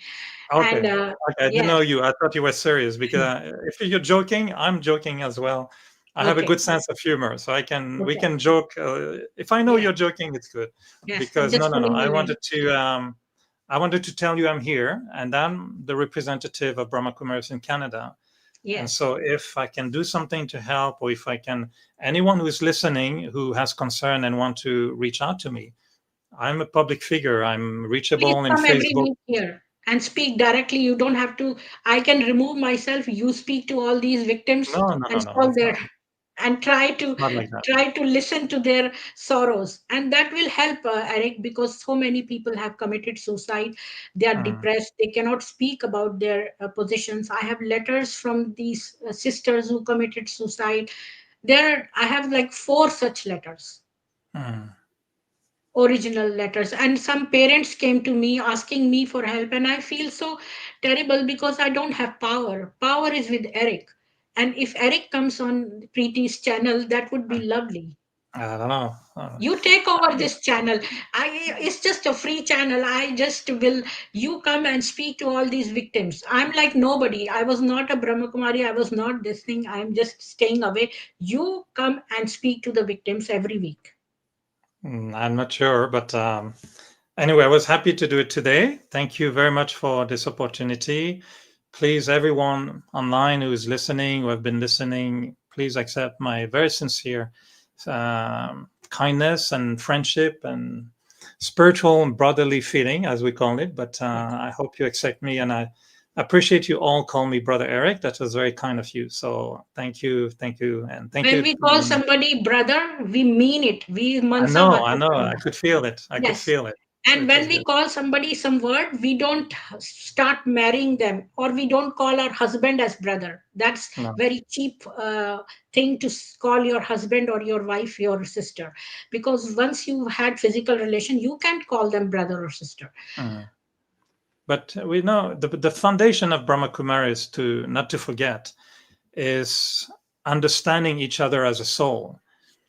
Okay. And Okay. I didn't yes, know you. I thought you were serious because if you're joking, I'm joking as well. I have a okay, good sense of humor, so we okay, can joke. If I know yeah, you're joking, it's good. yes. I'm Because no, just no, no. pulling you in. I wanted to tell you I'm here, and I'm the representative of Brahma Kumaris in Canada. And Yes. so if I can do something to help, or if I can, anyone who's listening who has concern and want to reach out to me, I'm a public figure. I'm Please reachable in come every Facebook. week here and speak directly. You don't have to. I can remove myself. You speak to all these victims No, no, no, and no. solve It's their not. and It's not like that. try to listen to their sorrows, and that will help, Eric, because so many people have committed suicide. They are Mm, depressed. They cannot speak about their positions. I have letters from these sisters who committed suicide. There, I have like 4 such letters, mm. original letters, and some parents came to me asking me for help, and I feel so terrible because I don't have power is with Eric, and if Eric comes on Preeti's channel, that would be lovely. I don't know. You take over this channel. It's just a free channel. I just will, you come and speak to all these victims. I'm like nobody. I was not a Brahma Kumari. I was not this thing. I'm just staying away. You come and speak to the victims every week. I'm not sure, but anyway, I was happy to do it today. Thank you very much for this opportunity. Please, everyone online who is listening, who have been listening, please accept my very sincere kindness and friendship and spiritual and brotherly feeling, as we call it. But I hope you accept me, and I appreciate you all call me Brother Eric. That was very kind of you. So thank you, and thank When you. we call somebody brother, we mean it. We mansa I know. vachana. I could feel it. I could Yes. feel it. And It when was we good. call somebody some word, we don't start marrying them, or we don't call our husband as brother. That's No. very cheap thing to call your husband or your wife your sister, because once you've had physical relation, you can't call them brother or sister. Mm. But we know the foundation of Brahma Kumara is to not to forget is understanding each other as a soul.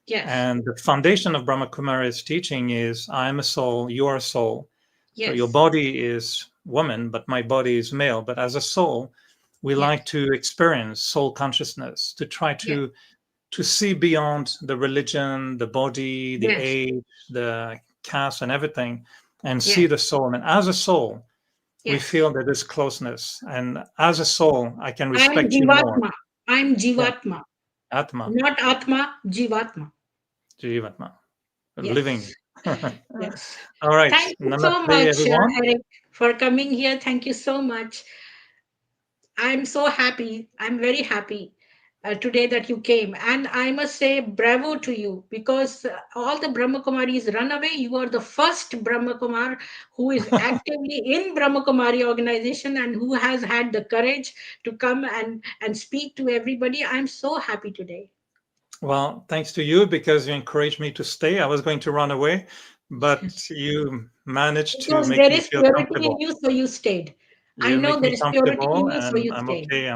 Yes. And the foundation of Brahma Kumara's teaching is I am a soul, you are a soul. So your Yes. body is woman, but my body is male. But as a soul, we Yes. like to experience soul consciousness, to try Yes. to see beyond the religion, the body, the Yes. age, the caste, and everything, and see Yes. the soul. And as a soul, we Yes. feel that there's closeness. And as a soul, I can I'm respect you more. Jivatma. I'm Yeah, Jivatma. Atma, Not Atma, Jivatma. Jivatma, living. Yes. Yes. All right. Thank you so Namaste, much, everyone. Eric, for coming here. Thank you so much. I'm so happy. I'm very happy today that you came. And I must say, bravo to you, because all the Brahma Kumaris run away. You are the first Brahma Kumar who is actively in Brahma Kumari organization and who has had the courage to come and speak to everybody. I'm so happy today. Well, thanks to you because you encouraged me to stay. I was going to run away, but you managed to Because make there me is feel purity in comfortable. you, so you stayed. I You know make there me is purity in comfortable, you, so and you I'm stayed. okay.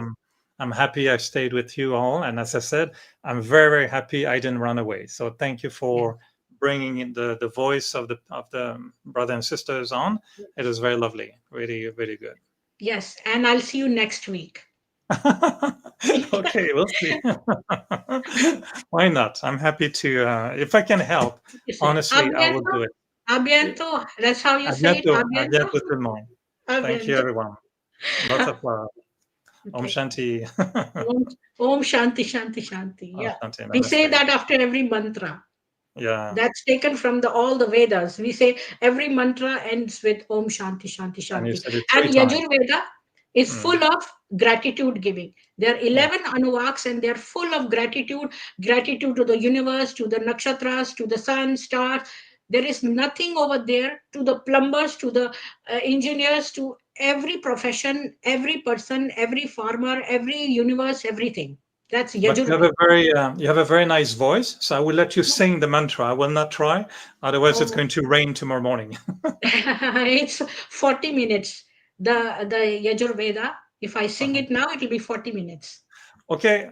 I'm happy I stayed with you all, and as I said, I'm very very happy I didn't run away. So thank you Yes. for bringing in the voice of the brother and sisters on. It is very lovely, really really good. Yes. And I'll see you next week. Okay, we'll see. Why not? I'm happy to. If I can help, You say honestly, I will abiento, do it. abiento. That's how you À say it. bientôt. À Abiento, bientôt tout le monde. Thank you, abiento. everyone. Lots of love. Om Okay. Shanti. Om, Om Shanti Shanti Shanti. Om Yeah. Shanti. We say Namaste. that after every mantra. Yeah. That's taken from the all the Vedas. We say every mantra ends with Om Shanti Shanti And you Shanti. said it And 3 times. Yajurveda is Mm. full of gratitude giving. There are Yeah. 11 anuvaks and they're full of gratitude, gratitude to the universe, to the nakshatras, to the sun, stars. There is nothing over there, to the plumbers, to the engineers, to every profession, every person, every farmer, every universe, everything. That's But Yajurveda. you have a very nice voice, so I will let you sing the mantra. I will not try, otherwise it's Oh, going to rain tomorrow morning. it's 40 minutes. The Yajurveda, if I sing Uh-huh. it now, it'll be 40 minutes. Okay,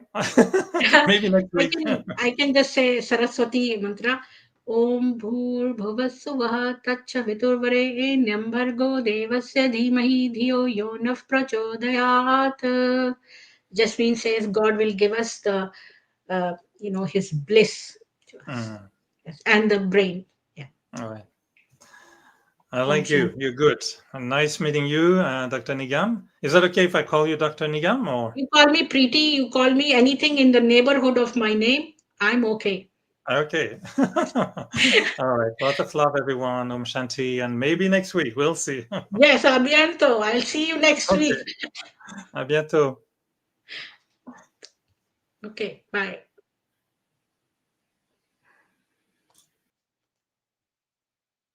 maybe next week. I can just say Saraswati mantra. Om Bhur Bhuvasuvah Tacha Viturvarenyam Bhargo Devasya Dhimahi Dhiyo Yo Nah Prachodayat. Just means says God will give us the his bliss to us. Mm. Yes, and the brain. Yeah. All right. I like you. You're good. Nice meeting you, Dr. Nigam. Is that okay if I call you Dr. Nigam? Or You call me Preeti, you call me anything in the neighborhood of my name, I'm okay. Okay. All right. Lots of love, everyone. Om Shanti. And maybe next week. We'll see. Yes, a bientôt. I'll see you next Okay. week. À bientôt. Okay, bye.